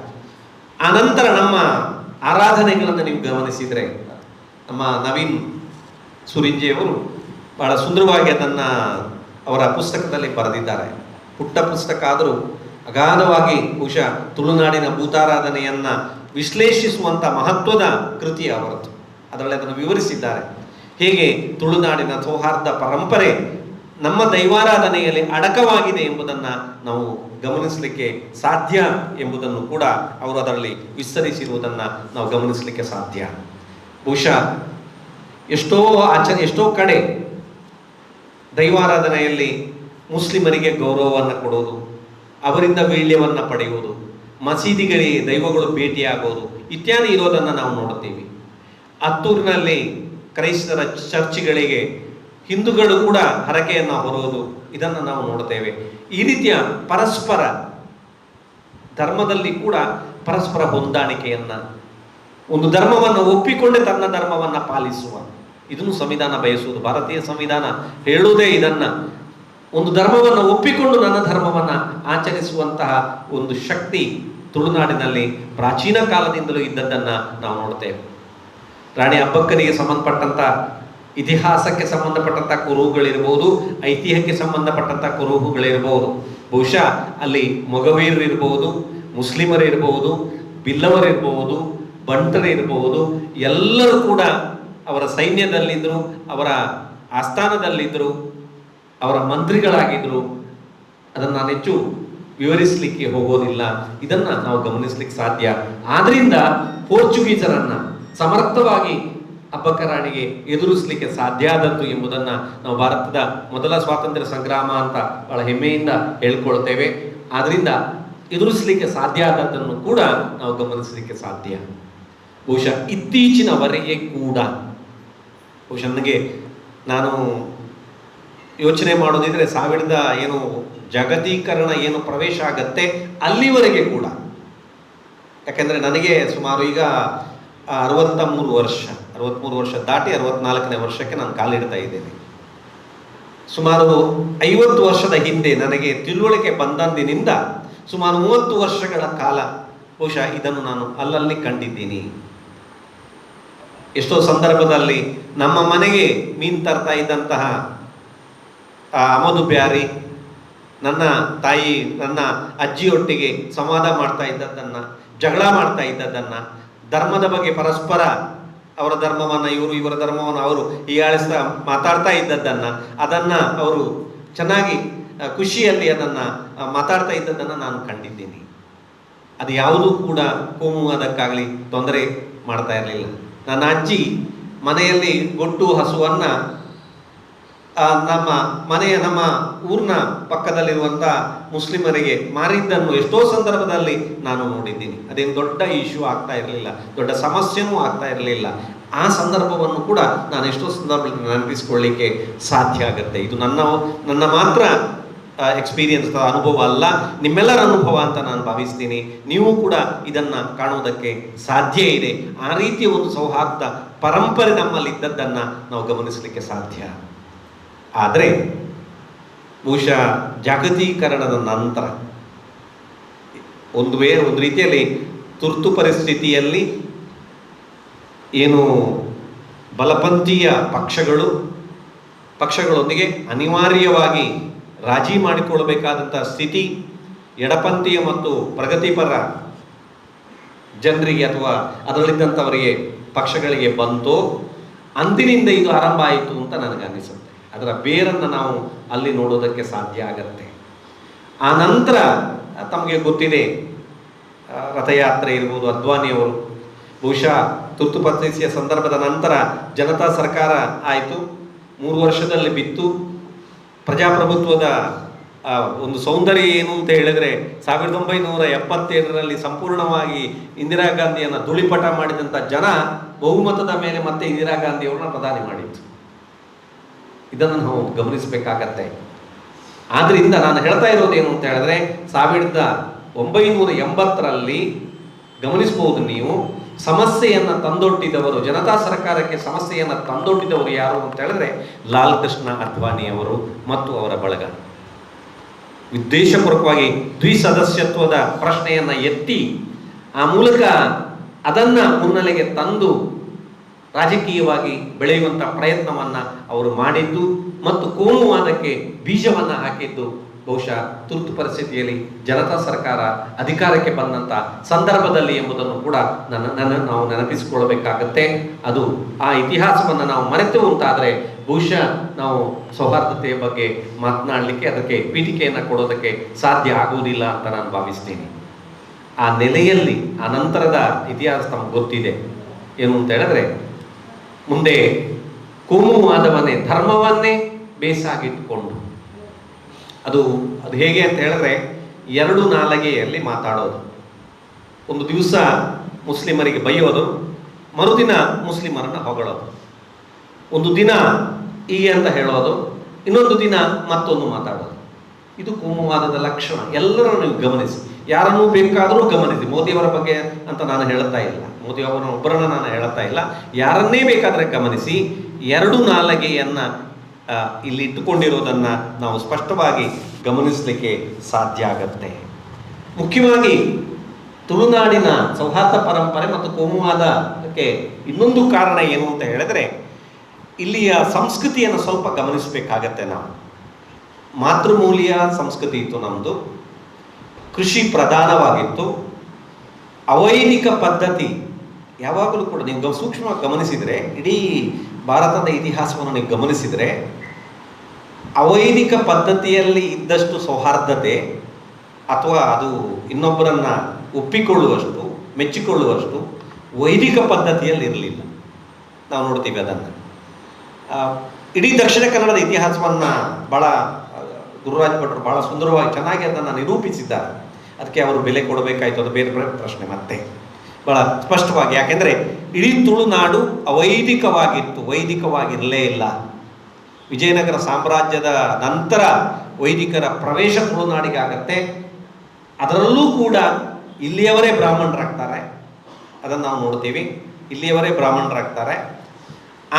ಆನಂತರ ನಮ್ಮ ಆರಾಧನೆಗಳನ್ನು ನೀವು ಗಮನಿಸಿದರೆ, ನಮ್ಮ ನವೀನ್ ಸುರಿಂಜೆಯವರು ಬಹಳ ಸುಂದರವಾಗಿ ಅದನ್ನು ಅವರ ಪುಸ್ತಕದಲ್ಲಿ ಬರೆದಿದ್ದಾರೆ. ಪುಟ್ಟ ಪುಸ್ತಕ ಆದರೂ ಅಗಾಧವಾಗಿ ಬಹುಶಃ ತುಳುನಾಡಿನ ಭೂತಾರಾಧನೆಯನ್ನು ವಿಶ್ಲೇಷಿಸುವಂಥ ಮಹತ್ವದ ಕೃತಿ ಅವರದ್ದು. ಅದರಲ್ಲಿ ಅದನ್ನು ವಿವರಿಸಿದ್ದಾರೆ. ಹೇಗೆ ತುಳುನಾಡಿನ ಸೌಹಾರ್ದ ಪರಂಪರೆ ನಮ್ಮ ದೈವಾರಾಧನೆಯಲ್ಲಿ ಅಡಕವಾಗಿದೆ ಎಂಬುದನ್ನು ನಾವು ಗಮನಿಸಲಿಕ್ಕೆ ಸಾಧ್ಯ ಎಂಬುದನ್ನು ಕೂಡ ಅವರು ಅದರಲ್ಲಿ ವಿಸ್ತರಿಸಿರುವುದನ್ನು ನಾವು ಗಮನಿಸಲಿಕ್ಕೆ ಸಾಧ್ಯ. ಬಹುಶಃ ಎಷ್ಟೋ ಕಡೆ ದೈವಾರಾಧನೆಯಲ್ಲಿ ಮುಸ್ಲಿಮರಿಗೆ ಗೌರವವನ್ನು ಕೊಡೋದು, ಅವರಿಂದ ವೀಳ್ಯವನ್ನು ಪಡೆಯುವುದು, ಮಸೀದಿಗಳಿಗೆ ದೈವಗಳು ಭೇಟಿಯಾಗೋದು ಇತ್ಯಾದಿ ಇರೋದನ್ನು ನಾವು ನೋಡುತ್ತೀವಿ. ಹತ್ತೂರಿನಲ್ಲಿ ಕ್ರೈಸ್ತರ ಚರ್ಚ್ಗಳಿಗೆ ಹಿಂದೂಗಳು ಕೂಡ ಹರಕೆಯನ್ನು ಹೊರೋದು ಇದನ್ನು ನಾವು ನೋಡುತ್ತೇವೆ. ಈ ರೀತಿಯ ಪರಸ್ಪರ ಧರ್ಮದಲ್ಲಿ ಕೂಡ ಪರಸ್ಪರ ಹೊಂದಾಣಿಕೆಯನ್ನು, ಒಂದು ಧರ್ಮವನ್ನು ಒಪ್ಪಿಕೊಂಡೇ ತನ್ನ ಧರ್ಮವನ್ನು ಪಾಲಿಸುವ, ಇದನ್ನು ಸಂವಿಧಾನ ಬಯಸುವುದು. ಭಾರತೀಯ ಸಂವಿಧಾನ ಹೇಳುವುದೇ ಇದನ್ನು. ಒಂದು ಧರ್ಮವನ್ನು ಒಪ್ಪಿಕೊಂಡು ನನ್ನ ಧರ್ಮವನ್ನು ಆಚರಿಸುವಂತಹ ಒಂದು ಶಕ್ತಿ ತುಳುನಾಡಿನಲ್ಲಿ ಪ್ರಾಚೀನ ಕಾಲದಿಂದಲೂ ಇದ್ದದ್ದನ್ನು ನಾವು ನೋಡ್ತೇವೆ. ರಾಣಿ ಅಬ್ಬಕ್ಕನಿಗೆ ಸಂಬಂಧಪಟ್ಟಂಥ ಇತಿಹಾಸಕ್ಕೆ ಸಂಬಂಧಪಟ್ಟಂಥ ಕುರುಹುಗಳಿರ್ಬೋದು, ಐತಿಹ್ಯಕ್ಕೆ ಸಂಬಂಧಪಟ್ಟಂಥ ಕುರುಹುಗಳಿರ್ಬೋದು. ಬಹುಶಃ ಅಲ್ಲಿ ಮೊಗವೀರರಿರ್ಬೋದು, ಮುಸ್ಲಿಮರಿರ್ಬೋದು, ಬಿಲ್ಲವರಿರ್ಬೋದು, ಬಂಟರಿರ್ಬೋದು, ಎಲ್ಲರೂ ಕೂಡ ಅವರ ಸೈನ್ಯದಲ್ಲಿದ್ದರು, ಅವರ ಆಸ್ಥಾನದಲ್ಲಿದ್ದರು, ಅವರ ಮಂತ್ರಿಗಳಾಗಿದ್ದರು. ಅದನ್ನು ನಾನು ಹೆಚ್ಚು ವಿವರಿಸಲಿಕ್ಕೆ ಹೋಗೋದಿಲ್ಲ. ಇದನ್ನು ನಾವು ಗಮನಿಸಲಿಕ್ಕೆ ಸಾಧ್ಯ. ಆದ್ರಿಂದ ಪೋರ್ಚುಗೀಸರನ್ನು ಸಮರ್ಥವಾಗಿ ಅಬ್ಬಕ್ಕರಾಣಿಗೆ ಎದುರಿಸಲಿಕ್ಕೆ ಸಾಧ್ಯ ಆದದ್ದು ಎಂಬುದನ್ನು ನಾವು ಭಾರತದ ಮೊದಲ ಸ್ವಾತಂತ್ರ್ಯ ಸಂಗ್ರಾಮ ಅಂತ ಬಹಳ ಹೆಮ್ಮೆಯಿಂದ ಹೇಳ್ಕೊಳ್ತೇವೆ. ಆದ್ರಿಂದ ಎದುರಿಸಲಿಕ್ಕೆ ಸಾಧ್ಯ ಆದದ್ದನ್ನು ಕೂಡ ನಾವು ಗಮನಿಸಲಿಕ್ಕೆ ಸಾಧ್ಯ. ಬಹುಶಃ ಇತ್ತೀಚಿನವರೆಗೆ ಕೂಡ ಬಹುಶಃ ನನಗೆ ನಾನು ಯೋಚನೆ ಮಾಡೋದಿದ್ರೆ ಜಾಗತೀಕರಣ ಏನು ಪ್ರವೇಶ ಆಗತ್ತೆ ಅಲ್ಲಿವರೆಗೆ ಕೂಡ, ಯಾಕೆಂದರೆ ನನಗೆ ಸುಮಾರು ಈಗ 63 ವರ್ಷ ದಾಟಿ 64ನೇ ವರ್ಷಕ್ಕೆ ನಾನು ಕಾಲಿಡ್ತಾ ಇದ್ದೇನೆ. ಸುಮಾರು 50 ವರ್ಷದ ಹಿಂದೆ ನನಗೆ ತಿಳುವಳಿಕೆ ಬಂದಂದಿನಿಂದ ಸುಮಾರು 30 ವರ್ಷಗಳ ಕಾಲ ಬಹುಶಃ ಇದನ್ನು ನಾನು ಅಲ್ಲಲ್ಲಿ ಕಂಡಿದ್ದೀನಿ. ಎಷ್ಟೋ ಸಂದರ್ಭದಲ್ಲಿ ನಮ್ಮ ಮನೆಗೆ ಮೀನು ತರ್ತಾ ಇದ್ದಂತಹ ಅಮದು ಬ್ಯಾರಿ ನನ್ನ ತಾಯಿ, ನನ್ನ ಅಜ್ಜಿಯೊಟ್ಟಿಗೆ ಸಂವಾದ ಮಾಡ್ತಾ ಇದ್ದದ್ದನ್ನು, ಜಗಳ ಮಾಡ್ತಾ ಇದ್ದದ್ದನ್ನು, ಧರ್ಮದ ಬಗ್ಗೆ ಪರಸ್ಪರ ಅವರ ಧರ್ಮವನ್ನು ಇವರ ಧರ್ಮವನ್ನು ಅವರು ಹೀಯಾಳಿಸ್ತಾ ಮಾತಾಡ್ತಾ ಇದ್ದದ್ದನ್ನು, ಅದನ್ನು ಅವರು ಚೆನ್ನಾಗಿ ಖುಷಿಯಲ್ಲಿ ಅದನ್ನು ಮಾತಾಡ್ತಾ ಇದ್ದದ್ದನ್ನು ನಾನು ಕಂಡಿದ್ದೀನಿ. ಅದು ಯಾವುದೂ ಕೂಡ ಕೋಮುವಾದಕ್ಕಾಗಲಿ ತೊಂದರೆ ಮಾಡ್ತಾ ಇರಲಿಲ್ಲ. ನನ್ನ ಅಜ್ಜಿ ಮನೆಯಲ್ಲಿ ಗೊಟ್ಟು ಹಸುವನ್ನು ನಮ್ಮ ಊರಿನ ಪಕ್ಕದಲ್ಲಿರುವಂಥ ಮುಸ್ಲಿಮರಿಗೆ ಮಾರಿದ್ದನ್ನು ಎಷ್ಟೋ ಸಂದರ್ಭದಲ್ಲಿ ನಾನು ನೋಡಿದ್ದೀನಿ. ಅದೇನು ದೊಡ್ಡ ಇಶ್ಯೂ ಆಗ್ತಾ ಇರಲಿಲ್ಲ, ದೊಡ್ಡ ಸಮಸ್ಯೆನೂ ಆಗ್ತಾ ಇರಲಿಲ್ಲ. ಆ ಸಂದರ್ಭವನ್ನು ಕೂಡ ನಾನು ಎಷ್ಟೋ ಸಂದರ್ಭದಲ್ಲಿ ನೆನಪಿಸ್ಕೊಳ್ಳಿಕ್ಕೆ ಸಾಧ್ಯ ಆಗುತ್ತೆ. ಇದು ನನ್ನ ಮಾತ್ರ ಎಕ್ಸ್ಪೀರಿಯನ್ಸ್, ಅನುಭವ ಅಲ್ಲ, ನಿಮ್ಮೆಲ್ಲರ ಅನುಭವ ಅಂತ ನಾನು ಭಾವಿಸ್ತೀನಿ. ನೀವು ಕೂಡ ಇದನ್ನು ಕಾಣುವುದಕ್ಕೆ ಸಾಧ್ಯ ಇದೆ. ಆ ರೀತಿಯ ಒಂದು ಸೌಹಾರ್ದ ಪರಂಪರೆ ನಮ್ಮಲ್ಲಿ ಇದ್ದದ್ದನ್ನು ನಾವು ಗಮನಿಸಲಿಕ್ಕೆ ಸಾಧ್ಯ. ಆದರೆ ಬಹುಶಃ ಜಾಗತೀಕರಣದ ನಂತರ ಒಂದು ರೀತಿಯಲ್ಲಿ ತುರ್ತು ಪರಿಸ್ಥಿತಿಯಲ್ಲಿ ಏನು ಬಲಪಂಥೀಯ ಪಕ್ಷಗಳೊಂದಿಗೆ ಅನಿವಾರ್ಯವಾಗಿ ರಾಜಿ ಮಾಡಿಕೊಳ್ಳಬೇಕಾದಂಥ ಸ್ಥಿತಿ ಎಡಪಂಥೀಯ ಮತ್ತು ಪ್ರಗತಿಪರ ಜನರಿಗೆ ಅಥವಾ ಅದರಲ್ಲಿದ್ದಂಥವರಿಗೆ ಪಕ್ಷಗಳಿಗೆ ಬಂತೋ ಅಂದಿನಿಂದ ಇದು ಆರಂಭ ಆಯಿತು ಅಂತ ನನಗನ್ನಿಸುತ್ತೆ. ಅದರ ಬೇರನ್ನು ನಾವು ಅಲ್ಲಿ ನೋಡೋದಕ್ಕೆ ಸಾಧ್ಯ ಆಗತ್ತೆ. ಆ ನಂತರ ತಮಗೆ ಗೊತ್ತಿದೆ, ರಥಯಾತ್ರೆ ಇರ್ಬೋದು, ಅದ್ವಾನಿಯವರು ಬಹುಶಃ ತುರ್ತು ಪರಿಸ್ಥಿತಿಯ ಸಂದರ್ಭದ ನಂತರ ಜನತಾ ಸರ್ಕಾರ ಆಯಿತು, 3 ವರ್ಷದಲ್ಲಿ ಬಿತ್ತು. ಪ್ರಜಾಪ್ರಭುತ್ವದ ಒಂದು ಸೌಂದರ್ಯ ಏನು ಅಂತ ಹೇಳಿದರೆ 1977ರಲ್ಲಿ ಸಂಪೂರ್ಣವಾಗಿ ಇಂದಿರಾ ಗಾಂಧಿಯನ್ನು ಧೂಳಿಪಟ ಮಾಡಿದಂಥ ಜನ ಬಹುಮತದ ಮೇಲೆ ಮತ್ತೆ ಇಂದಿರಾ ಗಾಂಧಿಯವ್ರನ್ನ ಪ್ರಧಾನಿ ಮಾಡಿತ್ತು. ಇದನ್ನು ನಾವು ಗಮನಿಸಬೇಕಾಗತ್ತೆ. ಆದ್ರಿಂದ ನಾನು ಹೇಳ್ತಾ ಇರೋದೇನು ಅಂತ ಹೇಳಿದ್ರೆ 1980ರಲ್ಲಿ ಗಮನಿಸಬಹುದು ನೀವು, ಸಮಸ್ಯೆಯನ್ನು ತಂದೊಡ್ಡಿದವರು, ಜನತಾ ಸರ್ಕಾರಕ್ಕೆ ಸಮಸ್ಯೆಯನ್ನು ತಂದೊಡ್ಡಿದವರು ಯಾರು ಅಂತ ಹೇಳಿದ್ರೆ ಲಾಲ್ ಕೃಷ್ಣ ಅದ್ವಾನಿಯವರು ಮತ್ತು ಅವರ ಬಳಗ. ಉದ್ದೇಶಪೂರ್ವಕವಾಗಿ ದ್ವಿಸದಸ್ಯತ್ವದ ಪ್ರಶ್ನೆಯನ್ನು ಎತ್ತಿ ಆ ಮೂಲಕ ಅದನ್ನು ಮುನ್ನೆಲೆಗೆ ತಂದು ರಾಜಕೀಯವಾಗಿ ಬೆಳೆಯುವಂಥ ಪ್ರಯತ್ನವನ್ನು ಅವರು ಮಾಡಿದ್ದು ಮತ್ತು ಕೋಮುವಾದಕ್ಕೆ ಬೀಜವನ್ನು ಹಾಕಿದ್ದು ಬಹುಶಃ ತುರ್ತು ಪರಿಸ್ಥಿತಿಯಲ್ಲಿ ಜನತಾ ಸರ್ಕಾರ ಅಧಿಕಾರಕ್ಕೆ ಬಂದಂಥ ಸಂದರ್ಭದಲ್ಲಿ ಎಂಬುದನ್ನು ಕೂಡ ನಾವು ನೆನಪಿಸಿಕೊಳ್ಳಬೇಕಾಗತ್ತೆ. ಅದು ಆ ಇತಿಹಾಸವನ್ನು ನಾವು ಮರೆತೆವು ಅಂತಾದರೆ ಬಹುಶಃ ನಾವು ಸೌಹಾರ್ದತೆಯ ಬಗ್ಗೆ ಮಾತನಾಡಲಿಕ್ಕೆ, ಅದಕ್ಕೆ ಪೀಠಿಕೆಯನ್ನು ಕೊಡೋದಕ್ಕೆ ಸಾಧ್ಯ ಆಗುವುದಿಲ್ಲ ಅಂತ ನಾನು ಭಾವಿಸ್ತೀನಿ. ಆ ನೆಲೆಯಲ್ಲಿ ಆ ನಂತರದ ಇತಿಹಾಸ ನಮಗೆ ಗೊತ್ತಿದೆ. ಏನು ಅಂತ ಹೇಳಿದ್ರೆ, ಮುಂದೆ ಕೋಮುವಾದವನ್ನೇ, ಧರ್ಮವನ್ನೇ ಬೇಸಾಗಿಟ್ಟುಕೊಂಡು ಅದು ಹೇಗೆ ಅಂತ ಹೇಳಿದ್ರೆ, ಎರಡು ನಾಲಗೆಯಲ್ಲಿ ಮಾತಾಡೋದು. ಒಂದು ದಿವಸ ಮುಸ್ಲಿಮರಿಗೆ ಬೈಯೋದು, ಮರುದಿನ ಮುಸ್ಲಿಮರನ್ನು ಹೊಗಳೋದು. ಒಂದು ದಿನ ಈ ಅಂತ ಹೇಳೋದು, ಇನ್ನೊಂದು ದಿನ ಮತ್ತೊಂದು ಮಾತಾಡೋದು. ಇದು ಕೋಮುವಾದದ ಲಕ್ಷಣ. ಎಲ್ಲರೂ ನೀವು ಗಮನಿಸಿ, ಯಾರನ್ನೂ ಬೇಕಾದರೂ ಗಮನಿಸಿ. ಮೋದಿಯವರ ಬಗ್ಗೆ ಅಂತ ನಾನು ಹೇಳುತ್ತಾ ಇಲ್ಲ, ಮೋದಿಯವರೊಬ್ಬರನ್ನ ನಾನು ಹೇಳುತ್ತಾ ಇಲ್ಲ, ಯಾರನ್ನೇ ಬೇಕಾದರೆ ಗಮನಿಸಿ. ಎರಡು ನಾಲಗೆಯನ್ನು ಇಲ್ಲಿ ಇಟ್ಟುಕೊಂಡಿರೋದನ್ನು ನಾವು ಸ್ಪಷ್ಟವಾಗಿ ಗಮನಿಸಲಿಕ್ಕೆ ಸಾಧ್ಯ ಆಗತ್ತೆ. ಮುಖ್ಯವಾಗಿ ತುಳುನಾಡಿನ ಸೌಹಾರ್ದ ಪರಂಪರೆ ಮತ್ತು ಕೋಮುವಾದಕ್ಕೆ ಇನ್ನೊಂದು ಕಾರಣ ಏನು ಅಂತ ಹೇಳಿದ್ರೆ, ಇಲ್ಲಿಯ ಸಂಸ್ಕೃತಿಯನ್ನು ಸ್ವಲ್ಪ ಗಮನಿಸಬೇಕಾಗತ್ತೆ. ನಾವು ಮಾತೃಮೂಲ್ಯ ಸಂಸ್ಕೃತಿ ಇತ್ತು ನಮ್ಮದು, ಕೃಷಿ ಪ್ರಧಾನವಾಗಿತ್ತು. ಅವೈದಿಕ ಪದ್ಧತಿ ಯಾವಾಗಲೂ ಕೂಡ ನೀವು ಸೂಕ್ಷ್ಮವಾಗಿ ಗಮನಿಸಿದರೆ, ಇಡೀ ಭಾರತದ ಇತಿಹಾಸವನ್ನು ನೀವು ಗಮನಿಸಿದರೆ, ಅವೈದಿಕ ಪದ್ಧತಿಯಲ್ಲಿ ಇದ್ದಷ್ಟು ಸೌಹಾರ್ದತೆ ಅಥವಾ ಅದು ಇನ್ನೊಬ್ಬರನ್ನ ಒಪ್ಪಿಕೊಳ್ಳುವಷ್ಟು, ಮೆಚ್ಚಿಕೊಳ್ಳುವಷ್ಟು ವೈದಿಕ ಪದ್ಧತಿಯಲ್ಲಿ ಇರಲಿಲ್ಲ. ನಾವು ನೋಡ್ತೀವಿ ಅದನ್ನು. ಇಡೀ ದಕ್ಷಿಣ ಕನ್ನಡದ ಇತಿಹಾಸವನ್ನು ಭಾಳ ಗುರುರಾಜ್ ಭಟ್ರು ಭಾಳ ಸುಂದರವಾಗಿ ಚೆನ್ನಾಗಿ ಅದನ್ನು ನಿರೂಪಿಸಿದ್ದಾರೆ. ಅದಕ್ಕೆ ಅವರು ಬೆಲೆ ಕೊಡಬೇಕಾಯಿತು, ಅದು ಬೇರೆ ಪ್ರಶ್ನೆ. ಮತ್ತೆ ಭಾಳ ಸ್ಪಷ್ಟವಾಗಿ, ಯಾಕೆಂದರೆ ಇಡೀ ತುಳುನಾಡು ಅವೈದಿಕವಾಗಿತ್ತು, ವೈದಿಕವಾಗಿರಲೇ ಇಲ್ಲ. ವಿಜಯನಗರ ಸಾಮ್ರಾಜ್ಯದ ನಂತರ ವೈದಿಕರ ಪ್ರವೇಶ ತುಳುನಾಡಿಗೆ ಆಗತ್ತೆ. ಅದರಲ್ಲೂ ಕೂಡ ಇಲ್ಲಿಯವರೇ ಬ್ರಾಹ್ಮಣರಾಗ್ತಾರೆ, ಅದನ್ನು ನಾವು ನೋಡ್ತೀವಿ. ಇಲ್ಲಿಯವರೇ ಬ್ರಾಹ್ಮಣರಾಗ್ತಾರೆ.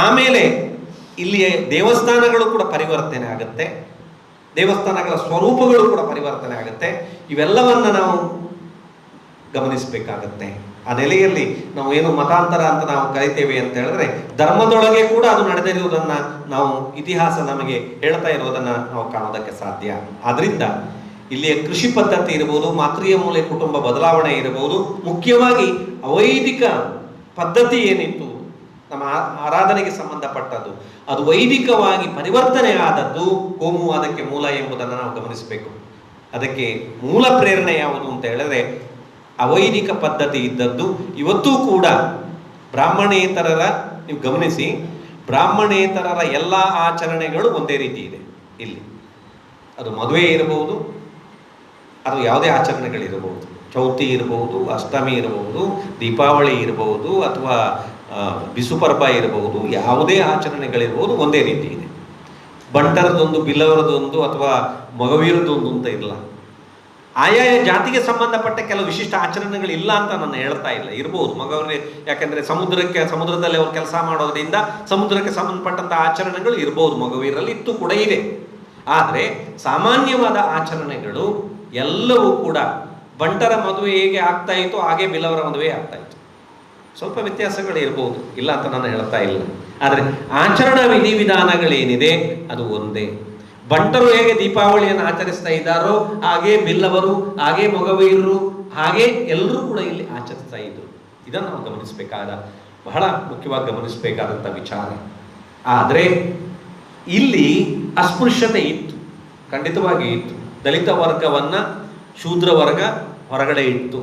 ಆಮೇಲೆ ಇಲ್ಲಿಯ ದೇವಸ್ಥಾನಗಳು ಕೂಡ ಪರಿವರ್ತನೆ ಆಗುತ್ತೆ, ದೇವಸ್ಥಾನಗಳ ಸ್ವರೂಪಗಳು ಕೂಡ ಪರಿವರ್ತನೆ ಆಗುತ್ತೆ. ಇವೆಲ್ಲವನ್ನು ನಾವು ಗಮನಿಸಬೇಕಾಗತ್ತೆ. ಆ ನೆಲೆಯಲ್ಲಿ ನಾವು ಏನು ಮತಾಂತರ ಅಂತ ನಾವು ಕರಿತೇವೆ ಅಂತ ಹೇಳಿದ್ರೆ, ಧರ್ಮದೊಳಗೆ ಕೂಡ ಅದು ನಡೆದಿರುವುದನ್ನು ನಾವು ಇತಿಹಾಸ ನಮಗೆ ಹೇಳ್ತಾ ಇರೋದನ್ನು ನಾವು ಕಾಣೋದಕ್ಕೆ ಸಾಧ್ಯ. ಆದ್ದರಿಂದ ಇಲ್ಲಿಯ ಕೃಷಿ ಪದ್ಧತಿ ಇರ್ಬೋದು, ಮಾತೃಯ ಮೂಲೆ ಕುಟುಂಬ ಬದಲಾವಣೆ ಇರಬಹುದು, ಮುಖ್ಯವಾಗಿ ಅವೈದಿಕ ಪದ್ಧತಿ ಏನಿತ್ತು ನಮ್ಮ ಆರಾಧನೆಗೆ ಸಂಬಂಧಪಟ್ಟದ್ದು, ಅದು ವೈದಿಕವಾಗಿ ಪರಿವರ್ತನೆ ಆದದ್ದು ಕೋಮುವಾದಕ್ಕೆ ಮೂಲ ಎಂಬುದನ್ನು ನಾವು ಗಮನಿಸಬೇಕು. ಅದಕ್ಕೆ ಮೂಲ ಪ್ರೇರಣೆ ಯಾವುದು ಅಂತ ಹೇಳಿದ್ರೆ, ಅವೈದಿಕ ಪದ್ಧತಿ ಇದ್ದದ್ದು. ಇವತ್ತೂ ಕೂಡ ಬ್ರಾಹ್ಮಣೇತರರ, ನೀವು ಗಮನಿಸಿ, ಬ್ರಾಹ್ಮಣೇತರರ ಎಲ್ಲ ಆಚರಣೆಗಳು ಒಂದೇ ರೀತಿ ಇದೆ ಇಲ್ಲಿ. ಅದು ಮದುವೆ ಇರಬಹುದು, ಅದು ಯಾವುದೇ ಆಚರಣೆಗಳಿರಬಹುದು, ಚೌತಿ ಇರಬಹುದು, ಅಷ್ಟಮಿ ಇರಬಹುದು, ದೀಪಾವಳಿ ಇರಬಹುದು, ಅಥವಾ ಬಿಸುಪರ್ಬ ಇರಬಹುದು, ಯಾವುದೇ ಆಚರಣೆಗಳಿರ್ಬೋದು, ಒಂದೇ ರೀತಿ ಇದೆ. ಬಂಟರದೊಂದು, ಬಿಲ್ಲವರದೊಂದು ಅಥವಾ ಮಗವೀರದೊಂದು ಅಂತ ಇರಲ್ಲ. ಆಯಾಯ ಜಾತಿಗೆ ಸಂಬಂಧಪಟ್ಟ ಕೆಲವು ವಿಶಿಷ್ಟ ಆಚರಣೆಗಳಿಲ್ಲ ಅಂತ ನಾನು ಹೇಳ್ತಾ ಇಲ್ಲ, ಇರ್ಬೋದು ಮಗವರಿಗೆ. ಯಾಕೆಂದರೆ ಸಮುದ್ರದಲ್ಲಿ ಅವರು ಕೆಲಸ ಮಾಡೋದ್ರಿಂದ ಸಮುದ್ರಕ್ಕೆ ಸಂಬಂಧಪಟ್ಟಂಥ ಆಚರಣೆಗಳು ಇರ್ಬೋದು, ಮಗವೀರಲ್ಲಿ ಇತ್ತು ಕೂಡ ಇದೆ. ಆದರೆ ಸಾಮಾನ್ಯವಾದ ಆಚರಣೆಗಳು ಎಲ್ಲವೂ ಕೂಡ ಬಂಟರ ಮದುವೆ ಹೇಗೆ ಆಗ್ತಾ ಇತ್ತು ಹಾಗೆ ಬಿಲ್ಲವರ ಮದುವೆ ಆಗ್ತಾ ಇತ್ತು. ಸ್ವಲ್ಪ ವ್ಯತ್ಯಾಸಗಳು ಇರ್ಬೋದು, ಇಲ್ಲ ಅಂತ ನಾನು ಹೇಳ್ತಾ ಇಲ್ಲ. ಆದರೆ ಆಚರಣಾ ವಿಧಿವಿಧಾನಗಳೇನಿದೆ ಅದು ಒಂದೇ. ಬಂಟರು ಹೇಗೆ ದೀಪಾವಳಿಯನ್ನು ಆಚರಿಸ್ತಾ ಇದ್ದಾರೋ ಹಾಗೆ ಬಿಲ್ಲವರು, ಹಾಗೆ ಮೊಗವೀರರು, ಹಾಗೆ ಎಲ್ಲರೂ ಕೂಡ ಇಲ್ಲಿ ಆಚರಿಸ್ತಾ ಇದ್ರು. ಇದನ್ನು ನಾವು ಗಮನಿಸಬೇಕಾದ, ಬಹಳ ಮುಖ್ಯವಾಗಿ ಗಮನಿಸಬೇಕಾದಂಥ ವಿಚಾರ. ಆದರೆ ಇಲ್ಲಿ ಅಸ್ಪೃಶ್ಯತೆ ಇತ್ತು, ಖಂಡಿತವಾಗಿ ಇತ್ತು. ದಲಿತ ವರ್ಗವನ್ನು ಶೂದ್ರ ವರ್ಗ ಹೊರಗಡೆ ಇತ್ತು.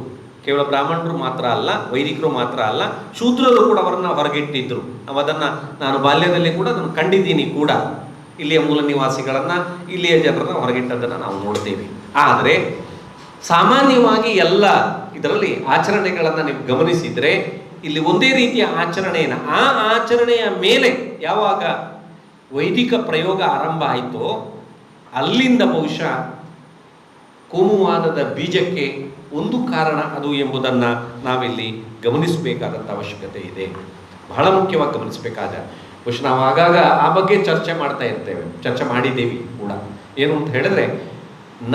ಕೇವಲ ಬ್ರಾಹ್ಮಣರು ಮಾತ್ರ ಅಲ್ಲ, ವೈದಿಕರು ಮಾತ್ರ ಅಲ್ಲ, ಶೂದ್ರರು ಕೂಡ ಅವರನ್ನು ಹೊರಗಿಟ್ಟಿದ್ರು. ಅದನ್ನು ನಾನು ಬಾಲ್ಯದಲ್ಲಿ ಕೂಡ ನಾನು ಕಂಡಿದ್ದೀನಿ ಕೂಡ. ಇಲ್ಲಿಯ ಮೂಲ ನಿವಾಸಿಗಳನ್ನು, ಇಲ್ಲಿಯ ಜನರನ್ನು ಹೊರಗಿಟ್ಟದ್ದನ್ನು ನಾವು ನೋಡ್ತೇವೆ. ಆದರೆ ಸಾಮಾನ್ಯವಾಗಿ ಎಲ್ಲ ಇದರಲ್ಲಿ ಆಚರಣೆಗಳನ್ನು ನೀವು ಗಮನಿಸಿದರೆ, ಇಲ್ಲಿ ಒಂದೇ ರೀತಿಯ ಆಚರಣೆಯನ್ನು, ಆ ಆಚರಣೆಯ ಮೇಲೆ ಯಾವಾಗ ವೈದಿಕ ಪ್ರಯೋಗ ಆರಂಭ ಆಯಿತೋ ಅಲ್ಲಿಂದ ಬಹುಶಃ ಕೋಮುವಾದದ ಬೀಜಕ್ಕೆ ಒಂದು ಕಾರಣ ಅದು ಎಂಬುದನ್ನು ನಾವಿಲ್ಲಿ ಗಮನಿಸಬೇಕಾದಂಥ ಅವಶ್ಯಕತೆ ಇದೆ. ಬಹಳ ಮುಖ್ಯವಾಗಿ ಗಮನಿಸಬೇಕಾದ ಬಹುಶಃ ನಾವು ಆಗಾಗ ಆ ಬಗ್ಗೆ ಚರ್ಚೆ ಮಾಡ್ತಾ ಇರ್ತೇವೆ, ಚರ್ಚೆ ಮಾಡಿದ್ದೀವಿ ಕೂಡ. ಏನು ಅಂತ ಹೇಳಿದ್ರೆ,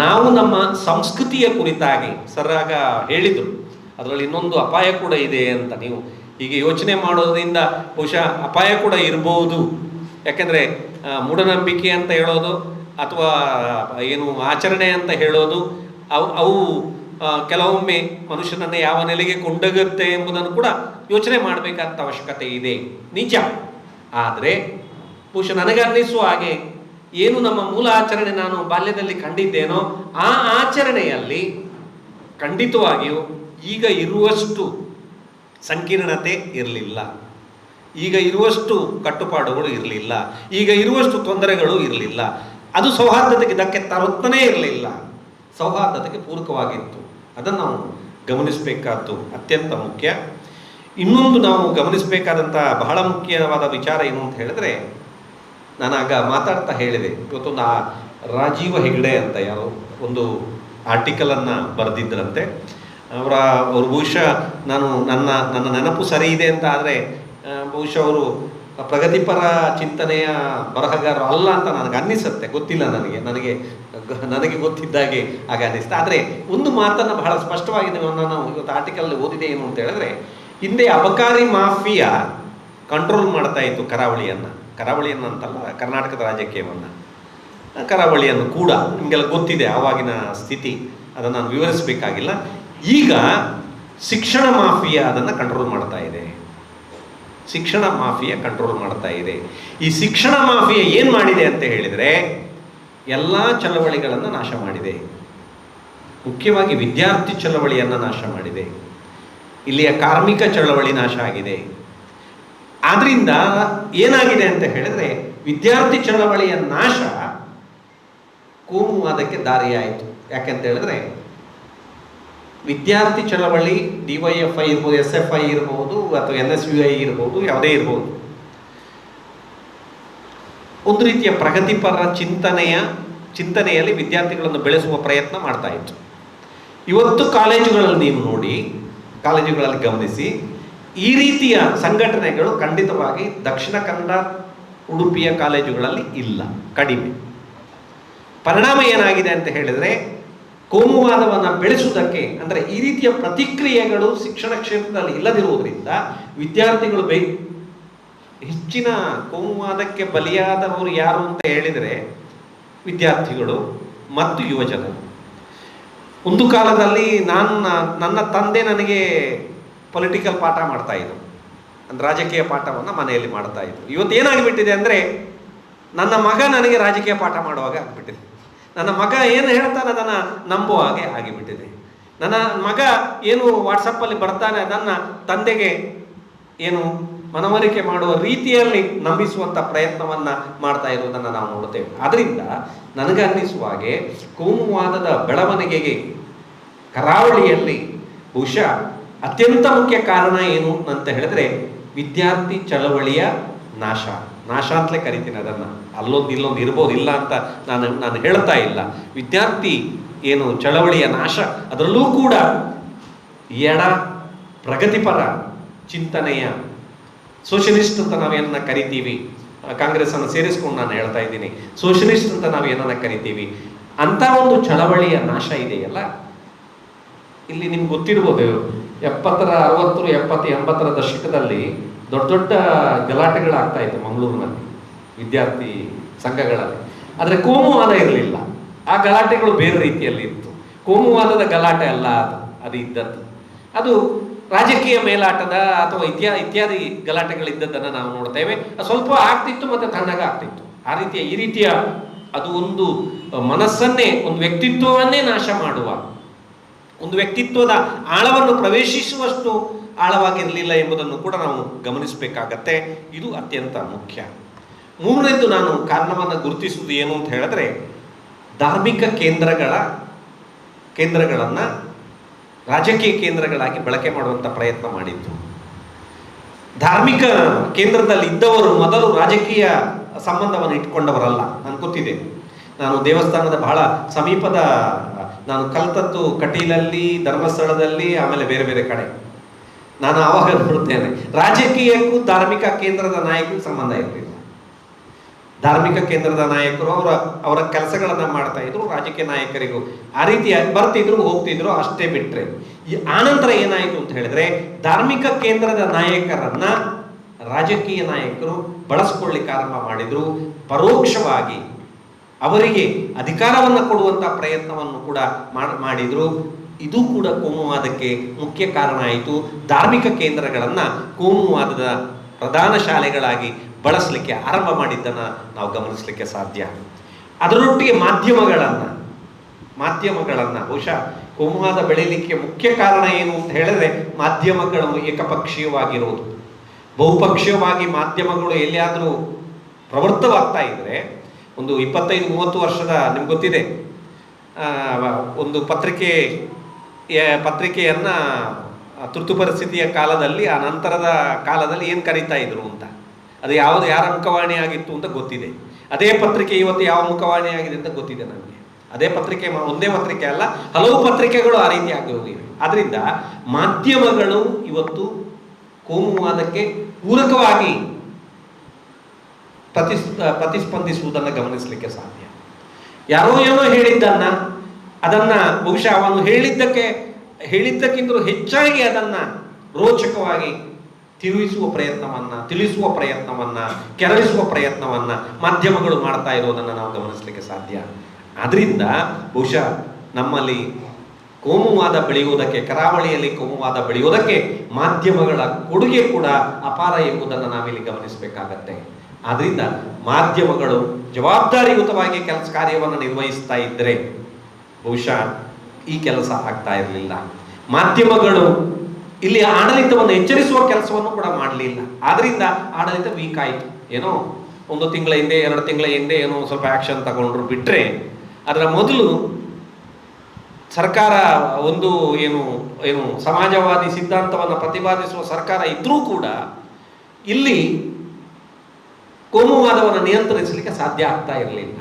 ನಾವು ನಮ್ಮ ಸಂಸ್ಕೃತಿಯ ಕುರಿತಾಗಿ ಸರಾಗ ಹೇಳಿದರು, ಅದರಲ್ಲಿ ಇನ್ನೊಂದು ಅಪಾಯ ಕೂಡ ಇದೆ ಅಂತ. ನೀವು ಹೀಗೆ ಯೋಚನೆ ಮಾಡೋದ್ರಿಂದ ಬಹುಶಃ ಅಪಾಯ ಕೂಡ ಇರ್ಬೋದು. ಯಾಕೆಂದರೆ ಮೂಢನಂಬಿಕೆ ಅಂತ ಹೇಳೋದು ಅಥವಾ ಏನು ಆಚರಣೆ ಅಂತ ಹೇಳೋದು ಅವು ಕೆಲವೊಮ್ಮೆ ಮನುಷ್ಯನನ್ನು ಯಾವ ನೆಲೆಗೆ ಕೊಂಡೊಯ್ಯುತ್ತೆ ಎಂಬುದನ್ನು ಕೂಡ ಯೋಚನೆ ಮಾಡಬೇಕಾದ ಅವಶ್ಯಕತೆ ಇದೆ, ನಿಜ. ಆದರೆ ಬಹುಶಃ ನನಗೆ ಅನ್ನಿಸುವ ಹಾಗೆ ಏನು ನಮ್ಮ ಮೂಲ ಆಚರಣೆ ನಾನು ಬಾಲ್ಯದಲ್ಲಿ ಕಂಡಿದ್ದೇನೋ ಆ ಆಚರಣೆಯಲ್ಲಿ ಖಂಡಿತವಾಗಿಯೂ ಈಗ ಇರುವಷ್ಟು ಸಂಕೀರ್ಣತೆ ಇರಲಿಲ್ಲ, ಈಗ ಇರುವಷ್ಟು ಕಟ್ಟುಪಾಡುಗಳು ಇರಲಿಲ್ಲ, ಈಗ ಇರುವಷ್ಟು ತೊಂದರೆಗಳು ಇರಲಿಲ್ಲ. ಅದು ಸೌಹಾರ್ದತೆಗೆ ಧಕ್ಕೆ ತರುತ್ತನೇ ಇರಲಿಲ್ಲ, ಸೌಹಾರ್ದತೆಗೆ ಪೂರಕವಾಗಿತ್ತು. ಅದನ್ನು ನಾವು ಗಮನಿಸಬೇಕಾದ್ದು ಅತ್ಯಂತ ಮುಖ್ಯ. ಇನ್ನೊಂದು ನಾವು ಗಮನಿಸಬೇಕಾದಂಥ ಬಹಳ ಮುಖ್ಯವಾದ ವಿಚಾರ ಏನು ಅಂತ ಹೇಳಿದ್ರೆ, ನಾನಾಗ ಮಾತಾಡ್ತಾ ಹೇಳಿದೆ, ಇವತ್ತೊಂದು ರಾಜೀವ ಹೆಗ್ಡೆ ಅಂತ ಯಾರೋ ಒಂದು ಆರ್ಟಿಕಲನ್ನು ಬರೆದಿದ್ದರಂತೆ. ಅವರು ಬಹುಶಃ ನನ್ನ ನೆನಪು ಸರಿ ಇದೆ ಅಂತ ಆದರೆ ಬಹುಶಃ ಅವರು ಪ್ರಗತಿಪರ ಚಿಂತನೆಯ ಬರಹಗಾರರು ಅಲ್ಲ ಅಂತ ನನಗೆ ಅನ್ನಿಸುತ್ತೆ, ಗೊತ್ತಿಲ್ಲ ನನಗೆ ಗೊತ್ತಿದ್ದಾಗೆ ಆಗ ಅನ್ನಿಸ್ತು. ಆದರೆ ಒಂದು ಮಾತನ್ನು ಬಹಳ ಸ್ಪಷ್ಟವಾಗಿ ನಾನು ಇವತ್ತು ಆರ್ಟಿಕಲ್ ಓದಿದೆ ಏನು ಅಂತ ಹೇಳಿದ್ರೆ, ಹಿಂದೆ ಅಬಕಾರಿ ಮಾಫಿಯಾ ಕಂಟ್ರೋಲ್ ಮಾಡ್ತಾ ಇತ್ತು ಕರಾವಳಿಯನ್ನು ಅಂತಲ್ಲ, ಕರ್ನಾಟಕದ ರಾಜಕೀಯವನ್ನು, ಕರಾವಳಿಯನ್ನು ಕೂಡ. ನಿಮಗೆಲ್ಲ ಗೊತ್ತಿದೆ ಆವಾಗಿನ ಸ್ಥಿತಿ, ಅದನ್ನು ನಾನು ವಿವರಿಸಬೇಕಾಗಿಲ್ಲ. ಈಗ ಶಿಕ್ಷಣ ಮಾಫಿಯಾ ಅದನ್ನು ಕಂಟ್ರೋಲ್ ಮಾಡ್ತಾ ಇದೆ. ಶಿಕ್ಷಣ ಮಾಫಿಯಾ ಕಂಟ್ರೋಲ್ ಮಾಡ್ತಾ ಇದೆ. ಈ ಶಿಕ್ಷಣ ಮಾಫಿಯಾ ಏನು ಮಾಡಿದೆ ಅಂತ ಹೇಳಿದರೆ, ಎಲ್ಲ ಚಳವಳಿಗಳನ್ನು ನಾಶ ಮಾಡಿದೆ. ಮುಖ್ಯವಾಗಿ ವಿದ್ಯಾರ್ಥಿ ಚಳವಳಿಯನ್ನು ನಾಶ ಮಾಡಿದೆ. ಇಲ್ಲಿಯ ಕಾರ್ಮಿಕ ಚಳವಳಿ ನಾಶ ಆಗಿದೆ. ಆದ್ರಿಂದ ಏನಾಗಿದೆ ಅಂತ ಹೇಳಿದ್ರೆ, ವಿದ್ಯಾರ್ಥಿ ಚಳವಳಿಯ ನಾಶ ಕೋಮುವಾದಕ್ಕೆ ದಾರಿಯಾಯಿತು. ಯಾಕೆಂತ ಹೇಳಿದ್ರೆ, ವಿದ್ಯಾರ್ಥಿ ಚಳವಳಿ DYFI ಇರ್ಬೋದು, SFI ಇರ್ಬೋದು, ಅಥವಾ NSUI ಇರ್ಬೋದು, ಯಾವುದೇ ಇರ್ಬೋದು, ಒಂದು ರೀತಿಯ ಪ್ರಗತಿಪರ ಚಿಂತನೆಯಲ್ಲಿ ವಿದ್ಯಾರ್ಥಿಗಳನ್ನು ಬೆಳೆಸುವ ಪ್ರಯತ್ನ ಮಾಡ್ತಾ ಇತ್ತು. ಇವತ್ತು ಕಾಲೇಜುಗಳಲ್ಲಿ ನೀವು ನೋಡಿ, ಕಾಲೇಜುಗಳಲ್ಲಿ ಗಮನಿಸಿ, ಈ ರೀತಿಯ ಸಂಘಟನೆಗಳು ಖಂಡಿತವಾಗಿ ದಕ್ಷಿಣ ಕನ್ನಡ, ಉಡುಪಿಯ ಕಾಲೇಜುಗಳಲ್ಲಿ ಇಲ್ಲ, ಕಡಿಮೆ. ಪರಿಣಾಮ ಏನಾಗಿದೆ ಅಂತ ಹೇಳಿದರೆ, ಕೋಮುವಾದವನ್ನು ಬೆಳೆಸುವುದಕ್ಕೆ, ಅಂದರೆ ಈ ರೀತಿಯ ಪ್ರತಿಕ್ರಿಯೆಗಳು ಶಿಕ್ಷಣ ಕ್ಷೇತ್ರದಲ್ಲಿ ಇಲ್ಲದಿರುವುದರಿಂದ ವಿದ್ಯಾರ್ಥಿಗಳು ಹೆಚ್ಚಿನ ಕೋಮುವಾದಕ್ಕೆ ಬಲಿಯಾದವರು ಯಾರು ಅಂತ ಹೇಳಿದರೆ ವಿದ್ಯಾರ್ಥಿಗಳು ಮತ್ತು ಯುವಜನರು. ಒಂದು ಕಾಲದಲ್ಲಿ ನನ್ನ ತಂದೆ ನನಗೆ ಪೊಲಿಟಿಕಲ್ ಪಾಠ ಮಾಡ್ತಾ ಇದ್ರು, ಅಂದರೆ ರಾಜಕೀಯ ಪಾಠವನ್ನು ಮನೆಯಲ್ಲಿ ಮಾಡ್ತಾ ಇದ್ರು. ಇವತ್ತು ಏನಾಗಿಬಿಟ್ಟಿದೆ ಅಂದರೆ, ನನ್ನ ಮಗ ನನಗೆ ರಾಜಕೀಯ ಪಾಠ ಮಾಡುವಾಗ ಆಗಿಬಿಟ್ಟಿದೆ. ನನ್ನ ಮಗ ಏನು ಹೇಳ್ತಾನೆ ಅದನ್ನು ನಂಬುವ ಹಾಗೆ ಆಗಿಬಿಟ್ಟಿದೆ. ನನ್ನ ಮಗ ಏನು ವಾಟ್ಸಪ್ಪಲ್ಲಿ ಬರ್ತಾನೆ ಅದನ್ನು ತಂದೆಗೆ ಏನು ಮನವರಿಕೆ ಮಾಡುವ ರೀತಿಯಲ್ಲಿ ನಂಬಿಸುವಂಥ ಪ್ರಯತ್ನವನ್ನು ಮಾಡ್ತಾ ಇರುವುದನ್ನು ನಾವು ನೋಡ್ತೇವೆ. ಆದ್ದರಿಂದ ನನಗೆ ಅನ್ನಿಸುವ ಹಾಗೆ ಕೋಮುವಾದದ ಬೆಳವಣಿಗೆಗೆ ಕರಾವಳಿಯಲ್ಲಿ ಬಹುಶಃ ಅತ್ಯಂತ ಮುಖ್ಯ ಕಾರಣ ಏನು ಅಂತ ಹೇಳಿದ್ರೆ, ವಿದ್ಯಾರ್ಥಿ ಚಳವಳಿಯ ನಾಶ ಅಂತಲೇ ಕರಿತೀನಿ ಅದನ್ನು. ಇಲ್ಲೊಂದು ಇರ್ಬೋದು, ಇಲ್ಲ ಅಂತ ನಾನು ಹೇಳ್ತಾ ಇಲ್ಲ. ವಿದ್ಯಾರ್ಥಿ ಏನು ಚಳವಳಿಯ ನಾಶ, ಅದರಲ್ಲೂ ಕೂಡ ಪ್ರಗತಿಪರ ಚಿಂತನೆಯ ಸೋಷಲಿಸ್ಟ್ ಅಂತ ನಾವೇನನ್ನ ಕರಿತೀವಿ, ಕಾಂಗ್ರೆಸ್ಸನ್ನು ಸೇರಿಸ್ಕೊಂಡು ನಾನು ಹೇಳ್ತಾ ಇದ್ದೀನಿ, ಸೋಷಲಿಸ್ಟ್ ಅಂತ ನಾವೇನನ್ನ ಕರಿತೀವಿ, ಅಂತ ಒಂದು ಚಳವಳಿಯ ನಾಶ ಇದೆಯಲ್ಲ, ಇಲ್ಲಿ ನಿಮ್ಗೆ ಗೊತ್ತಿರ್ಬೋದು, 70, 60, 70, 80 ದಶಕದಲ್ಲಿ ದೊಡ್ಡ ದೊಡ್ಡ ಗಲಾಟೆಗಳಾಗ್ತಾ ಇತ್ತು ಮಂಗಳೂರಿನಲ್ಲಿ ವಿದ್ಯಾರ್ಥಿ ಸಂಘಗಳಲ್ಲಿ. ಆದರೆ ಕೋಮುವಾದ ಇರಲಿಲ್ಲ, ಆ ಗಲಾಟೆಗಳು ಬೇರೆ ರೀತಿಯಲ್ಲಿ ಇತ್ತು. ಕೋಮುವಾದದ ಗಲಾಟೆ ಅಲ್ಲ ಅದು ಇದ್ದದ್ದು, ಅದು ರಾಜಕೀಯ ಮೇಲಾಟದ ಅಥವಾ ಇತ್ಯಾದಿ ಗಲಾಟೆಗಳಿದ್ದದ್ದನ್ನು ನಾವು ನೋಡ್ತೇವೆ. ಸ್ವಲ್ಪ ಆಗ್ತಿತ್ತು ಮತ್ತು ತಣ್ಣಗ ಆಗ್ತಿತ್ತು. ಈ ರೀತಿಯ ಅದು ಒಂದು ಮನಸ್ಸನ್ನೇ, ಒಂದು ವ್ಯಕ್ತಿತ್ವವನ್ನೇ ನಾಶ ಮಾಡುವ, ಒಂದು ವ್ಯಕ್ತಿತ್ವದ ಆಳವನ್ನು ಪ್ರವೇಶಿಸುವಷ್ಟು ಆಳವಾಗಿರಲಿಲ್ಲ ಎಂಬುದನ್ನು ಕೂಡ ನಾವು ಗಮನಿಸಬೇಕಾಗತ್ತೆ. ಇದು ಅತ್ಯಂತ ಮುಖ್ಯ. ಮೂರನೇದು ನಾನು ಕಾರಣವನ್ನು ಗುರುತಿಸುವುದು ಏನು ಅಂತ ಹೇಳಿದ್ರೆ, ಧಾರ್ಮಿಕ ಕೇಂದ್ರಗಳನ್ನು ರಾಜಕೀಯ ಕೇಂದ್ರಗಳಾಗಿ ಬಳಕೆ ಮಾಡುವಂಥ ಪ್ರಯತ್ನ ಮಾಡಿದ್ದು. ಧಾರ್ಮಿಕ ಕೇಂದ್ರದಲ್ಲಿ ಇದ್ದವರು ಮೊದಲು ರಾಜಕೀಯ ಸಂಬಂಧವನ್ನು ಇಟ್ಕೊಂಡವರಲ್ಲ. ನಾನು ಗೊತ್ತಿದೆ, ನಾನು ದೇವಸ್ಥಾನದ ಬಹಳ ಸಮೀಪದ, ನಾನು ಕಲ್ತದ್ದು ಕಟೀಲಲ್ಲಿ, ಧರ್ಮಸ್ಥಳದಲ್ಲಿ, ಆಮೇಲೆ ಬೇರೆ ಬೇರೆ ಕಡೆ ನಾನು ಆವಾಗ ನೋಡ್ತೇನೆ. ರಾಜಕೀಯಕ್ಕೂ ಧಾರ್ಮಿಕ ಕೇಂದ್ರದ ನಾಯಕರಿಗೂ ಸಂಬಂಧ ಇರಲಿಲ್ಲ. ಧಾರ್ಮಿಕ ಕೇಂದ್ರದ ನಾಯಕರು ಅವರ ಕೆಲಸಗಳನ್ನು ಮಾಡ್ತಾ ಇದ್ರು, ರಾಜಕೀಯ ನಾಯಕರಿಗೂ ಆ ರೀತಿಯಾಗಿ ಬರ್ತಿದ್ರು ಹೋಗ್ತಿದ್ರು, ಅಷ್ಟೇ ಬಿಟ್ರೆ. ಆನಂತರ ಏನಾಯಿತು ಅಂತ ಹೇಳಿದ್ರೆ, ಧಾರ್ಮಿಕ ಕೇಂದ್ರದ ನಾಯಕರನ್ನ ರಾಜಕೀಯ ನಾಯಕರು ಬಳಸ್ಕೊಳ್ಳಿಕ್ಕೆ ಆರಂಭ ಮಾಡಿದ್ರು. ಪರೋಕ್ಷವಾಗಿ ಅವರಿಗೆ ಅಧಿಕಾರವನ್ನು ಕೊಡುವಂಥ ಪ್ರಯತ್ನವನ್ನು ಕೂಡ ಮಾಡಿದರು. ಇದು ಕೂಡ ಕೋಮುವಾದಕ್ಕೆ ಮುಖ್ಯ ಕಾರಣ ಆಯಿತು. ಧಾರ್ಮಿಕ ಕೇಂದ್ರಗಳನ್ನು ಕೋಮುವಾದದ ಪ್ರಧಾನ ಶಾಲೆಗಳಾಗಿ ಬಳಸಲಿಕ್ಕೆ ಆರಂಭ ಮಾಡಿದ್ದನ್ನು ನಾವು ಗಮನಿಸಲಿಕ್ಕೆ ಸಾಧ್ಯ. ಅದರೊಟ್ಟಿಗೆ ಮಾಧ್ಯಮಗಳನ್ನು ಬಹುಶಃ ಕೋಮುವಾದ ಬೆಳೀಲಿಕ್ಕೆ ಮುಖ್ಯ ಕಾರಣ ಏನು ಅಂತ ಹೇಳಿದ್ರೆ ಮಾಧ್ಯಮಗಳು ಏಕಪಕ್ಷೀಯವಾಗಿರುವುದು. ಬಹುಪಕ್ಷೀಯವಾಗಿ ಮಾಧ್ಯಮಗಳು ಎಲ್ಲಿಯಾದರೂ ಪ್ರವೃತ್ತವಾಗ್ತಾ ಇದ್ರೆ, ಒಂದು 25-30 ವರ್ಷದ ನಿಮ್ಗೆ ಗೊತ್ತಿದೆ, ಒಂದು ಪತ್ರಿಕೆಯನ್ನು ತುರ್ತು ಪರಿಸ್ಥಿತಿಯ ಕಾಲದಲ್ಲಿ, ಆ ನಂತರದ ಕಾಲದಲ್ಲಿ ಏನು ಕರೀತಾ ಇದ್ರು ಅಂತ, ಅದು ಯಾರ ಮುಖವಾಣಿ ಆಗಿತ್ತು ಅಂತ ಗೊತ್ತಿದೆ. ಅದೇ ಪತ್ರಿಕೆ ಇವತ್ತು ಯಾವ ಮುಖವಾಣಿ ಆಗಿದೆ ಅಂತ ಗೊತ್ತಿದೆ ನನಗೆ. ಅದೇ ಪತ್ರಿಕೆ ಒಂದೇ ಪತ್ರಿಕೆ ಅಲ್ಲ, ಹಲವು ಪತ್ರಿಕೆಗಳು ಆ ರೀತಿಯಾಗಿ ಹೋಗಿವೆ. ಆದ್ರಿಂದ ಮಾಧ್ಯಮಗಳು ಇವತ್ತು ಕೋಮುವಾದಕ್ಕೆ ಪೂರಕವಾಗಿ ಪ್ರತಿಸ್ಪಂದಿಸುವುದನ್ನು ಗಮನಿಸಲಿಕ್ಕೆ ಸಾಧ್ಯ. ಯಾರೋ ಏನೋ ಅದನ್ನ ಬಹುಶಃ ಅವನು ಹೇಳಿದ್ದಕ್ಕಿಂತಲೂ ಹೆಚ್ಚಾಗಿ ಅದನ್ನ ರೋಚಕವಾಗಿ ತಿಳಿಸುವ ಪ್ರಯತ್ನವನ್ನ ಕೆರಳಿಸುವ ಪ್ರಯತ್ನವನ್ನ ಮಾಧ್ಯಮಗಳು ಮಾಡ್ತಾ ಇರೋದನ್ನು ನಾವು ಗಮನಿಸಲಿಕ್ಕೆ ಸಾಧ್ಯ. ಆದ್ರಿಂದ ಬಹುಶಃ ನಮ್ಮಲ್ಲಿ ಕೋಮುವಾದ ಬೆಳೆಯುವುದಕ್ಕೆ, ಕರಾವಳಿಯಲ್ಲಿ ಕೋಮುವಾದ ಬೆಳೆಯುವುದಕ್ಕೆ ಮಾಧ್ಯಮಗಳ ಕೊಡುಗೆ ಕೂಡ ಅಪಾರ ಎಂಬುದನ್ನು ನಾವಿಲ್ಲಿ ಗಮನಿಸಬೇಕಾಗತ್ತೆ. ಆದ್ರಿಂದ ಮಾಧ್ಯಮಗಳು ಜವಾಬ್ದಾರಿಯುತವಾಗಿ ಕಾರ್ಯವನ್ನು ನಿರ್ವಹಿಸ್ತಾ ಇದ್ದರೆ ಬಹುಶಃ ಈ ಕೆಲಸ ಆಗ್ತಾ ಇರಲಿಲ್ಲ. ಮಾಧ್ಯಮಗಳು ಇಲ್ಲಿ ಆಡಳಿತವನ್ನು ಎಚ್ಚರಿಸುವ ಕೆಲಸವನ್ನು ಕೂಡ ಮಾಡಲಿಲ್ಲ. ಆದ್ರಿಂದ ಆಡಳಿತ ವೀಕ್ ಆಯಿತು. ಏನೋ 1 ತಿಂಗಳ ಹಿಂದೆ 2 ತಿಂಗಳ ಹಿಂದೆ ಏನೋ ಸ್ವಲ್ಪ ಆಕ್ಷನ್ ತಗೊಂಡ್ರು ಬಿಟ್ರೆ, ಅದರ ಮೊದಲು ಸರ್ಕಾರ ಒಂದು ಏನು ಸಮಾಜವಾದಿ ಸಿದ್ಧಾಂತವನ್ನು ಪ್ರತಿಪಾದಿಸುವ ಸರ್ಕಾರ ಇದ್ರೂ ಕೂಡ ಇಲ್ಲಿ ಕೋಮುವಾದವನ್ನು ನಿಯಂತ್ರಿಸಲಿಕ್ಕೆ ಸಾಧ್ಯ ಆಗ್ತಾ ಇರಲಿಲ್ಲ.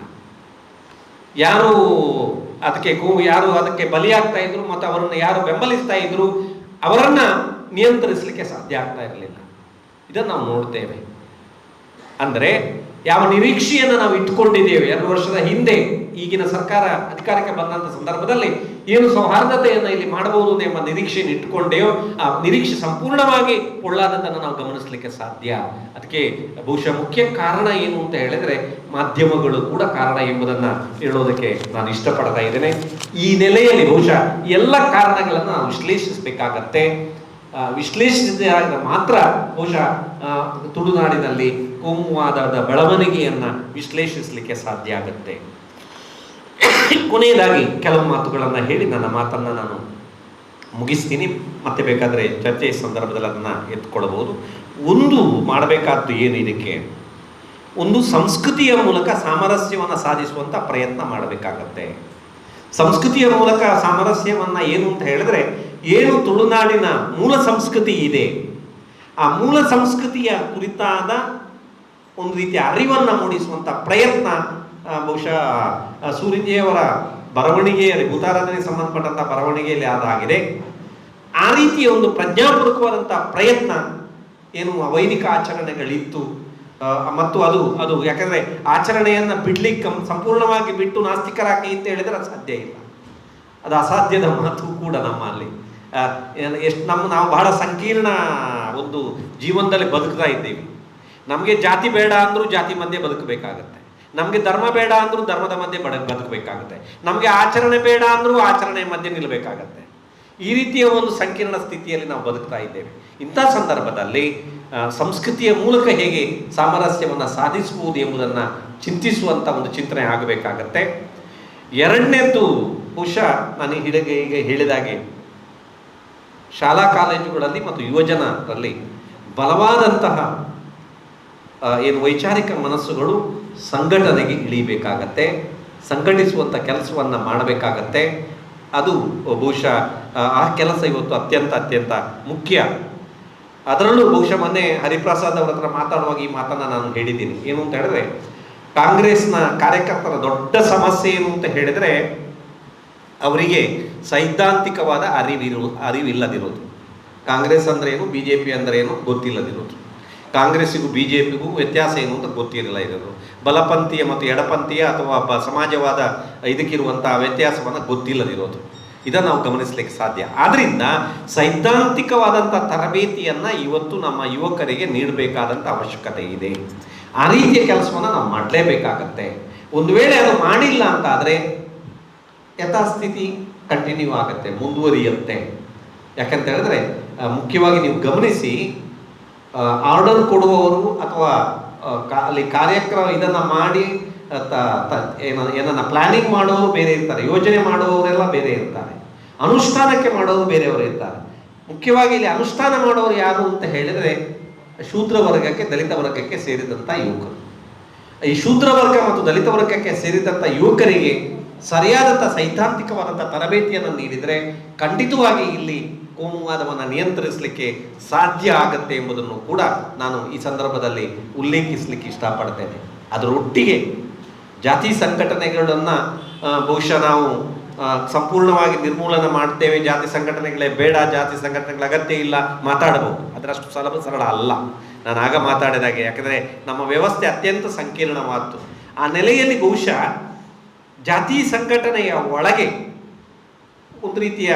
ಯಾರು ಅದಕ್ಕೆ ಬಲಿಯಾಗ್ತಾ ಇದ್ರು ಮತ್ತು ಅವರನ್ನು ಯಾರು ಬೆಂಬಲಿಸ್ತಾ ಇದ್ರು ಅವರನ್ನ ನಿಯಂತ್ರಿಸಲಿಕ್ಕೆ ಸಾಧ್ಯ ಆಗ್ತಾ ಇರಲಿಲ್ಲ. ಇದನ್ನು ನಾವು ನೋಡ್ತೇವೆ. ಅಂದರೆ ಯಾವ ನಿರೀಕ್ಷೆಯನ್ನು ನಾವು ಇಟ್ಕೊಂಡಿದ್ದೇವೆ 2 ವರ್ಷದ ಹಿಂದೆ ಈಗಿನ ಸರ್ಕಾರ ಅಧಿಕಾರಕ್ಕೆ ಬಂದಂಥ ಸಂದರ್ಭದಲ್ಲಿ ಏನು ಸೌಹಾರ್ದತೆಯನ್ನು ಇಲ್ಲಿ ಮಾಡಬಹುದು ಎಂಬ ನಿರೀಕ್ಷೆಯನ್ನು ಇಟ್ಟುಕೊಂಡೆಯೋ ಆ ನಿರೀಕ್ಷೆ ಸಂಪೂರ್ಣವಾಗಿ ಒಳ್ಳಾದದ್ದನ್ನು ನಾವು ಗಮನಿಸಲಿಕ್ಕೆ ಸಾಧ್ಯ. ಅದಕ್ಕೆ ಬಹುಶಃ ಮುಖ್ಯ ಕಾರಣ ಏನು ಅಂತ ಹೇಳಿದ್ರೆ ಮಾಧ್ಯಮಗಳು ಕೂಡ ಕಾರಣ ಎಂಬುದನ್ನು ಹೇಳೋದಕ್ಕೆ ನಾನು ಇಷ್ಟಪಡ್ತಾ ಇದ್ದೇನೆ. ಈ ನೆಲೆಯಲ್ಲಿ ಬಹುಶಃ ಎಲ್ಲ ಕಾರಣಗಳನ್ನು ನಾವು ವಿಶ್ಲೇಷಿಸಬೇಕಾಗತ್ತೆ. ವಿಶ್ಲೇಷಿಸಿದಾಗ ಮಾತ್ರ ಬಹುಶಃ ತುಳುನಾಡಿನಲ್ಲಿ ಕೋಮುವಾದದ ಬೆಳವಣಿಗೆಯನ್ನು ವಿಶ್ಲೇಷಿಸಲಿಕ್ಕೆ ಸಾಧ್ಯ ಆಗುತ್ತೆ. ಕೊನೆಯದಾಗಿ ಕೆಲವು ಮಾತುಗಳನ್ನು ಹೇಳಿ ನನ್ನ ಮಾತನ್ನು ನಾನು ಮುಗಿಸ್ತೀನಿ. ಮತ್ತೆ ಬೇಕಾದರೆ ಚರ್ಚೆಯ ಸಂದರ್ಭದಲ್ಲಿ ಅದನ್ನು ಎತ್ಕೊಳ್ಬಹುದು. ಒಂದು ಮಾಡಬೇಕಾದ್ದು ಏನು, ಇದಕ್ಕೆ ಒಂದು ಸಂಸ್ಕೃತಿಯ ಮೂಲಕ ಸಾಮರಸ್ಯವನ್ನು ಸಾಧಿಸುವಂಥ ಪ್ರಯತ್ನ ಮಾಡಬೇಕಾಗತ್ತೆ. ಸಂಸ್ಕೃತಿಯ ಮೂಲಕ ಸಾಮರಸ್ಯವನ್ನು ಏನು ಅಂತ ಹೇಳಿದ್ರೆ, ಏನು ತುಳುನಾಡಿನ ಮೂಲ ಸಂಸ್ಕೃತಿ ಇದೆ ಆ ಮೂಲ ಸಂಸ್ಕೃತಿಯ ಕುರಿತಾದ ಒಂದು ರೀತಿಯ ಅರಿವನ್ನು ಮೂಡಿಸುವಂಥ ಪ್ರಯತ್ನ ಬಹುಶಃ ಸೂರ್ಯಜಿಯವರ ಬರವಣಿಗೆಯಲ್ಲಿ ಭೂತಾರಾಧನೆಗೆ ಸಂಬಂಧಪಟ್ಟಂಥ ಬರವಣಿಗೆಯಲ್ಲಿ ಅದಾಗಿದೆ. ಆ ರೀತಿಯ ಒಂದು ಪ್ರಜ್ಞಾಪೂರ್ವಕವಾದಂಥ ಪ್ರಯತ್ನ ಏನು ವೈದಿಕ ಆಚರಣೆಗಳಿತ್ತು ಮತ್ತು ಅದು ಯಾಕಂದರೆ ಆಚರಣೆಯನ್ನು ಬಿಡ್ಲಿಕ್ಕೆ ಸಂಪೂರ್ಣವಾಗಿ ಬಿಟ್ಟು ನಾಸ್ತಿಕರಾಗಿ ಅಂತ ಹೇಳಿದರೆ ಅದು ಸಾಧ್ಯ ಇಲ್ಲ. ಅದು ಅಸಾಧ್ಯದ ಮಾತು ಕೂಡ ನಮ್ಮಲ್ಲಿ. ನಾವು ಬಹಳ ಸಂಕೀರ್ಣ ಒಂದು ಜೀವನದಲ್ಲಿ ಬದುಕ್ತಾ ಇದ್ದೀವಿ. ನಮಗೆ ಜಾತಿ ಬೇಡ ಅಂದರೂ ಜಾತಿ ಮಧ್ಯೆ ಬದುಕಬೇಕಾಗತ್ತೆ, ನಮಗೆ ಧರ್ಮ ಬೇಡ ಅಂದರೂ ಧರ್ಮದ ಮಧ್ಯೆ ಬದುಕಬೇಕಾಗತ್ತೆ, ನಮಗೆ ಆಚರಣೆ ಬೇಡ ಅಂದರೂ ಆಚರಣೆಯ ಮಧ್ಯೆ ನಿಲ್ಲಬೇಕಾಗತ್ತೆ. ಈ ರೀತಿಯ ಒಂದು ಸಂಕೀರ್ಣ ಸ್ಥಿತಿಯಲ್ಲಿ ನಾವು ಬದುಕ್ತಾ ಇದ್ದೇವೆ. ಇಂಥ ಸಂದರ್ಭದಲ್ಲಿ ಸಂಸ್ಕೃತಿಯ ಮೂಲಕ ಹೇಗೆ ಸಾಮರಸ್ಯವನ್ನು ಸಾಧಿಸುವುದು ಎಂಬುದನ್ನು ಚಿಂತಿಸುವಂಥ ಒಂದು ಚಿಂತನೆ ಆಗಬೇಕಾಗತ್ತೆ. ಎರಡನೇದ್ದು ಬಹುಶಃ ನಾನು ಈಗ ಹೇಳಿದಾಗೆ ಶಾಲಾ ಕಾಲೇಜುಗಳಲ್ಲಿ ಮತ್ತು ಯುವಜನರಲ್ಲಿ ಬಲವಾದಂತಹ ಏನು ವೈಚಾರಿಕ ಮನಸ್ಸುಗಳು ಸಂಘಟನೆಗೆ ಇಳಿಬೇಕಾಗತ್ತೆ, ಸಂಘಟಿಸುವಂಥ ಕೆಲಸವನ್ನು ಮಾಡಬೇಕಾಗತ್ತೆ. ಅದು ಬಹುಶಃ ಆ ಕೆಲಸ ಇವತ್ತು ಅತ್ಯಂತ ಮುಖ್ಯ. ಅದರಲ್ಲೂ ಬಹುಶಃ ಮೊನ್ನೆ ಹರಿಪ್ರಸಾದ್ ಅವರ ಹತ್ರ ಮಾತಾಡುವಾಗ ಈ ಮಾತನ್ನು ನಾನು ಹೇಳಿದ್ದೀನಿ. ಏನು ಅಂತ ಹೇಳಿದ್ರೆ, ಕಾಂಗ್ರೆಸ್ನ ಕಾರ್ಯಕರ್ತರ ದೊಡ್ಡ ಸಮಸ್ಯೆ ಏನು ಅಂತ ಹೇಳಿದರೆ ಅವರಿಗೆ ಸೈದ್ಧಾಂತಿಕವಾದ ಅರಿವಿಲ್ಲದಿರೋದು. ಕಾಂಗ್ರೆಸ್ ಅಂದ್ರೆ ಏನು, ಬಿ ಜೆ ಪಿ ಅಂದ್ರೆ ಏನು ಗೊತ್ತಿಲ್ಲದಿರೋದು, ಕಾಂಗ್ರೆಸ್ಸಿಗೂ ಬಿ ಜೆ ಪಿಗೂ ವ್ಯತ್ಯಾಸ ಏನು ಅಂತ ಗೊತ್ತಿರಲಿಲ್ಲ ಇರೋದು, ಬಲಪಂಥೀಯ ಮತ್ತು ಎಡಪಂಥೀಯ ಅಥವಾ ಸಮಾಜವಾದ ಇದಕ್ಕಿರುವಂಥ ವ್ಯತ್ಯಾಸವನ್ನು ಗೊತ್ತಿಲ್ಲದಿರೋದು. ಇದನ್ನು ನಾವು ಗಮನಿಸಲಿಕ್ಕೆ ಸಾಧ್ಯ. ಆದ್ದರಿಂದ ಸೈದ್ಧಾಂತಿಕವಾದಂಥ ತರಬೇತಿಯನ್ನು ಇವತ್ತು ನಮ್ಮ ಯುವಕರಿಗೆ ನೀಡಬೇಕಾದಂಥ ಅವಶ್ಯಕತೆ ಇದೆ. ಆ ರೀತಿಯ ಕೆಲಸವನ್ನು ನಾವು ಮಾಡಲೇಬೇಕಾಗತ್ತೆ. ಒಂದು ವೇಳೆ ಅದು ಮಾಡಿಲ್ಲ ಅಂತ ಆದರೆ ಯಥಾಸ್ಥಿತಿ ಕಂಟಿನ್ಯೂ ಆಗುತ್ತೆ, ಮುಂದುವರಿಯುತ್ತೆ. ಯಾಕಂತ ಹೇಳಿದ್ರೆ ಮುಖ್ಯವಾಗಿ ನೀವು ಗಮನಿಸಿ, ಆರ್ಡರ್ ಕೊಡುವವರು ಅಥವಾ ಅಲ್ಲಿ ಕಾರ್ಯಕ್ರಮ ಇದನ್ನು ಮಾಡಿ ಏನನ್ನ ಪ್ಲಾನಿಂಗ್ ಮಾಡೋರು ಬೇರೆ ಇರ್ತಾರೆ, ಯೋಜನೆ ಮಾಡುವವರೆಲ್ಲ ಬೇರೆ ಇರ್ತಾರೆ, ಅನುಷ್ಠಾನಕ್ಕೆ ಮಾಡೋರು ಬೇರೆಯವರು ಇರ್ತಾರೆ. ಮುಖ್ಯವಾಗಿ ಇಲ್ಲಿ ಅನುಷ್ಠಾನ ಮಾಡೋರು ಯಾರು ಅಂತ ಹೇಳಿದರೆ ಶೂದ್ರ ವರ್ಗಕ್ಕೆ, ದಲಿತ ವರ್ಗಕ್ಕೆ ಸೇರಿದಂಥ ಯುವಕರು. ಈ ಶೂದ್ರ ವರ್ಗ ಮತ್ತು ದಲಿತ ವರ್ಗಕ್ಕೆ ಸೇರಿದಂಥ ಯುವಕರಿಗೆ ಸರಿಯಾದಂಥ ಸೈದ್ಧಾಂತಿಕವಾದಂಥ ತರಬೇತಿಯನ್ನು ನೀಡಿದರೆ ಖಂಡಿತವಾಗಿ ಇಲ್ಲಿ ಕೋಮುವಾದವನ್ನು ನಿಯಂತ್ರಿಸಲಿಕ್ಕೆ ಸಾಧ್ಯ ಆಗುತ್ತೆ ಎಂಬುದನ್ನು ಕೂಡ ನಾನು ಈ ಸಂದರ್ಭದಲ್ಲಿ ಉಲ್ಲೇಖಿಸಲಿಕ್ಕೆ ಇಷ್ಟಪಡ್ತೇನೆ. ಅದರೊಟ್ಟಿಗೆ ಜಾತಿ ಸಂಘಟನೆಗಳನ್ನು ಬಹುಶಃ ನಾವು ಸಂಪೂರ್ಣವಾಗಿ ನಿರ್ಮೂಲನೆ ಮಾಡ್ತೇವೆ, ಜಾತಿ ಸಂಘಟನೆಗಳೇ ಬೇಡ, ಜಾತಿ ಸಂಘಟನೆಗಳ ಅಗತ್ಯ ಇಲ್ಲ ಮಾತಾಡಬಹುದು. ಅದರಷ್ಟು ಸರಳ ಅಲ್ಲ. ನಾನು ಆಗ ಮಾತಾಡಿದಾಗೆ, ಯಾಕಂದರೆ ನಮ್ಮ ವ್ಯವಸ್ಥೆ ಅತ್ಯಂತ ಸಂಕೀರ್ಣವಾದ್ದು. ಆ ನೆಲೆಯಲ್ಲಿ ಬಹುಶಃ ಜಾತಿ ಸಂಘಟನೆಯ ಒಳಗೆ ಒಂದು ರೀತಿಯ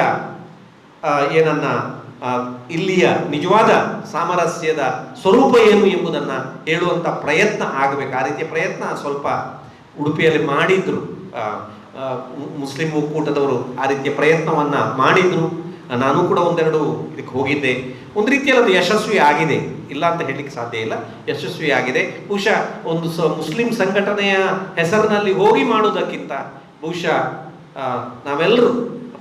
ಏನನ್ನ ಇಲ್ಲಿಯ ನಿಜವಾದ ಸಾಮರಸ್ಯದ ಸ್ವರೂಪ ಏನು ಎಂಬುದನ್ನು ಹೇಳುವಂಥ ಪ್ರಯತ್ನ ಆಗಬೇಕು. ಆ ರೀತಿಯ ಪ್ರಯತ್ನ ಸ್ವಲ್ಪ ಉಡುಪಿಯಲ್ಲಿ ಮಾಡಿದ್ರು, ಮುಸ್ಲಿಂ ಒಕ್ಕೂಟದವರು ಆ ರೀತಿಯ ಪ್ರಯತ್ನವನ್ನು ಮಾಡಿದ್ರು. ನಾನು ಕೂಡ ಒಂದೆರಡು ಇದಕ್ಕೆ ಹೋಗಿದ್ದೆ. ಒಂದು ರೀತಿಯಲ್ಲಿ ಅದು ಯಶಸ್ವಿ ಆಗಿದೆ, ಇಲ್ಲ ಅಂತ ಹೇಳಲಿಕ್ಕೆ ಸಾಧ್ಯ ಇಲ್ಲ, ಯಶಸ್ವಿ ಆಗಿದೆ. ಬಹುಶಃ ಒಂದು ಮುಸ್ಲಿಂ ಸಂಘಟನೆಯ ಹೆಸರಿನಲ್ಲಿ ಹೋಗಿ ಮಾಡುವುದಕ್ಕಿಂತ ಬಹುಶಃ ನಾವೆಲ್ಲರೂ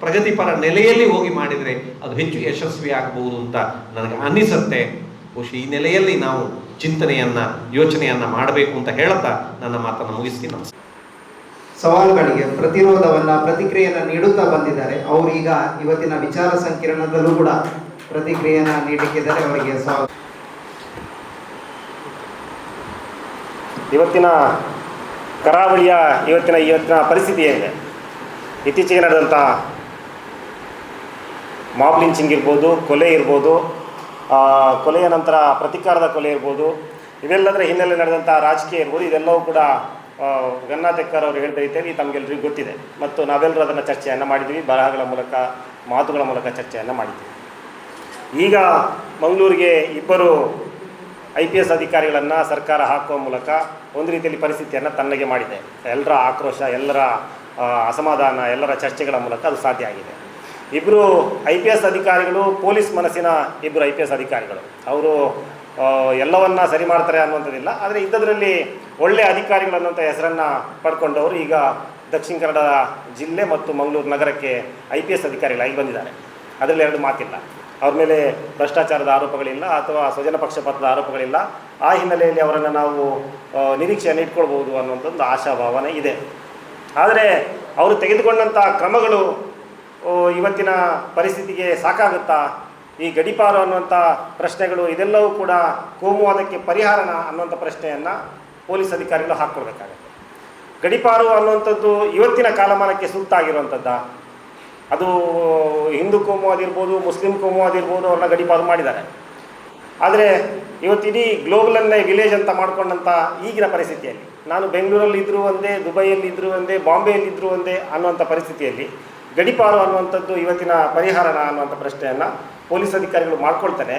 ಪ್ರಗತಿಪರ ನೆಲೆಯಲ್ಲಿ ಹೋಗಿ ಮಾಡಿದರೆ ಅದು ಹೆಚ್ಚು ಯಶಸ್ವಿ ಆಗಬಹುದು ಅಂತ ನನಗೆ ಅನ್ನಿಸುತ್ತೆ. ಬಹುಶಃ ಈ ನೆಲೆಯಲ್ಲಿ ನಾವು ಚಿಂತನೆಯನ್ನು, ಯೋಚನೆಯನ್ನು ಮಾಡಬೇಕು ಅಂತ ಹೇಳ್ತಾ ನನ್ನ ಮಾತನ್ನು ಮುಗಿಸ್ತೀನಿ. ಸವಾಲುಗಳಿಗೆ ಪ್ರತಿಕ್ರಿಯೆಯನ್ನು ನೀಡುತ್ತಾ ಬಂದಿದ್ದಾರೆ. ಅವರು ಈಗ ಇವತ್ತಿನ ವಿಚಾರ ಸಂಕಿರಣದಲ್ಲೂ ಕೂಡ ಪ್ರತಿಕ್ರಿಯೆಯನ್ನು ನೀಡಲಿಕ್ಕಿದ್ದಾರೆ. ಅವರಿಗೆ ಸ್ವಾಗತ. ಇವತ್ತಿನ ಕರಾವಳಿಯ ಇವತ್ತಿನ ಪರಿಸ್ಥಿತಿ ಏನಿದೆ, ಇತ್ತೀಚೆಗೆ ನಡೆದಂಥ ಮಾಬ್ ಲಿಂಚಿಂಗ್ ಇರ್ಬೋದು, ಕೊಲೆ ಇರ್ಬೋದು, ಕೊಲೆಯ ನಂತರ ಪ್ರತಿಕಾರದ ಕೊಲೆ ಇರ್ಬೋದು, ಇವೆಲ್ಲದರ ಹಿನ್ನೆಲೆ ನಡೆದಂಥ ರಾಜಕೀಯ ಇರ್ಬೋದು, ಇದೆಲ್ಲವೂ ಕೂಡ ಗನ್ನಾತೆಕ್ಕರ್ ಅವರು ಹೇಳಿದ ರೀತಿಯಲ್ಲಿ ತಮಗೆಲ್ಲರಿಗೂ ಗೊತ್ತಿದೆ. ಮತ್ತು ನಾವೆಲ್ಲರೂ ಅದನ್ನು ಚರ್ಚೆಯನ್ನು ಮಾಡಿದ್ದೀವಿ, ಬರಹಗಳ ಮೂಲಕ, ಮಾತುಗಳ ಮೂಲಕ ಚರ್ಚೆಯನ್ನು ಮಾಡಿದ್ದೀವಿ. ಈಗ ಮಂಗಳೂರಿಗೆ 2 IPS ಅಧಿಕಾರಿಗಳನ್ನು ಸರ್ಕಾರ ಹಾಕುವ ಮೂಲಕ ಒಂದು ರೀತಿಯಲ್ಲಿ ಪರಿಸ್ಥಿತಿಯನ್ನು ತಣ್ಣಗೆ ಮಾಡಿದೆ. ಎಲ್ಲರ ಆಕ್ರೋಶ, ಎಲ್ಲರ ಅಸಮಾಧಾನ, ಎಲ್ಲರ ಚರ್ಚೆಗಳ ಮೂಲಕ ಅದು ಸಾಧ್ಯ ಆಗಿದೆ. 2 IPS ಅಧಿಕಾರಿಗಳು ಪೊಲೀಸ್ ಮನಸ್ಸಿನ 2 IPS ಅಧಿಕಾರಿಗಳು. ಅವರು ಎಲ್ಲವನ್ನ ಸರಿ ಮಾಡ್ತಾರೆ ಅನ್ನುವಂಥದ್ದಿಲ್ಲ, ಆದರೆ ಇದ್ದದರಲ್ಲಿ ಒಳ್ಳೆಯ ಅಧಿಕಾರಿಗಳು ಅನ್ನುವಂಥ ಹೆಸರನ್ನು ಪಡ್ಕೊಂಡವರು ಈಗ ದಕ್ಷಿಣ ಕನ್ನಡ ಜಿಲ್ಲೆ ಮತ್ತು ಮಂಗಳೂರು ನಗರಕ್ಕೆ IPS ಅಧಿಕಾರಿಗಳಾಗಿ ಬಂದಿದ್ದಾರೆ. ಅದರಲ್ಲಿ 2 ಮಾತಿಲ್ಲ. ಅವ್ರ ಮೇಲೆ ಭ್ರಷ್ಟಾಚಾರದ ಆರೋಪಗಳಿಲ್ಲ ಅಥವಾ ಸ್ವಜನ ಪಕ್ಷಪಾತದ ಆರೋಪಗಳಿಲ್ಲ. ಆ ಹಿನ್ನೆಲೆಯಲ್ಲಿ ಅವರನ್ನು ನಾವು ನಿರೀಕ್ಷೆಯನ್ನು ಇಟ್ಕೊಳ್ಬೋದು ಅನ್ನುವಂಥದ್ದು ಆಶಾಭಾವನೆ ಇದೆ. ಆದರೆ ಅವರು ತೆಗೆದುಕೊಂಡಂಥ ಕ್ರಮಗಳು ಇವತ್ತಿನ ಪರಿಸ್ಥಿತಿಗೆ ಸಾಕಾಗುತ್ತಾ? ಈ ಗಡೀಪಾರು ಅನ್ನುವಂಥ ಪ್ರಶ್ನೆಗಳು, ಇದೆಲ್ಲವೂ ಕೂಡ ಕೋಮುವಾದಕ್ಕೆ ಪರಿಹಾರನ ಅನ್ನುವಂಥ ಪ್ರಶ್ನೆಯನ್ನು ಪೊಲೀಸ್ ಅಧಿಕಾರಿಗಳು ಹಾಕ್ಕೊಳ್ಬೇಕಾಗತ್ತೆ. ಗಡೀಪಾರು ಅನ್ನುವಂಥದ್ದು ಇವತ್ತಿನ ಕಾಲಮಾನಕ್ಕೆ ಸೂಕ್ತ ಆಗಿರುವಂಥದ್ದು. ಅದು ಹಿಂದೂ ಕೋಮುವಾದ ಇರ್ಬೋದು, ಮುಸ್ಲಿಂ ಕೋಮುವಾದ ಇರ್ಬೋದು, ಅವ್ರನ್ನ ಗಡೀಪಾರು ಮಾಡಿದ್ದಾರೆ. ಆದರೆ ಇವತ್ತಿಡೀ ಗ್ಲೋಬಲನ್ನೇ ವಿಲೇಜ್ ಅಂತ ಮಾಡ್ಕೊಂಡಂಥ ಈಗಿನ ಪರಿಸ್ಥಿತಿಯಲ್ಲಿ, ನಾನು ಬೆಂಗಳೂರಲ್ಲಿದ್ದರೂ ಒಂದೇ, ದುಬೈಯಲ್ಲಿದ್ದರೂ ಒಂದೇ, ಬಾಂಬೆಯಲ್ಲಿದ್ದರೂ ಒಂದೇ ಅನ್ನುವಂಥ ಪರಿಸ್ಥಿತಿಯಲ್ಲಿ ಗಡೀಪಾರು ಅನ್ನುವಂಥದ್ದು ಇವತ್ತಿನ ಪರಿಹಾರನ ಅನ್ನುವಂಥ ಪ್ರಶ್ನೆಯನ್ನು ಪೊಲೀಸ್ ಅಧಿಕಾರಿಗಳು ಮಾಡ್ಕೊಳ್ತಾರೆ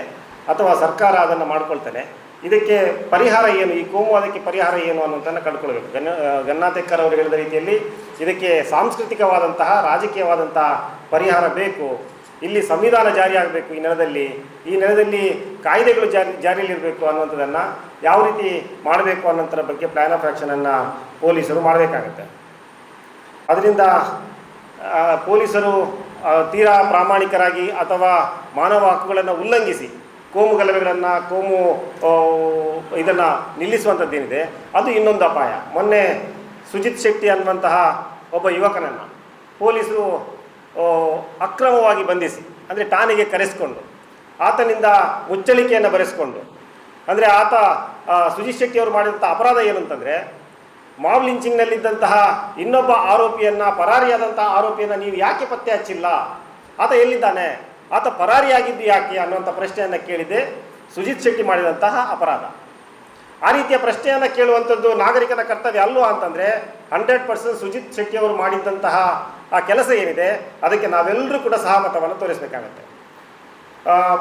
ಅಥವಾ ಸರ್ಕಾರ ಅದನ್ನು ಮಾಡ್ಕೊಳ್ತಾನೆ. ಇದಕ್ಕೆ ಪರಿಹಾರ ಏನು, ಈ ಕೋಮುವಾದಕ್ಕೆ ಪರಿಹಾರ ಏನು ಅನ್ನೋದನ್ನು ಕಂಡುಕೊಳ್ಬೇಕು. ಗನ್ನಾತೆಕ್ಕರ್ ಅವರು ಹೇಳಿದ ರೀತಿಯಲ್ಲಿ ಇದಕ್ಕೆ ಸಾಂಸ್ಕೃತಿಕವಾದಂತಹ, ರಾಜಕೀಯವಾದಂತಹ ಪರಿಹಾರ ಬೇಕು. ಇಲ್ಲಿ ಸಂವಿಧಾನ ಜಾರಿಯಾಗಬೇಕು ಈ ನೆಲದಲ್ಲಿ ಕಾಯ್ದೆಗಳು ಜಾರಿಯಲ್ಲಿರಬೇಕು ಅನ್ನುವಂಥದ್ದನ್ನು ಯಾವ ರೀತಿ ಮಾಡಬೇಕು ಅನ್ನೋಂಥರ ಬಗ್ಗೆ ಪ್ಲ್ಯಾನ್ ಆಫ್ ಆ್ಯಕ್ಷನನ್ನು ಪೊಲೀಸರು ಮಾಡಬೇಕಾಗತ್ತೆ. ಅದರಿಂದ ಪೊಲೀಸರು ತೀರಾ ಪ್ರಾಮಾಣಿಕರಾಗಿ ಅಥವಾ ಮಾನವ ಹಕ್ಕುಗಳನ್ನು ಉಲ್ಲಂಘಿಸಿ ಕೋಮು ಗಲಭೆಗಳನ್ನು, ಇದನ್ನು ನಿಲ್ಲಿಸುವಂಥದ್ದೇನಿದೆ ಅದು ಇನ್ನೊಂದು ಅಪಾಯ. ಮೊನ್ನೆ ಸುಜಿತ್ ಶೆಟ್ಟಿ ಅನ್ನುವಂತಹ ಒಬ್ಬ ಯುವಕನನ್ನು ಪೊಲೀಸರು ಅಕ್ರಮವಾಗಿ ಬಂಧಿಸಿ, ಅಂದರೆ ಠಾಣೆಗೆ ಕರೆಸಿಕೊಂಡು ಆತನಿಂದ ಮುಚ್ಚಳಿಕೆಯನ್ನು ಬರೆಸಿಕೊಂಡು, ಅಂದರೆ ಆತ ಸುಜಿತ್ ಶೆಟ್ಟಿಯವರು ಮಾಡಿದಂಥ ಅಪರಾಧ ಏನು ಅಂತಂದರೆ, ಮಾಬ್ ಲಿಂಚಿಂಗ್ನಲ್ಲಿದ್ದಂತಹ ಇನ್ನೊಬ್ಬ ಆರೋಪಿಯನ್ನು, ಪರಾರಿಯಾದಂತಹ ಆರೋಪಿಯನ್ನು ನೀವು ಯಾಕೆ ಪತ್ತೆ ಹಚ್ಚಿಲ್ಲ, ಆತ ಎಲ್ಲಿದ್ದಾನೆ, ಆತ ಪರಾರಿಯಾಗಿದ್ದು ಯಾಕೆ ಅನ್ನುವಂಥ ಪ್ರಶ್ನೆಯನ್ನು ಕೇಳಿದೆ ಸುಜಿತ್ ಶೆಟ್ಟಿ ಮಾಡಿದಂತಹ ಅಪರಾಧ. ಆ ರೀತಿಯ ಪ್ರಶ್ನೆಯನ್ನು ಕೇಳುವಂಥದ್ದು ನಾಗರಿಕನ ಕರ್ತವ್ಯ ಅಲ್ವಾ ಅಂತಂದರೆ 100% ಸುಜಿತ್ ಶೆಟ್ಟಿಯವರು ಮಾಡಿದ್ದಂತಹ ಆ ಕೆಲಸ ಏನಿದೆ ಅದಕ್ಕೆ ನಾವೆಲ್ಲರೂ ಕೂಡ ಸಹಮತವನ್ನು ತೋರಿಸಬೇಕಾಗತ್ತೆ.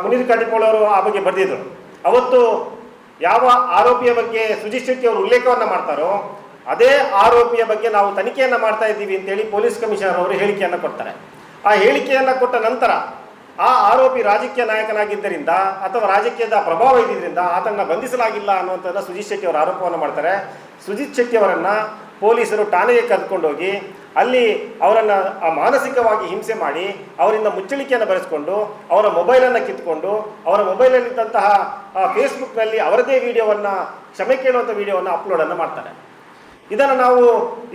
ಮುನೀರ್ ಕಾಟಿಪೋಳ್ ಅವರು ಆ ಬಗ್ಗೆ ಬರೆದಿದ್ದರು. ಅವತ್ತು ಯಾವ ಆರೋಪಿಯ ಬಗ್ಗೆ ಸುಜಿತ್ ಶೆಟ್ಟಿ ಅವರು ಉಲ್ಲೇಖವನ್ನು ಮಾಡ್ತಾರೋ ಅದೇ ಆರೋಪಿಯ ಬಗ್ಗೆ ನಾವು ತನಿಖೆಯನ್ನು ಮಾಡ್ತಾ ಇದ್ದೀವಿ ಅಂತೇಳಿ ಪೊಲೀಸ್ ಕಮಿಷನರ್ ಅವರು ಹೇಳಿಕೆಯನ್ನು ಕೊಡ್ತಾರೆ. ಆ ಹೇಳಿಕೆಯನ್ನು ಕೊಟ್ಟ ನಂತರ ಆ ಆರೋಪಿ ರಾಜಕೀಯ ನಾಯಕನಾಗಿದ್ದರಿಂದ ಅಥವಾ ರಾಜಕೀಯದ ಪ್ರಭಾವ ಇದ್ದಿದ್ದರಿಂದ ಆತನ ಬಂಧಿಸಲಾಗಿಲ್ಲ ಅನ್ನುವಂಥದ್ದು ಸುಜಿತ್ ಶೆಟ್ಟಿ ಅವರು ಆರೋಪವನ್ನು ಮಾಡ್ತಾರೆ. ಸುಜಿತ್ ಶೆಟ್ಟಿ ಅವರನ್ನು ಪೊಲೀಸರು ಠಾಣೆಗೆ ಕರೆದುಕೊಂಡೋಗಿ ಅಲ್ಲಿ ಅವರನ್ನು ಮಾನಸಿಕವಾಗಿ ಹಿಂಸೆ ಮಾಡಿ ಅವರಿಂದ ಮುಚ್ಚಳಿಕೆಯನ್ನು ಬರೆಸ್ಕೊಂಡು ಅವರ ಮೊಬೈಲನ್ನು ಕಿತ್ತುಕೊಂಡು ಅವರ ಮೊಬೈಲಲ್ಲಿದ್ದಂತಹ ಫೇಸ್ಬುಕ್ನಲ್ಲಿ ಅವರದೇ ವಿಡಿಯೋವನ್ನು, ಕ್ಷಮೆ ಕೇಳುವಂಥ ವಿಡಿಯೋವನ್ನು ಅಪ್ಲೋಡನ್ನು ಮಾಡ್ತಾರೆ. ಇದನ್ನು ನಾವು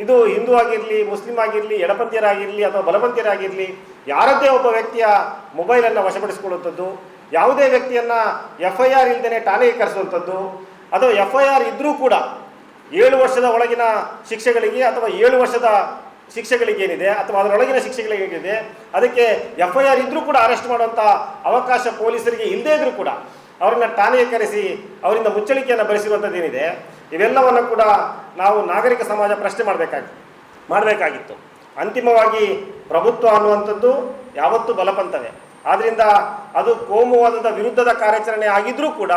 ಇದು ಹಿಂದೂ ಆಗಿರಲಿ, ಮುಸ್ಲಿಂ ಆಗಿರಲಿ, ಎಡಪಂಥೀಯರಾಗಿರಲಿ ಅಥವಾ ಬಲಪಂಥೀಯರಾಗಿರಲಿ ಯಾರದ್ದೇ ಒಬ್ಬ ವ್ಯಕ್ತಿಯ ಮೊಬೈಲನ್ನು ವಶಪಡಿಸಿಕೊಳ್ಳುವಂಥದ್ದು, ಯಾವುದೇ ವ್ಯಕ್ತಿಯನ್ನು FIR ಇಲ್ಲದೇ ಠಾಣೆಗೆ ಕರೆಸುವಂಥದ್ದು ಅಥವಾ FIR ಇದ್ದರೂ ಕೂಡ 7 ವರ್ಷದ ಒಳಗಿನ ಶಿಕ್ಷೆಗಳಿಗೆ ಅಥವಾ 7 ವರ್ಷದ ಶಿಕ್ಷೆಗಳಿಗೇನಿದೆ ಅಥವಾ ಅದರೊಳಗಿನ ಶಿಕ್ಷೆಗಳಿಗೇನಿದೆ ಅದಕ್ಕೆ FIR ಇದ್ದರೂ ಕೂಡ ಅರೆಸ್ಟ್ ಮಾಡುವಂಥ ಅವಕಾಶ ಪೊಲೀಸರಿಗೆ ಇಲ್ಲದೇ ಇದ್ದರೂ ಕೂಡ ಅವರನ್ನು ಠಾಣೆಗೆ ಕರೆಸಿ ಅವರಿಂದ ಮುಚ್ಚಳಿಕೆಯನ್ನು ಬರೆಸಿರುವಂಥದ್ದು ಏನಿದೆ ಇವೆಲ್ಲವನ್ನು ಕೂಡ ನಾವು ನಾಗರಿಕ ಸಮಾಜ ಪ್ರಶ್ನೆ ಮಾಡಬೇಕಾಗಿತ್ತು. ಅಂತಿಮವಾಗಿ ಪ್ರಭುತ್ವ ಅನ್ನುವಂಥದ್ದು ಯಾವತ್ತೂ ಬಲಪಂಥವೇ. ಆದ್ದರಿಂದ ಅದು ಕೋಮುವಾದದ ವಿರುದ್ಧದ ಕಾರ್ಯಾಚರಣೆ ಆಗಿದ್ದರೂ ಕೂಡ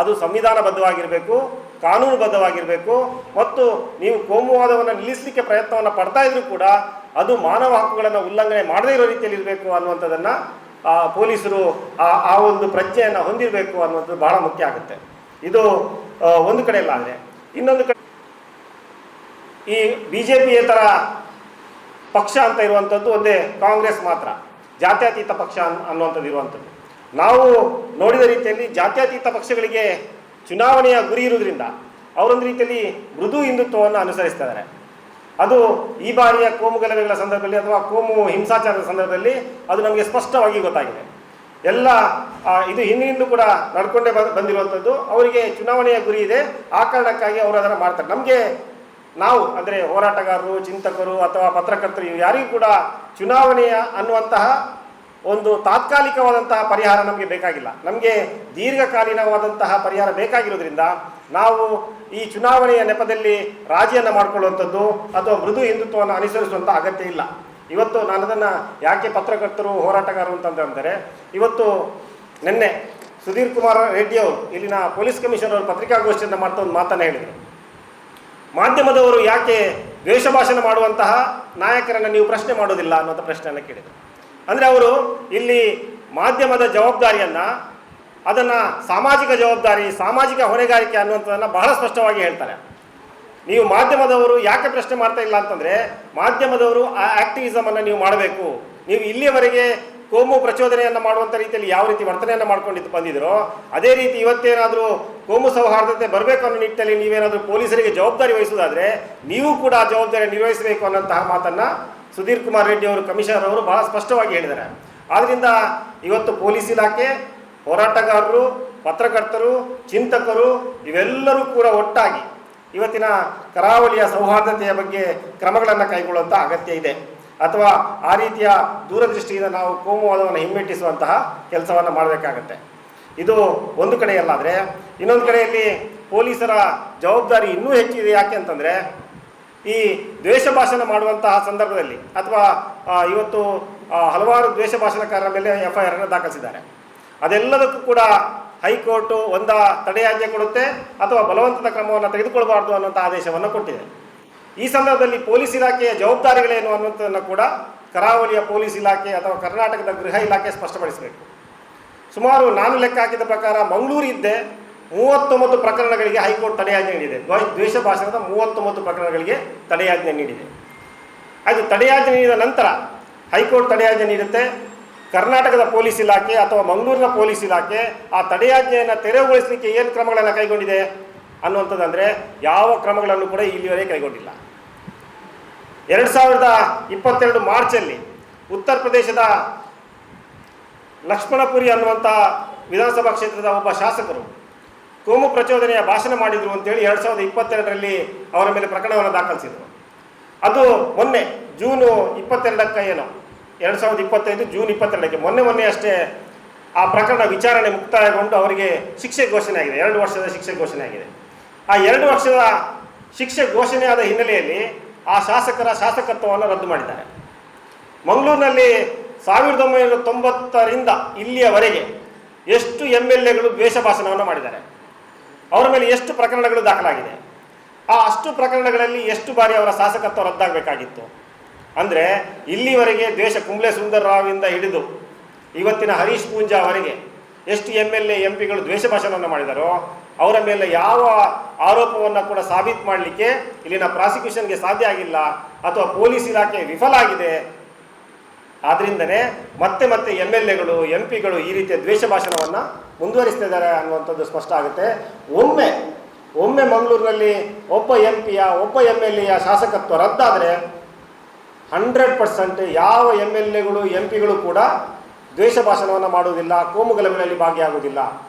ಅದು ಸಂವಿಧಾನಬದ್ಧವಾಗಿರಬೇಕು, ಕಾನೂನುಬದ್ಧವಾಗಿರಬೇಕು ಮತ್ತು ನೀವು ಕೋಮುವಾದವನ್ನು ನಿಲ್ಲಿಸಲಿಕ್ಕೆ ಪ್ರಯತ್ನವನ್ನು ಪಡ್ತಾ ಇದ್ರೂ ಕೂಡ ಅದು ಮಾನವ ಹಕ್ಕುಗಳನ್ನು ಉಲ್ಲಂಘನೆ ಮಾಡದೇ ಇರೋ ರೀತಿಯಲ್ಲಿ ಇರಬೇಕು ಅನ್ನುವಂಥದ್ದನ್ನು ಪೊಲೀಸರು ಆ ಒಂದು ಪ್ರಜ್ಞೆಯನ್ನು ಹೊಂದಿರಬೇಕು ಅನ್ನುವಂಥದ್ದು ಬಹಳ ಮುಖ್ಯ ಆಗುತ್ತೆ. ಇದು ಒಂದು ಕಡೆ ಇಲ್ಲ. ಆದರೆ ಇನ್ನೊಂದು ಕಡೆ ಈ BJPಯೇತರ ಪಕ್ಷ ಅಂತ ಇರುವಂಥದ್ದು ಒಂದೇ ಕಾಂಗ್ರೆಸ್ ಮಾತ್ರ, ಜಾತ್ಯತೀತ ಪಕ್ಷ ಅನ್ನುವಂಥದ್ದು ಇರುವಂಥದ್ದು. ನಾವು ನೋಡಿದ ರೀತಿಯಲ್ಲಿ ಜಾತ್ಯತೀತ ಪಕ್ಷಗಳಿಗೆ ಚುನಾವಣೆಯ ಗುರಿ ಇರುವುದರಿಂದ ಅವರೊಂದು ರೀತಿಯಲ್ಲಿ ಮೃದು ಹಿಂದುತ್ವವನ್ನು ಅನುಸರಿಸ್ತಾ ಇದ್ದಾರೆ. ಅದು ಈ ಬಾರಿಯ ಕೋಮು ಗಲಭೆಗಳ ಸಂದರ್ಭದಲ್ಲಿ ಅಥವಾ ಕೋಮು ಹಿಂಸಾಚಾರದ ಸಂದರ್ಭದಲ್ಲಿ ಅದು ನಮಗೆ ಸ್ಪಷ್ಟವಾಗಿ ಗೊತ್ತಾಗಿದೆ. ಎಲ್ಲ ಇದು ಹಿಂದಿನಿಂದ ಕೂಡ ನಡ್ಕೊಂಡೇ ಬಂದಿರುವಂಥದ್ದು. ಅವರಿಗೆ ಚುನಾವಣೆಯ ಗುರಿ ಇದೆ, ಆ ಕಾರಣಕ್ಕಾಗಿ ಅವರು ಅದನ್ನು ಮಾಡ್ತಾರೆ. ನಮಗೆ ನಾವು ಅಂದರೆ ಹೋರಾಟಗಾರರು, ಚಿಂತಕರು ಅಥವಾ ಪತ್ರಕರ್ತರು ಯಾರಿಗೂ ಕೂಡ ಚುನಾವಣೆಯ ಅನ್ನುವಂತಹ ಒಂದು ತಾತ್ಕಾಲಿಕವಾದಂತಹ ಪರಿಹಾರ ನಮಗೆ ಬೇಕಾಗಿಲ್ಲ. ನಮಗೆ ದೀರ್ಘಕಾಲೀನವಾದಂತಹ ಪರಿಹಾರ ಬೇಕಾಗಿರೋದ್ರಿಂದ ನಾವು ಈ ಚುನಾವಣೆಯ ನೆಪದಲ್ಲಿ ರಾಜಿಯನ್ನು ಮಾಡಿಕೊಳ್ಳುವಂಥದ್ದು ಅಥವಾ ಮೃದು ಹಿಂದುತ್ವವನ್ನು ಅನುಸರಿಸುವಂಥ ಅಗತ್ಯ ಇಲ್ಲ. ಇವತ್ತು ನಾನು ಅದನ್ನು ಯಾಕೆ ಪತ್ರಕರ್ತರು ಹೋರಾಟಗಾರರು ಅಂತಂದರೆ, ಇವತ್ತು ನಿನ್ನೆ ಸುಧೀರ್ ಕುಮಾರ್ ರೆಡ್ಡಿ ಅವರು ಇಲ್ಲಿನ ಪೊಲೀಸ್ ಕಮಿಷನರ್ ಅವರು ಪತ್ರಿಕಾಗೋಷ್ಠಿಯನ್ನು ಮಾಡ್ತಾ ಒಂದು ಮಾತನ್ನು ಹೇಳಿದರು. ಮಾಧ್ಯಮದವರು ಯಾಕೆ ದ್ವೇಷ ಭಾಷಣ ಮಾಡುವಂತಹ ನಾಯಕರನ್ನು ನೀವು ಪ್ರಶ್ನೆ ಮಾಡೋದಿಲ್ಲ ಅನ್ನುವಂಥ ಪ್ರಶ್ನೆಯನ್ನು ಕೇಳಿದರು. ಅಂದರೆ ಅವರು ಇಲ್ಲಿ ಮಾಧ್ಯಮದ ಜವಾಬ್ದಾರಿಯನ್ನು ಅದನ್ನು ಸಾಮಾಜಿಕ ಜವಾಬ್ದಾರಿ, ಸಾಮಾಜಿಕ ಹೊಣೆಗಾರಿಕೆ ಅನ್ನುವಂಥದ್ದನ್ನು ಬಹಳ ಸ್ಪಷ್ಟವಾಗಿ ಹೇಳ್ತಾರೆ. ನೀವು ಮಾಧ್ಯಮದವರು ಯಾಕೆ ಪ್ರಶ್ನೆ ಮಾಡ್ತಾ ಇಲ್ಲ ಅಂತಂದರೆ, ಮಾಧ್ಯಮದವರು ಆ ಆ್ಯಕ್ಟಿವಿಸಮನ್ನು ನೀವು ಮಾಡಬೇಕು. ನೀವು ಇಲ್ಲಿಯವರೆಗೆ ಕೋಮು ಪ್ರಚೋದನೆಯನ್ನು ಮಾಡುವಂಥ ರೀತಿಯಲ್ಲಿ ಯಾವ ರೀತಿ ವರ್ತನೆಯನ್ನು ಮಾಡ್ಕೊಂಡಿದ್ದು ಬಂದಿದ್ರೋ ಅದೇ ರೀತಿ ಇವತ್ತೇನಾದರೂ ಕೋಮು ಸೌಹಾರ್ದತೆ ಬರಬೇಕು ಅನ್ನೋ ನಿಟ್ಟಿನಲ್ಲಿ ನೀವೇನಾದರೂ ಪೊಲೀಸರಿಗೆ ಜವಾಬ್ದಾರಿ ವಹಿಸುವುದಾದರೆ ನೀವು ಕೂಡ ಆ ಜವಾಬ್ದಾರಿ ನಿರ್ವಹಿಸಬೇಕು ಅನ್ನೋಂತಹ ಮಾತನ್ನು ಸುಧೀರ್ ಕುಮಾರ್ ರೆಡ್ಡಿ ಅವರು ಕಮಿಷನರ್ ಅವರು ಬಹಳ ಸ್ಪಷ್ಟವಾಗಿ ಹೇಳಿದ್ದಾರೆ. ಆದ್ದರಿಂದ ಇವತ್ತು ಪೊಲೀಸ್ ಇಲಾಖೆ, ಹೋರಾಟಗಾರರು, ಪತ್ರಕರ್ತರು, ಚಿಂತಕರು ಇವೆಲ್ಲರೂ ಕೂಡ ಒಟ್ಟಾಗಿ ಇವತ್ತಿನ ಕರಾವಳಿಯ ಸೌಹಾರ್ದತೆಯ ಬಗ್ಗೆ ಕ್ರಮಗಳನ್ನು ಕೈಗೊಳ್ಳುವಂಥ ಅಗತ್ಯ ಇದೆ. ಅಥವಾ ಆ ರೀತಿಯ ದೂರದೃಷ್ಟಿಯಿಂದ ನಾವು ಕೋಮುವಾದವನ್ನು ಹಿಮ್ಮೆಟ್ಟಿಸುವಂತಹ ಕೆಲಸವನ್ನು ಮಾಡಬೇಕಾಗತ್ತೆ. ಇದು ಒಂದು ಕಡೆಯಲ್ಲಾದರೆ, ಇನ್ನೊಂದು ಕಡೆಯಲ್ಲಿ ಪೊಲೀಸರ ಜವಾಬ್ದಾರಿ ಇನ್ನೂ ಹೆಚ್ಚಿದೆ. ಯಾಕೆ ಅಂತಂದರೆ, ಈ ದ್ವೇಷ ಭಾಷಣ ಮಾಡುವಂತಹ ಸಂದರ್ಭದಲ್ಲಿ ಅಥವಾ ಇವತ್ತು ಹಲವಾರು ದ್ವೇಷ ಭಾಷಣಕಾರರ ಮೇಲೆ FIR ದಾಖಲಿಸಿದ್ದಾರೆ. ಅದೆಲ್ಲದಕ್ಕೂ ಕೂಡ ಹೈಕೋರ್ಟು ತಡೆಯಾಜ್ಞೆ ಕೊಡುತ್ತೆ ಅಥವಾ ಬಲವಂತದ ಕ್ರಮವನ್ನು ತೆಗೆದುಕೊಳ್ಬಾರ್ದು ಅನ್ನುವಂಥ ಆದೇಶವನ್ನು ಕೊಟ್ಟಿದೆ. ಈ ಸಂದರ್ಭದಲ್ಲಿ ಪೊಲೀಸ್ ಇಲಾಖೆಯ ಜವಾಬ್ದಾರಿಗಳೇನು ಅನ್ನುವಂಥದ್ದನ್ನು ಕೂಡ ಕರಾವಳಿಯ ಪೊಲೀಸ್ ಇಲಾಖೆ ಅಥವಾ ಕರ್ನಾಟಕದ ಗೃಹ ಇಲಾಖೆ ಸ್ಪಷ್ಟಪಡಿಸಬೇಕು. ಸುಮಾರು ನಾನು ಲೆಕ್ಕ ಹಾಕಿದ ಪ್ರಕಾರ ಮಂಗಳೂರಿದ್ದೆ 39 ಪ್ರಕರಣಗಳಿಗೆ ಹೈಕೋರ್ಟ್ ತಡೆಯಾಜ್ಞೆ ನೀಡಿದೆ. ದ್ವೇಷ ಭಾಷಣದ 39 ಪ್ರಕರಣಗಳಿಗೆ ತಡೆಯಾಜ್ಞೆ ನೀಡಿದೆ. ಅದು ತಡೆಯಾಜ್ಞೆ ನೀಡಿದ ನಂತರ ಹೈಕೋರ್ಟ್ ತಡೆಯಾಜ್ಞೆ ನೀಡುತ್ತೆ. ಕರ್ನಾಟಕದ ಪೊಲೀಸ್ ಇಲಾಖೆ ಅಥವಾ ಮಂಗಳೂರಿನ ಪೊಲೀಸ್ ಇಲಾಖೆ ಆ ತಡೆಯಾಜ್ಞೆಯನ್ನು ತೆರವುಗೊಳಿಸಲಿಕ್ಕೆ ಏನು ಕ್ರಮಗಳನ್ನು ಕೈಗೊಂಡಿದೆ ಅನ್ನುವಂಥದ್ದಂದರೆ ಯಾವ ಕ್ರಮಗಳನ್ನು ಕೂಡ ಇಲ್ಲಿವರೆಗೆ ಕೈಗೊಂಡಿಲ್ಲ. 2022 ಮಾರ್ಚಲ್ಲಿ ಉತ್ತರ ಪ್ರದೇಶದ ಲಕ್ಷ್ಮಣಪುರಿ ಅನ್ನುವಂಥ ವಿಧಾನಸಭಾ ಕ್ಷೇತ್ರದ ಒಬ್ಬ ಶಾಸಕರು ಕೋಮು ಪ್ರಚೋದನೆಯ ಭಾಷಣ ಮಾಡಿದರು ಅಂತೇಳಿ 2022ರಲ್ಲಿ ಅವರ ಮೇಲೆ ಪ್ರಕರಣವನ್ನು ದಾಖಲಿಸಿದರು. ಅದು ಮೊನ್ನೆ ಜೂನ್ 22ಕ್ಕೆ 2025 ಜೂನ್ 22ಕ್ಕೆ ಮೊನ್ನೆ ಅಷ್ಟೇ ಆ ಪ್ರಕರಣ ವಿಚಾರಣೆ ಮುಕ್ತಾಯಗೊಂಡು ಅವರಿಗೆ ಶಿಕ್ಷೆ ಘೋಷಣೆ ಆಗಿದೆ. 2 ವರ್ಷದ ಶಿಕ್ಷೆ ಘೋಷಣೆ ಆಗಿದೆ. ಆ 2 ವರ್ಷದ ಶಿಕ್ಷೆ ಘೋಷಣೆಯಾದ ಹಿನ್ನೆಲೆಯಲ್ಲಿ ಆ ಶಾಸಕರ ಶಾಸಕತ್ವವನ್ನು ರದ್ದು ಮಾಡಿದ್ದಾರೆ. ಮಂಗಳೂರಿನಲ್ಲಿ 1990ರಿಂದ ಇಲ್ಲಿಯವರೆಗೆ ಎಷ್ಟು MLAಗಳು ದ್ವೇಷ ಭಾಷಣವನ್ನು ಮಾಡಿದ್ದಾರೆ, ಅವರ ಮೇಲೆ ಎಷ್ಟು ಪ್ರಕರಣಗಳು ದಾಖಲಾಗಿದೆ. ಆ ಅಷ್ಟು ಪ್ರಕರಣಗಳಲ್ಲಿ ಎಷ್ಟು ಬಾರಿ ಅವರ ಶಾಸಕತ್ವ ರದ್ದಾಗಬೇಕಾಗಿತ್ತು? ಅಂದರೆ ಇಲ್ಲಿವರೆಗೆ ದ್ವೇಷ ಕುಂಬ್ಳೆ ಸುಂದರ್ ರಾವಿಂದ ಹಿಡಿದು ಇವತ್ತಿನ ಹರೀಶ್ ಪೂಂಜಾ ಅವರೆಗೆ ಎಷ್ಟು MLA MP ಗಳು ದ್ವೇಷ ಭಾಷಣವನ್ನು ಮಾಡಿದಾರೋ ಅವರ ಮೇಲೆ ಯಾವ ಆರೋಪವನ್ನು ಕೂಡ ಸಾಬೀತು ಮಾಡಲಿಕ್ಕೆ ಇಲ್ಲಿನ ಪ್ರಾಸಿಕ್ಯೂಷನ್ಗೆ ಸಾಧ್ಯ ಆಗಿಲ್ಲ, ಅಥವಾ ಪೊಲೀಸ್ ಇಲಾಖೆ ವಿಫಲ ಆಗಿದೆ. ಆದ್ದರಿಂದನೇ ಮತ್ತೆ ಮತ್ತೆ MLAಗಳು MP ಗಳು ಈ ರೀತಿಯ ದ್ವೇಷ ಭಾಷಣವನ್ನು ಮುಂದುವರಿಸ್ತಾ ಇದ್ದಾರೆ ಅನ್ನುವಂಥದ್ದು ಸ್ಪಷ್ಟ ಆಗುತ್ತೆ. ಒಮ್ಮೆ ಮಂಗಳೂರಿನಲ್ಲಿ ಒಬ್ಬ MP ಒಬ್ಬ MLA ಶಾಸಕತ್ವ ರದ್ದಾದರೆ 100% ಯಾವ MLAಗಳು MP ಗಳು ಕೂಡ ದ್ವೇಷ ಭಾಷಣವನ್ನು ಮಾಡುವುದಿಲ್ಲ, ಕೋಮು ಗಲಭೆಗಳಲ್ಲಿ ಭಾಗಿಯಾಗುವುದಿಲ್ಲ.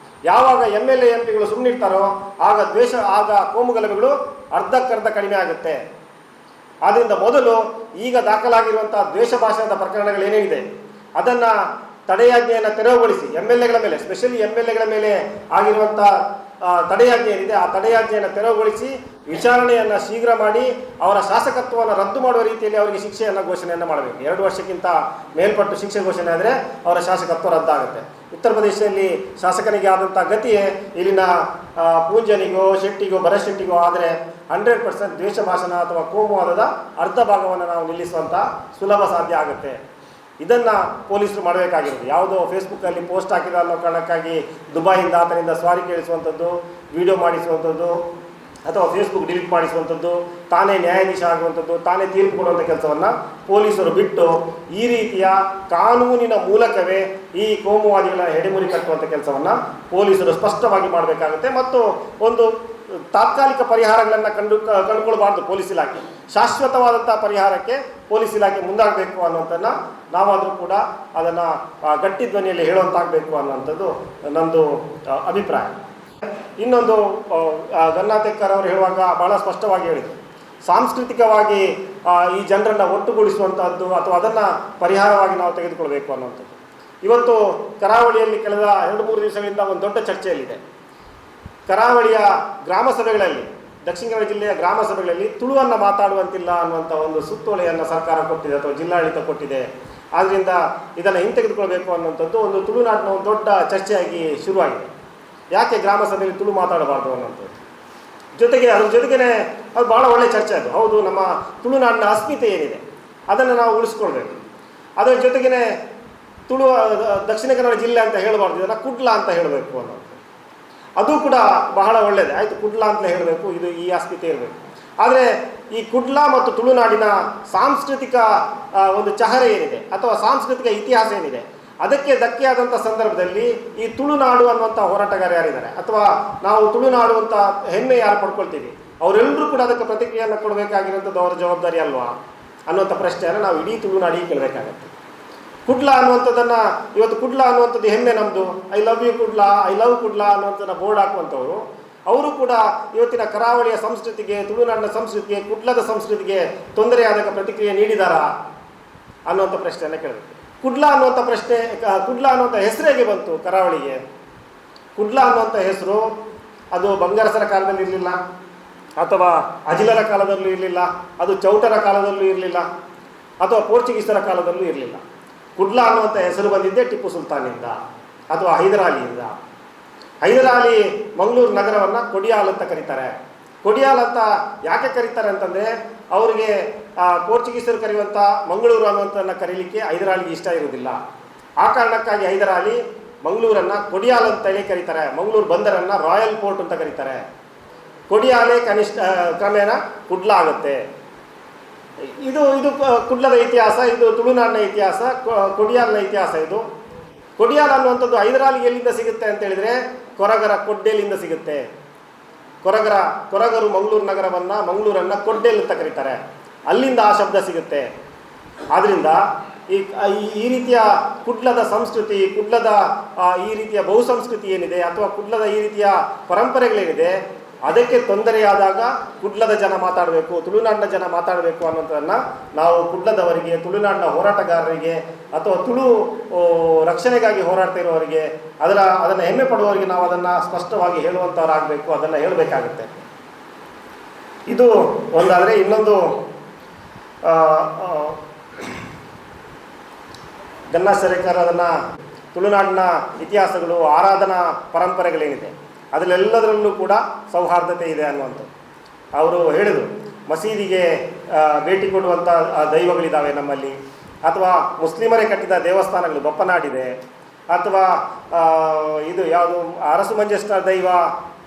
ಯಾವಾಗ MLA MP ಗಳು ಸುಮ್ಮನಿರ್ತಾರೋ ಆಗ ಕೋಮು ಗಲಭೆಗಳು ಅರ್ಧಕ್ಕರ್ಧ ಕಡಿಮೆ ಆಗುತ್ತೆ. ಆದ್ದರಿಂದ ಮೊದಲು ಈಗ ದಾಖಲಾಗಿರುವಂತಹ ದ್ವೇಷ ಭಾಷಣದ ಪ್ರಕರಣಗಳೇನೇನಿದೆ ಅದನ್ನು ತಡೆಯಾಜ್ಞೆಯನ್ನು ತೆರವುಗೊಳಿಸಿ MLAಗಳ ಮೇಲೆ, ಸ್ಪೆಷಲಿ MLAಗಳ ಮೇಲೆ ಆಗಿರುವಂಥ ತಡೆಯಾಜ್ಞೆ ಏನಿದೆ ಆ ತಡೆಯಾಜ್ಞೆಯನ್ನು ತೆರವುಗೊಳಿಸಿ ವಿಚಾರಣೆಯನ್ನು ಶೀಘ್ರ ಮಾಡಿ ಅವರ ಶಾಸಕತ್ವವನ್ನು ರದ್ದು ಮಾಡುವ ರೀತಿಯಲ್ಲಿ ಅವರಿಗೆ ಶಿಕ್ಷೆಯನ್ನು ಘೋಷಣೆಯನ್ನು ಮಾಡಬೇಕು. 2 ವರ್ಷಕ್ಕಿಂತ ಮೇಲ್ಪಟ್ಟು ಶಿಕ್ಷೆ ಘೋಷಣೆ ಆದರೆ ಅವರ ಶಾಸಕತ್ವ ರದ್ದಾಗುತ್ತೆ. ಉತ್ತರ ಪ್ರದೇಶದಲ್ಲಿ ಶಾಸಕನಿಗೆ ಆದಂಥ ಗತಿಯೇ ಇಲ್ಲಿನ ಪೂಂಜನಿಗೋ ಶೆಟ್ಟಿಗೋ ಭರಶೆಟ್ಟಿಗೋ ಆದರೆ 100% ದ್ವೇಷ ಭಾಷಣ ಅಥವಾ ಕೋಮುವಾದದ ಅರ್ಧ ಭಾಗವನ್ನು ನಾವು ನಿಲ್ಲಿಸುವಂಥ ಸುಲಭ ಸಾಧ್ಯ ಆಗುತ್ತೆ. ಇದನ್ನು ಪೊಲೀಸರು ಮಾಡಬೇಕಾಗಿರೋದು. ಯಾವುದೋ ಫೇಸ್ಬುಕ್ಕಲ್ಲಿ ಪೋಸ್ಟ್ ಹಾಕಿದ ಅನ್ನೋ ಕಾರಣಕ್ಕಾಗಿ ದುಬೈಯಿಂದ ಆತನಿಂದ ಸ್ವಾರಿ ಕೇಳಿಸುವಂಥದ್ದು, ವಿಡಿಯೋ ಮಾಡಿಸುವಂಥದ್ದು, ಅಥವಾ ಫೇಸ್ಬುಕ್ ಡಿಲೀಟ್ ಮಾಡಿಸುವಂಥದ್ದು, ತಾನೇ ನ್ಯಾಯಾಧೀಶ ಆಗುವಂಥದ್ದು, ತಾನೇ ತೀರ್ಪು ಕೊಡುವಂಥ ಕೆಲಸವನ್ನು ಪೊಲೀಸರು ಬಿಟ್ಟು ಈ ರೀತಿಯ ಕಾನೂನಿನ ಮೂಲಕವೇ ಈ ಕೋಮುವಾದಿಗಳ ಹೆಡೆಮುರಿ ಕಟ್ಟುವಂಥ ಕೆಲಸವನ್ನು ಪೊಲೀಸರು ಸ್ಪಷ್ಟವಾಗಿ ಮಾಡಬೇಕಾಗುತ್ತೆ. ಮತ್ತು ಒಂದು ತಾತ್ಕಾಲಿಕ ಪರಿಹಾರಗಳನ್ನು ಕಂಡುಕೊಳ್ಬಾರ್ದು ಪೊಲೀಸ್ ಇಲಾಖೆ. ಶಾಶ್ವತವಾದಂಥ ಪರಿಹಾರಕ್ಕೆ ಪೊಲೀಸ್ ಇಲಾಖೆ ಮುಂದಾಗಬೇಕು ಅನ್ನೋಂಥನ್ನು ನಾವಾದರೂ ಕೂಡ ಅದನ್ನು ಗಟ್ಟಿ ಧ್ವನಿಯಲ್ಲಿ ಹೇಳುವಂತಾಗಬೇಕು ಅನ್ನೋಂಥದ್ದು ನಮ್ಮದು ಅಭಿಪ್ರಾಯ. ಇನ್ನೊಂದು ಗನ್ನಾತೆಕ್ಕರ್ ಅವರು ಹೇಳುವಾಗ ಬಹಳ ಸ್ಪಷ್ಟವಾಗಿ ಹೇಳಿದರು, ಸಾಂಸ್ಕೃತಿಕವಾಗಿ ಈ ಜನರನ್ನು ಒಟ್ಟುಗೂಡಿಸುವಂಥದ್ದು ಅಥವಾ ಅದನ್ನು ಪರಿಹಾರವಾಗಿ ನಾವು ತೆಗೆದುಕೊಳ್ಬೇಕು ಅನ್ನೋಂಥದ್ದು. ಇವತ್ತು ಕರಾವಳಿಯಲ್ಲಿ ಕಳೆದ 2-3 ದಿವಸಗಳಿಂದ ಒಂದು ದೊಡ್ಡ ಚರ್ಚೆಯಲ್ಲಿದೆ. ಕರಾವಳಿಯ ಗ್ರಾಮ ಸಭೆಗಳಲ್ಲಿ, ದಕ್ಷಿಣ ಕನ್ನಡ ಜಿಲ್ಲೆಯ ಗ್ರಾಮ ಸಭೆಗಳಲ್ಲಿ ತುಳುವನ್ನು ಮಾತಾಡುವಂತಿಲ್ಲ ಅನ್ನುವಂಥ ಒಂದು ಸುತ್ತೋಲೆಯನ್ನು ಸರ್ಕಾರ ಕೊಟ್ಟಿದೆ ಅಥವಾ ಜಿಲ್ಲಾಡಳಿತ ಕೊಟ್ಟಿದೆ. ಆದ್ದರಿಂದ ಇದನ್ನು ಹಿಂತೆಗೆದುಕೊಳ್ಬೇಕು ಅನ್ನುವಂಥದ್ದು ಒಂದು ತುಳುನಾಡಿನ ಒಂದು ದೊಡ್ಡ ಚರ್ಚೆಯಾಗಿ ಶುರುವಾಗಿದೆ. ಯಾಕೆ ಗ್ರಾಮ ಸಭೆಯಲ್ಲಿ ತುಳು ಮಾತಾಡಬಾರ್ದು ಅನ್ನೋಂಥದ್ದು. ಅದ್ರ ಜೊತೆಗೇ ಅದು ಭಾಳ ಒಳ್ಳೆಯ ಚರ್ಚೆ ಅದು. ಹೌದು, ನಮ್ಮ ತುಳುನಾಡಿನ ಅಸ್ಮಿತೆ ಏನಿದೆ ಅದನ್ನು ನಾವು ಉಳಿಸ್ಕೊಳ್ಬೇಕು. ಅದರ ಜೊತೆಗೇ ತುಳು ದಕ್ಷಿಣ ಕನ್ನಡ ಜಿಲ್ಲೆ ಅಂತ ಹೇಳಬಾರ್ದು, ಇದನ್ನು ಕುಡ್ಲ ಅಂತ ಹೇಳಬೇಕು ಅನ್ನೋದು. ಅದು ಕೂಡ ಬಹಳ ಒಳ್ಳೆಯದು. ಆಯಿತು, ಕುಡ್ಲ ಅಂತ ಹೇಳಬೇಕು, ಇದು ಈ ಅಸ್ಮಿತೆ ಇರಬೇಕು. ಆದರೆ ಈ ಕುಡ್ಲ ಮತ್ತು ತುಳುನಾಡಿನ ಸಾಂಸ್ಕೃತಿಕ ಒಂದು ಚಹರೆ ಏನಿದೆ ಅಥವಾ ಸಾಂಸ್ಕೃತಿಕ ಇತಿಹಾಸ ಏನಿದೆ ಅದಕ್ಕೆ ಧಕ್ಕೆಯಾದಂಥ ಸಂದರ್ಭದಲ್ಲಿ ಈ ತುಳುನಾಡು ಅನ್ನುವಂಥ ಹೋರಾಟಗಾರ ಯಾರಿದ್ದಾರೆ ಅಥವಾ ನಾವು ತುಳುನಾಡು ಅಂತ ಹೆಮ್ಮೆ ಯಾರು ಪಡ್ಕೊಳ್ತೀವಿ ಅವರೆಲ್ಲರೂ ಕೂಡ ಅದಕ್ಕೆ ಪ್ರತಿಕ್ರಿಯೆಯನ್ನು ಕೊಡಬೇಕಾಗಿರೋಂಥದ್ದು ಅವರ ಜವಾಬ್ದಾರಿ ಅಲ್ವಾ ಅನ್ನುವಂಥ ಪ್ರಶ್ನೆಯನ್ನು ನಾವು ಇಡೀ ತುಳುನಾಡಿಗೆ ಕೇಳಬೇಕಾಗತ್ತೆ. ಕುಡ್ಲ ಅನ್ನುವಂಥದ್ದನ್ನು ಇವತ್ತು ಕುಡ್ಲ ಅನ್ನುವಂಥದ್ದು ಹೆಮ್ಮೆ ನಮ್ಮದು, I love you Kudla, I love Kudla ಅನ್ನುವಂಥದ್ದನ್ನು ಬೋರ್ಡ್ ಹಾಕುವಂಥವ್ರು ಅವರು ಕೂಡ ಇವತ್ತಿನ ಕರಾವಳಿಯ ಸಂಸ್ಕೃತಿಗೆ, ತುಳುನಾಡಿನ ಸಂಸ್ಕೃತಿಗೆ, ಕುಡ್ಲದ ಸಂಸ್ಕೃತಿಗೆ ತೊಂದರೆಯಾದಾಗ ಪ್ರತಿಕ್ರಿಯೆ ನೀಡಿದಾರಾ ಅನ್ನುವಂಥ ಪ್ರಶ್ನೆಯನ್ನು ಕೇಳಬೇಕು. ಕುಡ್ಲ ಅನ್ನುವಂಥ ಕುಡ್ಲ ಅನ್ನುವಂಥ ಹೆಸರು ಹೇಗೆ ಬಂತು ಕರಾವಳಿಗೆ? ಕುಡ್ಲ ಅನ್ನುವಂಥ ಹೆಸರು ಅದು ಬಂಗಾರಸರ ಕಾಲದಲ್ಲಿ ಇರಲಿಲ್ಲ, ಅಥವಾ ಅಜಿಲರ ಕಾಲದಲ್ಲೂ ಇರಲಿಲ್ಲ, ಅದು ಚೌಟರ ಕಾಲದಲ್ಲೂ ಇರಲಿಲ್ಲ, ಅಥವಾ ಪೋರ್ಚುಗೀಸರ ಕಾಲದಲ್ಲೂ ಇರಲಿಲ್ಲ. ಕುಡ್ಲ ಅನ್ನುವಂಥ ಹೆಸರು ಬಂದಿದ್ದೇ ಟಿಪ್ಪು ಸುಲ್ತಾನಿಂದ ಅಥವಾ ಹೈದರಾಲಿಯಿಂದ. ಹೈದರಾಲಿ ಮಂಗಳೂರು ನಗರವನ್ನು ಕೊಡಿಯಾಲ್ ಅಂತ ಕರೀತಾರೆ. ಕೊಡಿಯಾಲ್ ಅಂತ ಯಾಕೆ ಕರೀತಾರೆ ಅಂತಂದರೆ ಅವರಿಗೆ ಪೋರ್ಚುಗೀಸರು ಕರೆಯುವಂಥ ಮಂಗಳೂರು ಅನ್ನುವಂಥದ್ದನ್ನು ಕರೀಲಿಕ್ಕೆ ಹೈದರಾಲಿಗೆ ಇಷ್ಟ ಇರುವುದಿಲ್ಲ. ಆ ಕಾರಣಕ್ಕಾಗಿ ಹೈದರಾಲಿ ಮಂಗಳೂರನ್ನು ಕೊಡಿಯಾಲ್ ಅಂತೇಳಿ ಕರೀತಾರೆ. ಮಂಗಳೂರು ಬಂದರನ್ನು ರಾಯಲ್ ಪೋರ್ಟ್ ಅಂತ ಕರೀತಾರೆ. ಕೊಡಿಯಾಲೇ ಕ್ರಮೇಣ ಕುಡ್ಲ ಆಗುತ್ತೆ. ಇದು ಕುಡ್ಲದ ಇತಿಹಾಸ, ಇದು ತುಳುನಾಡಿನ ಇತಿಹಾಸ, ಕೊಡಿಯಾಲ್ನ ಇತಿಹಾಸ. ಇದು ಕೊಡಿಯಾಲ್ ಅನ್ನುವಂಥದ್ದು ಹೈದರಾಲಿಗೆ ಎಲ್ಲಿಂದ ಸಿಗುತ್ತೆ ಅಂತ ಹೇಳಿದರೆ ಕೊರಗರ ಕೊಡ್ಡೇಲಿಂದ ಸಿಗುತ್ತೆ. ಕೊರಗರು ಮಂಗಳೂರನ್ನು ಕೊಡ್ಡೇಲ್ ಅಂತ ಕರೀತಾರೆ, ಅಲ್ಲಿಂದ ಆ ಶಬ್ದ ಸಿಗುತ್ತೆ. ಆದ್ದರಿಂದ ಈ ರೀತಿಯ ಕುಡ್ಲದ ಸಂಸ್ಕೃತಿ, ಕುಡ್ಲದ ಈ ರೀತಿಯ ಬಹುಸಂಸ್ಕೃತಿ ಏನಿದೆ ಅಥವಾ ಕುಡ್ಲದ ಈ ರೀತಿಯ ಪರಂಪರೆಗಳೇನಿದೆ ಅದಕ್ಕೆ ತೊಂದರೆಯಾದಾಗ ಕುಡ್ಲದ ಜನ ಮಾತಾಡಬೇಕು, ತುಳುನಾಡಿನ ಜನ ಮಾತಾಡಬೇಕು ಅನ್ನೋದನ್ನು ನಾವು ಕುಡ್ಲದವರಿಗೆ, ತುಳುನಾಡಿನ ಹೋರಾಟಗಾರರಿಗೆ ಅಥವಾ ತುಳು ರಕ್ಷಣೆಗಾಗಿ ಹೋರಾಡ್ತಾ ಇರೋವರಿಗೆ, ಅದನ್ನು ಹೆಮ್ಮೆ ಪಡುವವರಿಗೆ ನಾವು ಅದನ್ನು ಸ್ಪಷ್ಟವಾಗಿ ಹೇಳುವಂಥವರಾಗಬೇಕು, ಅದನ್ನು ಹೇಳಬೇಕಾಗುತ್ತೆ. ಇದು ಒಂದಾದರೆ, ಇನ್ನೊಂದು ಗನ್ನಾ ಸರೇಕರ್ ಅದನ್ನು ತುಳುನಾಡಿನ ಇತಿಹಾಸಗಳು, ಆರಾಧನಾ ಪರಂಪರೆಗಳೇನಿದೆ ಅದರಲ್ಲೆಲ್ಲದರಲ್ಲೂ ಕೂಡ ಸೌಹಾರ್ದತೆ ಇದೆ ಅನ್ನುವಂಥದ್ದು. ಅವರು ಹೇಳಿದರು, ಮಸೀದಿಗೆ ಭೇಟಿ ಕೊಡುವಂಥ ದೈವಗಳಿದ್ದಾವೆ ನಮ್ಮಲ್ಲಿ, ಅಥವಾ ಮುಸ್ಲಿಮರೇ ಕಟ್ಟಿದ ದೇವಸ್ಥಾನಗಳು ಬಪ್ಪನಾಡಿದೆ, ಅಥವಾ ಇದು ಯಾವುದು ಅರಸು ಮಂಜೇಶ್ವರ ದೈವ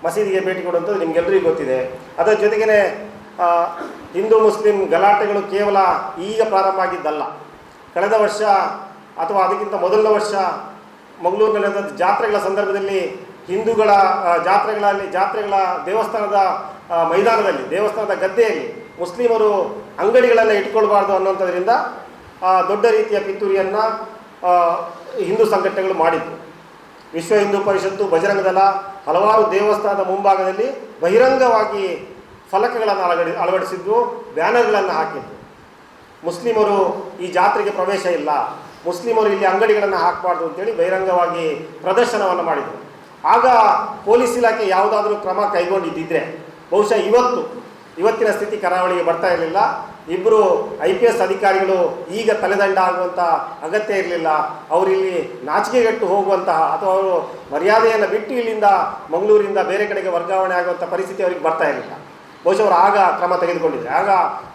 ಮಸೀದಿಗೆ ಭೇಟಿ ಕೊಡುವಂಥದ್ದು ನಿಮಗೆಲ್ಲರಿಗೂ ಗೊತ್ತಿದೆ. ಅದರ ಜೊತೆಗೇ ಹಿಂದೂ ಮುಸ್ಲಿಂ ಗಲಾಟೆಗಳು ಕೇವಲ ಈಗ ಪ್ರಾರಂಭ ಆಗಿದ್ದಲ್ಲ. ಕಳೆದ ವರ್ಷ ಅಥವಾ ಅದಕ್ಕಿಂತ ಮೊದಲನೇ ವರ್ಷ ಮಂಗಳೂರಿನಲ್ಲಿ ನಡೆದ ಜಾತ್ರೆಗಳ ಸಂದರ್ಭದಲ್ಲಿ ಹಿಂದೂಗಳ ಜಾತ್ರೆಗಳ ದೇವಸ್ಥಾನದ ಮೈದಾನದಲ್ಲಿ, ದೇವಸ್ಥಾನದ ಗದ್ದೆಯಲ್ಲಿ ಮುಸ್ಲಿಮರು ಅಂಗಡಿಗಳನ್ನು ಇಟ್ಕೊಳ್ಬಾರ್ದು ಅನ್ನೋಂಥದ್ರಿಂದ ದೊಡ್ಡ ರೀತಿಯ ಪಿತೂರಿಯನ್ನು ಹಿಂದೂ ಸಂಘಟನೆಗಳು ಮಾಡಿದ್ದು. ವಿಶ್ವ ಹಿಂದೂ ಪರಿಷತ್ತು, ಬಜರಂಗ ದಳ ಹಲವಾರು ದೇವಸ್ಥಾನದ ಮುಂಭಾಗದಲ್ಲಿ ಬಹಿರಂಗವಾಗಿ ಫಲಕಗಳನ್ನು ಅಳವಡಿಸಿದ್ದು, ಬ್ಯಾನರ್ಗಳನ್ನು ಹಾಕಿದ್ದು. ಮುಸ್ಲಿಮರು ಈ ಜಾತ್ರೆಗೆ ಪ್ರವೇಶ ಇಲ್ಲ, ಮುಸ್ಲಿಮರು ಇಲ್ಲಿ ಅಂಗಡಿಗಳನ್ನು ಹಾಕಬಾರ್ದು ಅಂತೇಳಿ ಬಹಿರಂಗವಾಗಿ ಪ್ರದರ್ಶನವನ್ನು ಮಾಡಿದರು. ಆಗ ಪೊಲೀಸ್ ಇಲಾಖೆ ಯಾವುದಾದ್ರೂ ಕ್ರಮ ಕೈಗೊಂಡಿದ್ದಿದ್ರೆ ಬಹುಶಃ ಇವತ್ತಿನ ಸ್ಥಿತಿ ಕರಾವಳಿಗೆ ಬರ್ತಾ ಇರಲಿಲ್ಲ. ಇಬ್ಬರು IPS ಅಧಿಕಾರಿಗಳು ಈಗ ತಲೆದಂಡ ಆಗುವಂಥ ಅಗತ್ಯ ಇರಲಿಲ್ಲ. ಅವರಿಲ್ಲಿ ನಾಚಿಕೆಗೆಟ್ಟು ಹೋಗುವಂತಹ ಅಥವಾ ಅವರು ಮರ್ಯಾದೆಯನ್ನು ಬಿಟ್ಟು ಇಲ್ಲಿಂದ ಮಂಗಳೂರಿಂದ ಬೇರೆ ಕಡೆಗೆ ವರ್ಗಾವಣೆ ಆಗುವಂಥ ಪರಿಸ್ಥಿತಿ ಅವರಿಗೆ ಬರ್ತಾ ಇರಲಿಲ್ಲ. ಬಹುಶಃ ಅವರು ಆಗ ಕ್ರಮ ತೆಗೆದುಕೊಂಡಿದ್ದಾರೆ. ಆಗ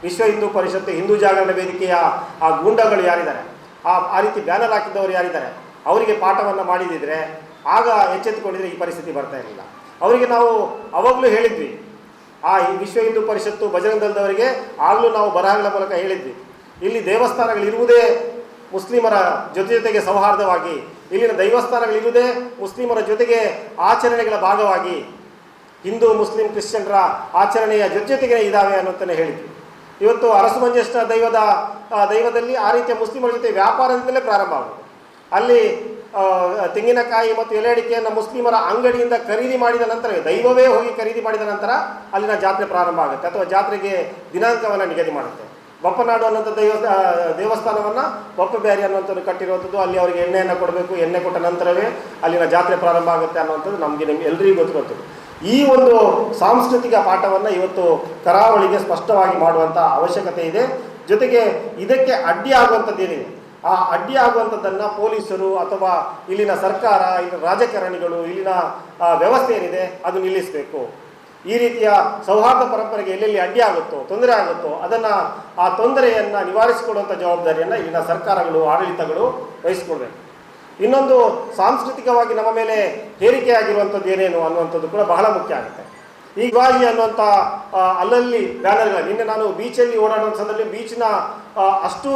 ವಿಶ್ವ ಹಿಂದೂ ಪರಿಷತ್ತು, ಹಿಂದೂ ಜಾಗರಣ ವೇದಿಕೆಯ ಆ ಗೂಂಡಗಳು ಯಾರಿದ್ದಾರೆ, ಆ ರೀತಿ ಬ್ಯಾನರ್ ಹಾಕಿದ್ದವರು ಯಾರಿದ್ದಾರೆ, ಅವರಿಗೆ ಪಾಠವನ್ನು ಮಾಡಿದಿದ್ರೆ ಆಗ ಎಚ್ಚೆತ್ತುಕೊಂಡಿದ್ರೆ ಈ ಪರಿಸ್ಥಿತಿ ಬರ್ತಾ ಇರಲಿಲ್ಲ. ಅವರಿಗೆ ನಾವು ಅವಾಗಲೂ ಹೇಳಿದ್ವಿ, ಆ ವಿಶ್ವ ಹಿಂದೂ ಪರಿಷತ್ತು, ಬಜರಂಗ ದಳದವರಿಗೆ ಆಗಲೂ ನಾವು ಬರಹಗಳ ಮೂಲಕ ಹೇಳಿದ್ವಿ, ಇಲ್ಲಿ ದೇವಸ್ಥಾನಗಳಿರುವುದೇ ಮುಸ್ಲಿಮರ ಜೊತೆಗೆ ಸೌಹಾರ್ದವಾಗಿ, ಇಲ್ಲಿನ ದೈವಸ್ಥಾನಗಳಿರುವುದೇ ಮುಸ್ಲಿಮರ ಜೊತೆಗೆ ಆಚರಣೆಗಳ ಭಾಗವಾಗಿ, ಹಿಂದೂ ಮುಸ್ಲಿಂ ಕ್ರಿಶ್ಚಿಯನ್ರ ಆಚರಣೆಯ ಜೊತೆಗೆ ಇದ್ದಾವೆ ಅನ್ನೋಂತಲೇ ಹೇಳಿದ್ವಿ. ಇವತ್ತು ಅರಸು ಮಂಜೇಶ್ವರ ದೈವದಲ್ಲಿ ಆ ರೀತಿಯ ಮುಸ್ಲಿಮರ ಜೊತೆ ವ್ಯಾಪಾರದಿಂದಲೇ ಪ್ರಾರಂಭ ಆಗುತ್ತೆ. ಅಲ್ಲಿ ತೆಂಗಿನಕಾಯಿ ಮತ್ತು ಎಲೆ ಅಡಿಕೆಯನ್ನು ಮುಸ್ಲಿಮರ ಅಂಗಡಿಯಿಂದ ಖರೀದಿ ಮಾಡಿದ ನಂತರ, ದೈವವೇ ಹೋಗಿ ಖರೀದಿ ಮಾಡಿದ ನಂತರ ಅಲ್ಲಿನ ಜಾತ್ರೆ ಪ್ರಾರಂಭ ಆಗುತ್ತೆ, ಅಥವಾ ಜಾತ್ರೆಗೆ ದಿನಾಂಕವನ್ನು ನಿಗದಿ ಮಾಡುತ್ತೆ. ಬಪ್ಪನಾಡು ಅನ್ನೋಂಥ ದೇವಸ್ಥಾನವನ್ನು ಬಪ್ಪಬ್ಯಾರಿ ಅನ್ನುವಂಥದ್ದು ಕಟ್ಟಿರುವಂಥದ್ದು. ಅಲ್ಲಿ ಅವರಿಗೆ ಎಣ್ಣೆಯನ್ನು ಕೊಡಬೇಕು, ಎಣ್ಣೆ ಕೊಟ್ಟ ನಂತರವೇ ಅಲ್ಲಿನ ಜಾತ್ರೆ ಪ್ರಾರಂಭ ಆಗುತ್ತೆ ಅನ್ನುವಂಥದ್ದು ನಿಮಗೆ ಎಲ್ಲರಿಗೂ ಗೊತ್ತಿರುವಂಥದ್ದು. ಈ ಒಂದು ಸಾಂಸ್ಕೃತಿಕ ಪಾಠವನ್ನು ಇವತ್ತು ಕರಾವಳಿಗೆ ಸ್ಪಷ್ಟವಾಗಿ ಮಾಡುವಂಥ ಅವಶ್ಯಕತೆ ಇದೆ. ಜೊತೆಗೆ ಇದಕ್ಕೆ ಅಡ್ಡಿ ಆಗುವಂಥದ್ದೇನಿದೆ, ಆ ಅಡ್ಡಿ ಆಗುವಂಥದ್ದನ್ನು ಪೊಲೀಸರು ಅಥವಾ ಇಲ್ಲಿನ ಸರ್ಕಾರ, ಇಲ್ಲಿನ ರಾಜಕಾರಣಿಗಳು, ಇಲ್ಲಿನ ವ್ಯವಸ್ಥೆ ಏನಿದೆ ಅದು ನಿಲ್ಲಿಸಬೇಕು. ಈ ರೀತಿಯ ಸೌಹಾರ್ದ ಪರಂಪರೆಗೆ ಎಲ್ಲೆಲ್ಲಿ ಅಡ್ಡಿ ಆಗುತ್ತೋ, ತೊಂದರೆ ಆಗುತ್ತೋ ಆ ತೊಂದರೆಯನ್ನು ನಿವಾರಿಸಿಕೊಡುವಂಥ ಜವಾಬ್ದಾರಿಯನ್ನು ಇಲ್ಲಿನ ಸರ್ಕಾರಗಳು, ಆಡಳಿತಗಳು ವಹಿಸಿಕೊಳ್ಬೇಕು. ಇನ್ನೊಂದು, ಸಾಂಸ್ಕೃತಿಕವಾಗಿ ನಮ್ಮ ಮೇಲೆ ಹೇರಿಕೆಯಾಗಿರುವಂಥದ್ದು ಏನೇನು ಅನ್ನುವಂಥದ್ದು ಕೂಡ ಬಹಳ ಮುಖ್ಯ ಆಗುತ್ತೆ. ಈ ಶಿವಾಜಿ ಅನ್ನುವಂಥ ಅಲ್ಲಲ್ಲಿ ಬ್ಯಾನರ್ಗಳು, ನಿನ್ನೆ ನಾನು ಬೀಚಲ್ಲಿ ಓಡಾಡುವ ಸಂದರ್ಭದಲ್ಲಿ ಬೀಚಿನ ಅಷ್ಟು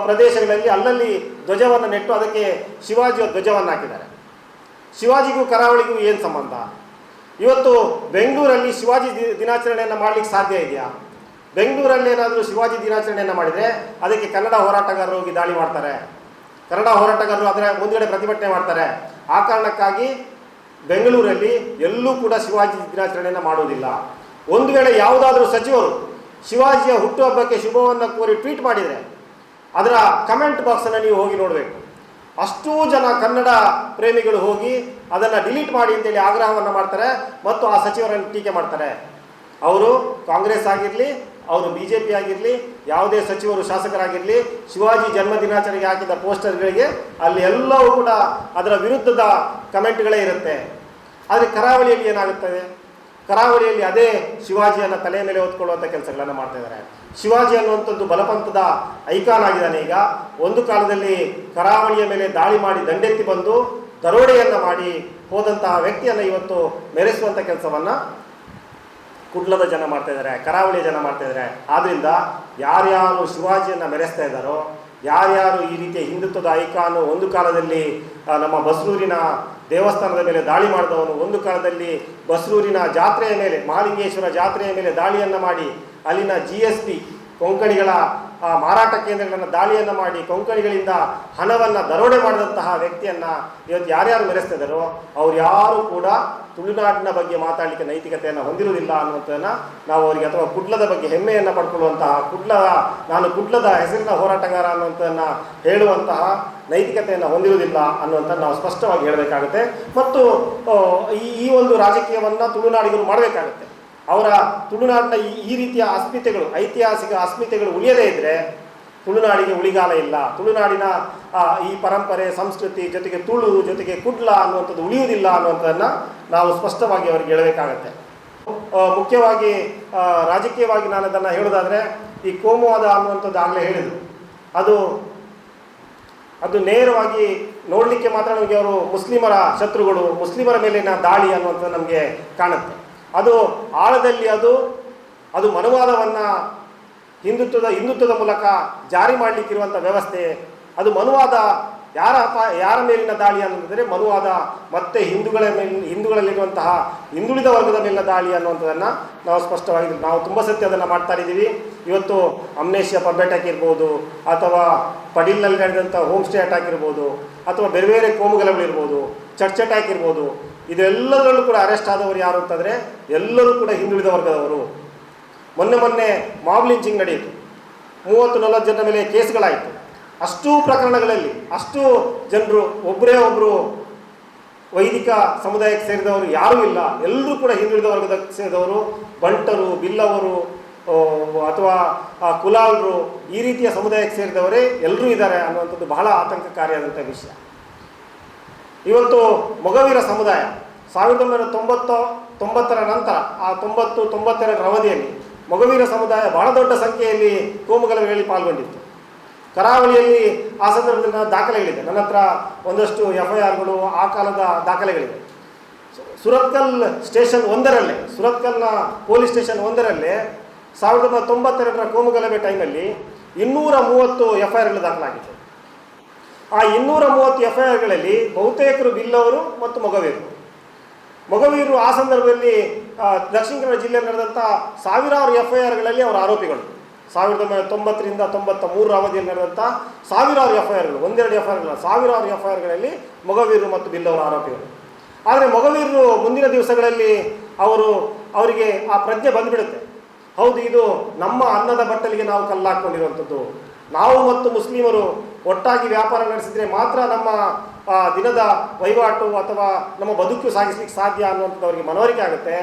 ಪ್ರದೇಶಗಳಲ್ಲಿ ಅಲ್ಲಲ್ಲಿ ಧ್ವಜವನ್ನು ನೆಟ್ಟು ಅದಕ್ಕೆ ಶಿವಾಜಿಯ ಧ್ವಜವನ್ನು ಹಾಕಿದ್ದಾರೆ. ಶಿವಾಜಿಗೂ ಕರಾವಳಿಗೂ ಏನು ಸಂಬಂಧ? ಇವತ್ತು ಬೆಂಗಳೂರಲ್ಲಿ ಶಿವಾಜಿ ದಿನಾಚರಣೆಯನ್ನು ಮಾಡಲಿಕ್ಕೆ ಸಾಧ್ಯ ಇದೆಯಾ? ಬೆಂಗಳೂರಲ್ಲಿ ಏನಾದರೂ ಶಿವಾಜಿ ದಿನಾಚರಣೆಯನ್ನು ಮಾಡಿದರೆ ಅದಕ್ಕೆ ಕನ್ನಡ ಹೋರಾಟಗಾರರು ಹೋಗಿ ದಾಳಿ ಮಾಡ್ತಾರೆ, ಕನ್ನಡ ಹೋರಾಟಗಾರರು ಅದರ ಮುಂದುಗಡೆ ಪ್ರತಿಭಟನೆ ಮಾಡ್ತಾರೆ. ಆ ಕಾರಣಕ್ಕಾಗಿ ಬೆಂಗಳೂರಲ್ಲಿ ಎಲ್ಲೂ ಕೂಡ ಶಿವಾಜಿ ದಿನಾಚರಣೆಯನ್ನು ಮಾಡುವುದಿಲ್ಲ. ಒಂದು ವೇಳೆ ಯಾವುದಾದ್ರೂ ಸಚಿವರು ಶಿವಾಜಿಯ ಹುಟ್ಟುಹಬ್ಬಕ್ಕೆ ಶುಭವನ್ನು ಕೋರಿ ಟ್ವೀಟ್ ಮಾಡಿದರೆ ಅದರ ಕಮೆಂಟ್ ಬಾಕ್ಸನ್ನು ನೀವು ಹೋಗಿ ನೋಡಬೇಕು. ಅಷ್ಟೂ ಜನ ಕನ್ನಡ ಪ್ರೇಮಿಗಳು ಹೋಗಿ ಅದನ್ನು ಡಿಲೀಟ್ ಮಾಡಿ ಅಂತೇಳಿ ಆಗ್ರಹವನ್ನು ಮಾಡ್ತಾರೆ ಮತ್ತು ಆ ಸಚಿವರನ್ನು ಟೀಕೆ ಮಾಡ್ತಾರೆ. ಅವರು ಕಾಂಗ್ರೆಸ್ ಆಗಿರಲಿ, ಅವರು BJP ಆಗಿರಲಿ, ಯಾವುದೇ ಸಚಿವರು ಶಾಸಕರಾಗಿರಲಿ, ಶಿವಾಜಿ ಜನ್ಮ ದಿನಾಚರಣೆಗೆ ಹಾಕಿದ ಪೋಸ್ಟರ್ಗಳಿಗೆ ಅಲ್ಲಿ ಎಲ್ಲವೂ ಕೂಡ ಅದರ ವಿರುದ್ಧದ ಕಮೆಂಟ್ಗಳೇ ಇರುತ್ತೆ. ಆದರೆ ಕರಾವಳಿಯಲ್ಲಿ ಏನಾಗುತ್ತದೆ? ಕರಾವಳಿಯಲ್ಲಿ ಅದೇ ಶಿವಾಜಿಯನ್ನು ತಲೆ ಮೇಲೆ ಹೊತ್ಕೊಳ್ಳುವಂಥ ಕೆಲಸಗಳನ್ನು ಮಾಡ್ತಾ ಇದ್ದಾರೆ. ಶಿವಾಜಿ ಅನ್ನುವಂಥದ್ದು ಬಲಪಂಥದ ಐಕಾನ್ ಆಗಿದ್ದಾನೆ. ಈಗ ಒಂದು ಕಾಲದಲ್ಲಿ ಕರಾವಳಿಯ ಮೇಲೆ ದಾಳಿ ಮಾಡಿ ದಂಡೆತ್ತಿ ಬಂದು ದರೋಡೆಯನ್ನು ಮಾಡಿ ಹೋದಂತಹ ವ್ಯಕ್ತಿಯನ್ನು ಇವತ್ತು ಮೆರೆಸುವಂಥ ಕೆಲಸವನ್ನು ಕುಡ್ಲದ ಜನ ಮಾಡ್ತಾ ಇದ್ದಾರೆ, ಕರಾವಳಿಯ ಜನ ಮಾಡ್ತಾ ಇದ್ದಾರೆ. ಆದ್ದರಿಂದ ಯಾರ್ಯಾರು ಶಿವಾಜಿಯನ್ನು ಮೆರೆಸ್ತಾ ಇದ್ದಾರೋ, ಯಾರ್ಯಾರು ಈ ರೀತಿಯ ಹಿಂದುತ್ವದ ಐಕಾನು, ಒಂದು ಕಾಲದಲ್ಲಿ ನಮ್ಮ ಬಸ್ರೂರಿನ ದೇವಸ್ಥಾನದ ಮೇಲೆ ದಾಳಿ ಮಾಡಿದವನು, ಒಂದು ಕಾಲದಲ್ಲಿ ಬಸ್ರೂರಿನ ಜಾತ್ರೆಯ ಮೇಲೆ, ಮಹಾಲಿಂಗೇಶ್ವರ ಜಾತ್ರೆಯ ಮೇಲೆ ದಾಳಿಯನ್ನು ಮಾಡಿ ಅಲ್ಲಿನ GSP ಕೊಂಕಣಿಗಳ ಮಾರಾಟ ಕೇಂದ್ರಗಳನ್ನು ದಾಳಿಯನ್ನು ಮಾಡಿ ಕೊಂಕಣಿಗಳಿಂದ ಹಣವನ್ನು ದರೋಡೆ ಮಾಡಿದಂತಹ ವ್ಯಕ್ತಿಯನ್ನು ಇವತ್ತು ಯಾರ್ಯಾರು ಮೆರೆಸ್ತಿದ್ದಾರೋ ಅವ್ರು ಯಾರೂ ಕೂಡ ತುಳುನಾಡಿನ ಬಗ್ಗೆ ಮಾತಾಡಲಿಕ್ಕೆ ನೈತಿಕತೆಯನ್ನು ಹೊಂದಿರುವುದಿಲ್ಲ ಅನ್ನುವಂಥದ್ದನ್ನು ನಾವು ಅವರಿಗೆ, ಅಥವಾ ಕುಡ್ಲದ ಬಗ್ಗೆ ಹೆಮ್ಮೆಯನ್ನು ಪಡ್ಕೊಳ್ಳುವಂತಹ, ನಾನು ಕುಡ್ಲದ ಹೆಸರಿನ ಹೋರಾಟಗಾರ ಅನ್ನುವಂಥದ್ದನ್ನು ಹೇಳುವಂತಹ ನೈತಿಕತೆಯನ್ನು ಹೊಂದಿರುವುದಿಲ್ಲ ಅನ್ನುವಂಥದ್ದು ನಾವು ಸ್ಪಷ್ಟವಾಗಿ ಹೇಳಬೇಕಾಗುತ್ತೆ. ಮತ್ತು ಈ ಒಂದು ರಾಜಕೀಯವನ್ನು ತುಳುನಾಡಿಗರು ಮಾಡಬೇಕಾಗುತ್ತೆ. ಅವರ ತುಳುನಾಡಿನ ಈ ರೀತಿಯ ಅಸ್ಮಿತೆಗಳು, ಐತಿಹಾಸಿಕ ಅಸ್ಮಿತೆಗಳು ಉಳಿಯದೇ ಇದ್ದರೆ ತುಳುನಾಡಿಗೆ ಉಳಿಗಾಲ ಇಲ್ಲ. ತುಳುನಾಡಿನ ಈ ಪರಂಪರೆ, ಸಂಸ್ಕೃತಿ ಜೊತೆಗೆ ತುಳು ಜೊತೆಗೆ ಕುಡ್ಲ ಅನ್ನುವಂಥದ್ದು ಉಳಿಯುವುದಿಲ್ಲ ಅನ್ನುವಂಥದ್ದನ್ನು ನಾವು ಸ್ಪಷ್ಟವಾಗಿ ಅವರಿಗೆ ಹೇಳಬೇಕಾಗತ್ತೆ. ಮುಖ್ಯವಾಗಿ ರಾಜಕೀಯವಾಗಿ ನಾನು ಅದನ್ನು ಹೇಳೋದಾದರೆ ಈ ಕೋಮುವಾದ ಅನ್ನುವಂಥದ್ದು ಆಗಲೇ ಹೇಳಿದರು, ಅದು ನೇರವಾಗಿ ನೋಡಲಿಕ್ಕೆ ಮಾತ್ರ ನಮಗೆ ಅವರು ಮುಸ್ಲಿಮರ ಶತ್ರುಗಳು, ಮುಸ್ಲಿಮರ ಮೇಲಿನ ದಾಳಿ ಅನ್ನುವಂಥದ್ದು ನಮಗೆ ಕಾಣುತ್ತೆ. ಅದು ಆಳದಲ್ಲಿ ಅದು ಮನುವಾದವನ್ನು ಹಿಂದುತ್ವದ ಮೂಲಕ ಜಾರಿ ಮಾಡಲಿಕ್ಕಿರುವಂಥ ವ್ಯವಸ್ಥೆ. ಅದು ಮನುವಾದ ಯಾರ ಮೇಲಿನ ದಾಳಿ ಅನ್ನೋದಾದರೆ ಮನುವಾದ ಮತ್ತು ಹಿಂದೂಗಳಲ್ಲಿರುವಂತಹ ಹಿಂದುಳಿದ ವರ್ಗದ ಮೇಲಿನ ದಾಳಿ ಅನ್ನುವಂಥದ್ದನ್ನು ನಾವು ಸ್ಪಷ್ಟವಾಗಿ ನಾವು ತುಂಬ ಸತ್ಯ ಅದನ್ನು ಮಾಡ್ತಾ ಇದ್ದೀವಿ. ಇವತ್ತು ಅಮ್ನೇಷಿಯಾ ಪಬ್ ಅಟ್ಯಾಕ್ ಇರ್ಬೋದು, ಅಥವಾ ಪಡೀಲ್ನಲ್ಲಿ ನಡೆದಂಥ ಹೋಮ್ ಸ್ಟೇ ಅಟ್ಯಾಕ್ ಇರ್ಬೋದು, ಅಥವಾ ಬೇರೆ ಬೇರೆ ಕೋಮುಗಲಗಳಿರ್ಬೋದು, ಚರ್ಚ್ ಅಟ್ಯಾಕ್ ಇರ್ಬೋದು, ಇದೆಲ್ಲದರಲ್ಲೂ ಕೂಡ ಅರೆಸ್ಟ್ ಆದವರು ಯಾರು ಅಂತಂದರೆ ಎಲ್ಲರೂ ಕೂಡ ಹಿಂದುಳಿದ ವರ್ಗದವರು. ಮೊನ್ನೆ ಮಾಬ್ ಲಿಂಚಿಂಗ್ ನಡೆಯಿತು, 30-40 ಜನರ ಮೇಲೆ ಕೇಸ್ಗಳಾಯಿತು. ಅಷ್ಟೂ ಪ್ರಕರಣಗಳಲ್ಲಿ ಅಷ್ಟು ಜನರು ಒಬ್ಬರು ವೈದಿಕ ಸಮುದಾಯಕ್ಕೆ ಸೇರಿದವರು ಯಾರೂ ಇಲ್ಲ, ಎಲ್ಲರೂ ಕೂಡ ಹಿಂದುಳಿದ ವರ್ಗದಕ್ಕೆ ಸೇರಿದವರು, ಬಂಟರು, ಬಿಲ್ಲವರು ಅಥವಾ ಕುಲಾಲರು, ಈ ರೀತಿಯ ಸಮುದಾಯಕ್ಕೆ ಸೇರಿದವರೇ ಎಲ್ಲರೂ ಇದ್ದಾರೆ ಅನ್ನುವಂಥದ್ದು ಬಹಳ ಆತಂಕಕಾರಿಯಾದಂಥ ವಿಷಯ. ಇವತ್ತು ಮೊಗವೀರ ಸಮುದಾಯ 1990 ನಂತರ ಆ 90-92 ಅವಧಿಯಲ್ಲಿ ಮೊಗವೀರ ಸಮುದಾಯ ಬಹಳ ದೊಡ್ಡ ಸಂಖ್ಯೆಯಲ್ಲಿ ಕೋಮುಗಲಭೆಗಳಲ್ಲಿ ಪಾಲ್ಗೊಂಡಿತ್ತು. ಕರಾವಳಿಯಲ್ಲಿ ಆ ಸಂದರ್ಭದಲ್ಲಿ ದಾಖಲೆಗಳಿದೆ, ನನ್ನ ಹತ್ರ ಒಂದಷ್ಟು FIRಗಳು ಆ ಕಾಲದ ದಾಖಲೆಗಳಿದೆ. ಸುರತ್ಕಲ್ನ ಪೊಲೀಸ್ ಸ್ಟೇಷನ್ ಒಂದರಲ್ಲೇ 1992 ಕೋಮುಗಲಭೆ ಟೈಮಲ್ಲಿ 230 FIRಗಳು ದಾಖಲಾಗಿದೆ. ಆ 230 FIRಗಳಲ್ಲಿ ಬಹುತೇಕರು ಬಿಲ್ಲವರು ಮತ್ತು ಮೊಗವೀರರು ಆ ಸಂದರ್ಭದಲ್ಲಿ ದಕ್ಷಿಣ ಕನ್ನಡ ಜಿಲ್ಲೆಯಲ್ಲಿ ನಡೆದಂಥ ಸಾವಿರಾರು FIRಗಳಲ್ಲಿ ಅವರ ಆರೋಪಿಗಳು. 1990ರಿಂದ 93 ಅವಧಿಯಲ್ಲಿ ನಡೆದಂಥ ಸಾವಿರಾರು FIRಗಳು, ಒಂದೆರಡು FIRಗಳು, ಸಾವಿರಾರು FIRಗಳಲ್ಲಿ ಮೊಗವೀರರು ಮತ್ತು ಬಿಲ್ಲವರ ಆರೋಪಿಗಳು. ಆದರೆ ಮೊಗವೀರರು ಮುಂದಿನ ದಿವಸಗಳಲ್ಲಿ ಅವರಿಗೆ ಆ ಪ್ರಜ್ಞೆ ಬಂದುಬಿಡುತ್ತೆ, ಹೌದು ಇದು ನಮ್ಮ ಅನ್ನದ ಬಟ್ಟಲಿಗೆ ನಾವು ಕಲ್ಲಾಕೊಂಡಿರುವಂಥದ್ದು, ನಾವು ಮತ್ತು ಮುಸ್ಲಿಮರು ಒಟ್ಟಾಗಿ ವ್ಯಾಪಾರ ನಡೆಸಿದರೆ ಮಾತ್ರ ನಮ್ಮ ದಿನದ ವಹಿವಾಟು ಅಥವಾ ನಮ್ಮ ಬದುಕು ಸಾಗಿಸ್ಲಿಕ್ಕೆ ಸಾಧ್ಯ ಅನ್ನುವಂಥದ್ದು ಅವರಿಗೆ ಮನವರಿಕೆ ಆಗುತ್ತೆ.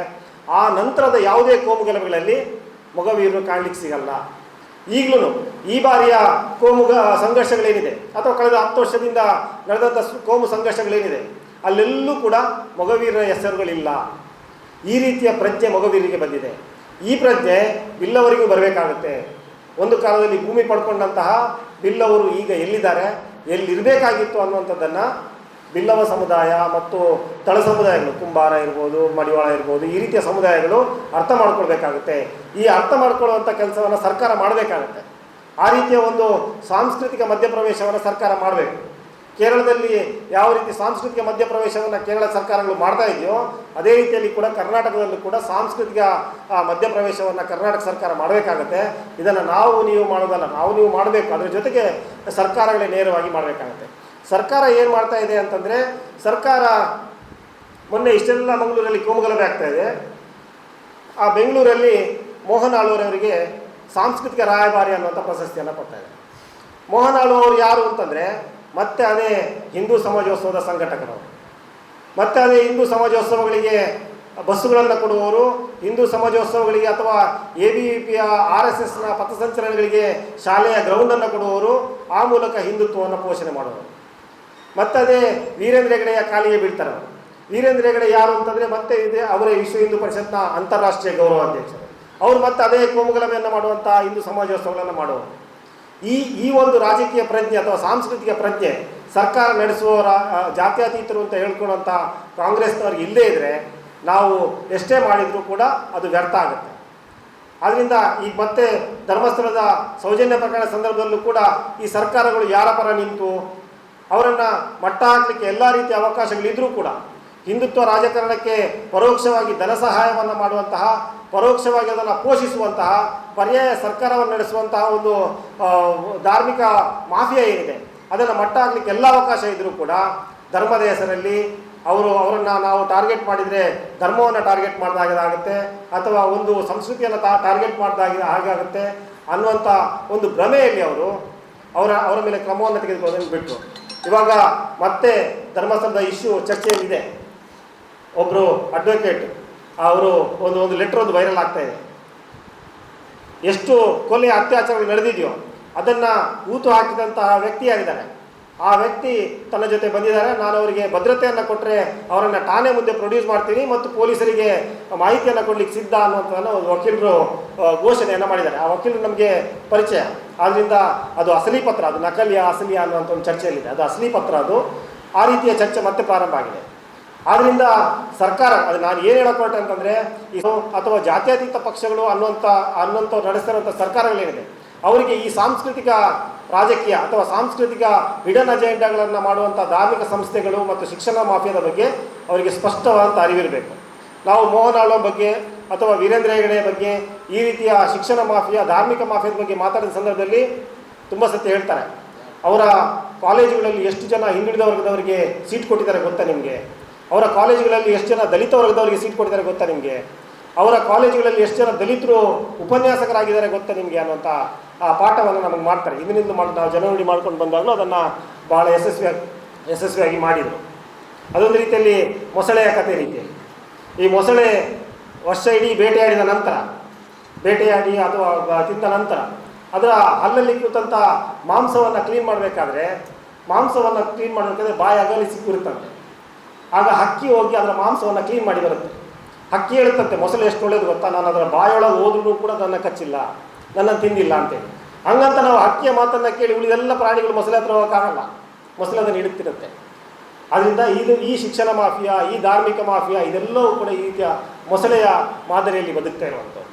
ಆ ನಂತರದ ಯಾವುದೇ ಕೋಮುಗಲಭೆಗಳಲ್ಲಿ ಮೊಗವೀರರು ಕಾಣಲಿಕ್ಕೆ ಸಿಗಲ್ಲ. ಈಗಲೂ ಈ ಬಾರಿಯ ಸಂಘರ್ಷಗಳೇನಿದೆ ಅಥವಾ ಕಳೆದ 10 ವರ್ಷದಿಂದ ನಡೆದಂಥ ಕೋಮು ಸಂಘರ್ಷಗಳೇನಿದೆ ಅಲ್ಲೆಲ್ಲೂ ಕೂಡ ಮೊಗವೀರರ ಹೆಸರುಗಳಿಲ್ಲ. ಈ ರೀತಿಯ ಪ್ರಜ್ಞೆ ಮೊಗವೀರರಿಗೆ ಬಂದಿದೆ. ಈ ಪ್ರಜ್ಞೆ ಬಿಲ್ಲವರಿಗೂ ಬರಬೇಕಾಗುತ್ತೆ. ಒಂದು ಕಾಲದಲ್ಲಿ ಭೂಮಿ ಪಡ್ಕೊಂಡಂತಹ ಬಿಲ್ಲವರು ಈಗ ಎಲ್ಲಿದ್ದಾರೆ, ಎಲ್ಲಿರಬೇಕಾಗಿತ್ತು ಅನ್ನುವಂಥದ್ದನ್ನು ಬಿಲ್ಲವ ಸಮುದಾಯ ಮತ್ತು ತಳ ಸಮುದಾಯಗಳು, ಕುಂಬಾರ ಇರ್ಬೋದು, ಮಡಿವಾಳ ಇರ್ಬೋದು, ಈ ರೀತಿಯ ಸಮುದಾಯಗಳು ಅರ್ಥ ಮಾಡ್ಕೊಳ್ಬೇಕಾಗುತ್ತೆ. ಈ ಅರ್ಥ ಮಾಡ್ಕೊಳ್ಳುವಂಥ ಕೆಲಸವನ್ನು ಸರ್ಕಾರ ಮಾಡಬೇಕಾಗುತ್ತೆ. ಆ ರೀತಿಯ ಒಂದು ಸಾಂಸ್ಕೃತಿಕ ಮಧ್ಯಪ್ರವೇಶವನ್ನು ಸರ್ಕಾರ ಮಾಡಬೇಕು. ಕೇರಳದಲ್ಲಿ ಯಾವ ರೀತಿ ಸಾಂಸ್ಕೃತಿಕ ಮಧ್ಯಪ್ರವೇಶವನ್ನು ಕೇರಳ ಸರ್ಕಾರಗಳು ಮಾಡ್ತಾ ಇದೆಯೋ ಅದೇ ರೀತಿಯಲ್ಲಿ ಕೂಡ ಕರ್ನಾಟಕದಲ್ಲೂ ಕೂಡ ಸಾಂಸ್ಕೃತಿಕ ಮಧ್ಯಪ್ರವೇಶವನ್ನು ಕರ್ನಾಟಕ ಸರ್ಕಾರ ಮಾಡಬೇಕಾಗತ್ತೆ. ಇದನ್ನು ನಾವು ನೀವು ಮಾಡೋದಲ್ಲ, ನಾವು ನೀವು ಮಾಡಬೇಕು. ಅದರ ಜೊತೆಗೆ ಸರ್ಕಾರಗಳೇ ನೇರವಾಗಿ ಮಾಡಬೇಕಾಗತ್ತೆ. ಸರ್ಕಾರ ಏನು ಮಾಡ್ತಾ ಇದೆ ಅಂತಂದರೆ, ಸರ್ಕಾರ ಮೊನ್ನೆ ಇಷ್ಟೆಲ್ಲ ಮಂಗಳೂರಲ್ಲಿ ಕೋಮುಗಲಭೆ ಆಗ್ತಾ ಇದೆ. ಆ ಬೆಂಗಳೂರಲ್ಲಿ ಮೋಹನ್ ಆಳ್ವರವರಿಗೆ ಸಾಂಸ್ಕೃತಿಕ ರಾಯಭಾರಿ ಅನ್ನುವಂಥ ಪ್ರಶಸ್ತಿಯನ್ನು ಕೊಡ್ತಾ ಇದೆ. ಮೋಹನ್ ಆಳ್ವ ಅವರು ಯಾರು ಅಂತಂದರೆ ಮತ್ತೆ ಅದೇ ಹಿಂದೂ ಸಮಾಜೋತ್ಸವದ ಸಂಘಟಕರವರು, ಮತ್ತೆ ಅದೇ ಹಿಂದೂ ಸಮಾಜೋತ್ಸವಗಳಿಗೆ ಬಸ್ಸುಗಳನ್ನು ಕೊಡುವವರು, ಹಿಂದೂ ಸಮಾಜೋತ್ಸವಗಳಿಗೆ ಅಥವಾ ABVPಯ RSSನ ಪಥಸಂಚಲನಗಳಿಗೆ ಶಾಲೆಯ ಗ್ರೌಂಡನ್ನು ಕೊಡುವವರು, ಆ ಮೂಲಕ ಹಿಂದುತ್ವವನ್ನು ಪೋಷಣೆ ಮಾಡುವರು. ಮತ್ತು ಅದೇ ವೀರೇಂದ್ರ ಹೆಗಡೆಯ ಕಾಲಿಗೆ ಬೀಳ್ತಾರೆ. ವೀರೇಂದ್ರ ಹೆಗಡೆ ಯಾರು ಅಂತಂದರೆ ಮತ್ತೆ ಇದೆ ಅವರೇ ವಿಶ್ವ ಹಿಂದೂ ಪರಿಷತ್ನ ಅಂತಾರಾಷ್ಟ್ರೀಯ ಗೌರವಾಧ್ಯಕ್ಷರು. ಅವರು ಮತ್ತೆ ಅದೇ ಕೋಮುಗಲಭೆಯನ್ನು ಮಾಡುವಂಥ ಹಿಂದೂ ಸಮಾಜೋತ್ಸವಗಳನ್ನು ಮಾಡುವರು. ಈ ಒಂದು ರಾಜಕೀಯ ಪ್ರಜ್ಞೆ ಅಥವಾ ಸಾಂಸ್ಕೃತಿಕ ಪ್ರಜ್ಞೆ ಸರ್ಕಾರ ನಡೆಸುವವರ ಜಾತ್ಯತೀತರು ಅಂತ ಹೇಳ್ಕೊಳ್ಳುವಂಥ ಕಾಂಗ್ರೆಸ್ನವ್ರಿಗೆ ಇಲ್ಲದೇ ಇದ್ದರೆ ನಾವು ಎಷ್ಟೇ ಮಾಡಿದರೂ ಕೂಡ ಅದು ವ್ಯರ್ಥ ಆಗುತ್ತೆ. ಆದ್ದರಿಂದ ಈಗ ಮತ್ತೆ ಧರ್ಮಸ್ಥಳದ ಸೌಜನ್ಯ ಪ್ರಕರಣ ಸಂದರ್ಭದಲ್ಲೂ ಕೂಡ ಈ ಸರ್ಕಾರಗಳು ಯಾರ ಪರ ನಿಂತು ಅವರನ್ನು ಮಟ್ಟ ಹಾಕಲಿಕ್ಕೆ ಎಲ್ಲ ರೀತಿಯ ಅವಕಾಶಗಳಿದ್ದರೂ ಕೂಡ ಹಿಂದುತ್ವ ರಾಜಕಾರಣಕ್ಕೆ ಪರೋಕ್ಷವಾಗಿ ಧನ ಸಹಾಯವನ್ನು ಮಾಡುವಂತಹ, ಪರೋಕ್ಷವಾಗಿ ಅದನ್ನು ಪೋಷಿಸುವಂತಹ, ಪರ್ಯಾಯ ಸರ್ಕಾರವನ್ನು ನಡೆಸುವಂತಹ ಒಂದು ಧಾರ್ಮಿಕ ಮಾಫಿಯಾ ಏನಿದೆ ಅದನ್ನು ಮಟ್ಟ ಹಾಕಲಿಕ್ಕೆ ಎಲ್ಲ ಅವಕಾಶ ಇದ್ದರೂ ಕೂಡ ಧರ್ಮದ ಹೆಸರಲ್ಲಿ ಅವರನ್ನು ನಾವು ಟಾರ್ಗೆಟ್ ಮಾಡಿದರೆ ಧರ್ಮವನ್ನು ಟಾರ್ಗೆಟ್ ಮಾಡಿದಾಗುತ್ತೆ ಅಥವಾ ಒಂದು ಸಂಸ್ಕೃತಿಯನ್ನು ಟಾರ್ಗೆಟ್ ಮಾಡಿದಾಗ ಹಾಗಾಗುತ್ತೆ ಅನ್ನುವಂಥ ಒಂದು ಭ್ರಮೆಯಲ್ಲಿ ಅವರ ಮೇಲೆ ಕ್ರಮವನ್ನು ತೆಗೆದುಕೊಳ್ಳೋದನ್ನು ಬಿಟ್ಟು ಇವಾಗ ಮತ್ತೆ ಧರ್ಮಸ್ಥಳದ ಇಶ್ಯೂ ಚರ್ಚೆಯಲ್ಲಿದೆ. ಒಬ್ಬರು ಅಡ್ವೊಕೇಟ್ ಅವರು ಒಂದು ಲೆಟರ್ ಒಂದು ವೈರಲ್ ಆಗ್ತಾ ಇದೆ. ಎಷ್ಟು ಕೊಲೆ ಅತ್ಯಾಚಾರಗಳು ನಡೆದಿದೆಯೋ ಅದನ್ನು ಊತು ಹಾಕಿದಂತಹ ವ್ಯಕ್ತಿಯಾಗಿದ್ದಾರೆ. ಆ ವ್ಯಕ್ತಿ ತನ್ನ ಜೊತೆ ಬಂದಿದ್ದಾರೆ, ನಾನು ಅವರಿಗೆ ಭದ್ರತೆಯನ್ನು ಕೊಟ್ಟರೆ ಅವರನ್ನು ಠಾಣೆ ಮುಂದೆ ಪ್ರೊಡ್ಯೂಸ್ ಮಾಡ್ತೀನಿ ಮತ್ತು ಪೊಲೀಸರಿಗೆ ಮಾಹಿತಿಯನ್ನು ಕೊಡಲಿಕ್ಕೆ ಸಿದ್ಧ ಅನ್ನುವಂಥದ್ದನ್ನು ಒಂದು ವಕೀಲರು ಘೋಷಣೆಯನ್ನು ಮಾಡಿದ್ದಾರೆ. ಆ ವಕೀಲರು ನಮಗೆ ಪರಿಚಯ, ಆದ್ದರಿಂದ ಅದು ಅಸಲಿ ಪತ್ರ, ಅದು ನಕಲಿಯ ಅಸಲಿಯ ಅನ್ನುವಂಥ ಒಂದು ಚರ್ಚೆಯಲ್ಲಿದೆ. ಅದು ಅಸಲಿ ಪತ್ರ, ಅದು ಆ ರೀತಿಯ ಚರ್ಚೆ ಮತ್ತೆ ಪ್ರಾರಂಭ ಆಗಿದೆ. ಆದ್ದರಿಂದ ಸರ್ಕಾರ, ಅದು ನಾನು ಏನು ಹೇಳೋಕೊಟ್ಟೆ ಅಂತಂದರೆ, ಇದು ಅಥವಾ ಜಾತ್ಯತೀತ ಪಕ್ಷಗಳು ಅನ್ನುವಂಥವ್ರು ನಡೆಸ್ತಿರುವಂಥ ಸರ್ಕಾರಗಳೇನಿದೆ ಅವರಿಗೆ ಈ ಸಾಂಸ್ಕೃತಿಕ ರಾಜಕೀಯ ಅಥವಾ ಸಾಂಸ್ಕೃತಿಕ ಹಿಡನ್ ಅಜೆಂಡಾಗಳನ್ನು ಮಾಡುವಂಥ ಧಾರ್ಮಿಕ ಸಂಸ್ಥೆಗಳು ಮತ್ತು ಶಿಕ್ಷಣ ಮಾಫಿಯಾದ ಬಗ್ಗೆ ಅವರಿಗೆ ಸ್ಪಷ್ಟವಾದಂಥ ಅರಿವಿರಬೇಕು. ನಾವು ಮೋಹನ್ ಆಳ್ವ ಬಗ್ಗೆ ಅಥವಾ ವೀರೇಂದ್ರ ಹೆಗಡೆ ಬಗ್ಗೆ ಈ ರೀತಿಯ ಶಿಕ್ಷಣ ಮಾಫಿಯಾ, ಧಾರ್ಮಿಕ ಮಾಫಿಯಾದ ಬಗ್ಗೆ ಮಾತಾಡಿದ ಸಂದರ್ಭದಲ್ಲಿ ತುಂಬ ಸತ್ಯ ಹೇಳ್ತಾರೆ. ಅವರ ಕಾಲೇಜುಗಳಲ್ಲಿ ಎಷ್ಟು ಜನ ಹಿಂದುಳಿದ ವರ್ಗದವರಿಗೆ ಸೀಟ್ ಕೊಟ್ಟಿದ್ದಾರೆ ಗೊತ್ತಾ ನಿಮಗೆ? ಅವರ ಕಾಲೇಜುಗಳಲ್ಲಿ ಎಷ್ಟು ಜನ ದಲಿತ ವರ್ಗದವರಿಗೆ ಸೀಟ್ ಕೊಟ್ಟಿದ್ದಾರೆ ಗೊತ್ತಾ ನಿಮಗೆ? ಅವರ ಕಾಲೇಜುಗಳಲ್ಲಿ ಎಷ್ಟು ಜನ ದಲಿತರು ಉಪನ್ಯಾಸಕರಾಗಿದ್ದಾರೆ ಗೊತ್ತಾ ನಿಮಗೆ ಅನ್ನುವಂಥ ಆ ಪಾಠವನ್ನು ನಮಗೆ ಮಾಡ್ತಾರೆ. ಇಂದಿನಿಂದ ನಾವು ಜನವರಿ ಮಾಡ್ಕೊಂಡು ಬಂದಾಗಲೂ ಅದನ್ನು ಭಾಳ ಯಶಸ್ವಿಯಾಗಿ ಮಾಡಿದರು. ಅದೊಂದು ರೀತಿಯಲ್ಲಿ ಮೊಸಳೆಯ ಕಥೆ ರೀತಿಯಲ್ಲಿ. ಈ ಮೊಸಳೆ ವರ್ಷ ಇಡೀ ಬೇಟೆಯಾಡಿದ ನಂತರ, ಬೇಟೆಯಾಡಿ ಅಥವಾ ತಿಂದ ನಂತರ ಅದರ ಹಲ್ಲಲ್ಲಿ ಕೂತಂಥ ಮಾಂಸವನ್ನು ಕ್ಲೀನ್ ಮಾಡಬೇಕಾದ್ರೆ ಬಾಯಿ ಅಗಲಿ ಸಿಕ್ಕಿರುತ್ತಂತೆ. ಆಗ ಹಕ್ಕಿ ಹೋಗಿ ಅದರ ಮಾಂಸವನ್ನು ಕ್ಲೀನ್ ಮಾಡಿ ಬರುತ್ತೆ. ಹಕ್ಕಿ ಹೇಳುತ್ತಂತೆ, ಮೊಸಳೆ ಎಷ್ಟು ಒಳ್ಳೇದು ಗೊತ್ತಾ, ನಾನು ಅದರ ಬಾಯೊಳಗೆ ಹೋದ್ರೂ ಕೂಡ ನನ್ನ ಕಚ್ಚಿಲ್ಲ, ನನ್ನನ್ನು ತಿಂದಿಲ್ಲ ಅಂತೇಳಿ. ಹಂಗಂತ ನಾವು ಹಕ್ಕಿಯ ಮಾತನ್ನು ಕೇಳಿ ಉಳಿದೆಲ್ಲ ಪ್ರಾಣಿಗಳು ಮೊಸಳೆ ಹತ್ರ ಹೋಗೋಕ್ಕಾಗಲ್ಲ, ಮೊಸಳೆ ಅದನ್ನು ಹಿಡುತ್ತಿರುತ್ತೆ. ಆದ್ದರಿಂದ ಈ ಶಿಕ್ಷಣ ಮಾಫಿಯಾ, ಈ ಧಾರ್ಮಿಕ ಮಾಫಿಯಾ ಇದೆಲ್ಲವೂ ಕೂಡ ಈ ರೀತಿಯ ಮೊಸಳೆಯ ಮಾದರಿಯಲ್ಲಿ ಬದುಕ್ತಾ ಇರುವಂಥದ್ದು.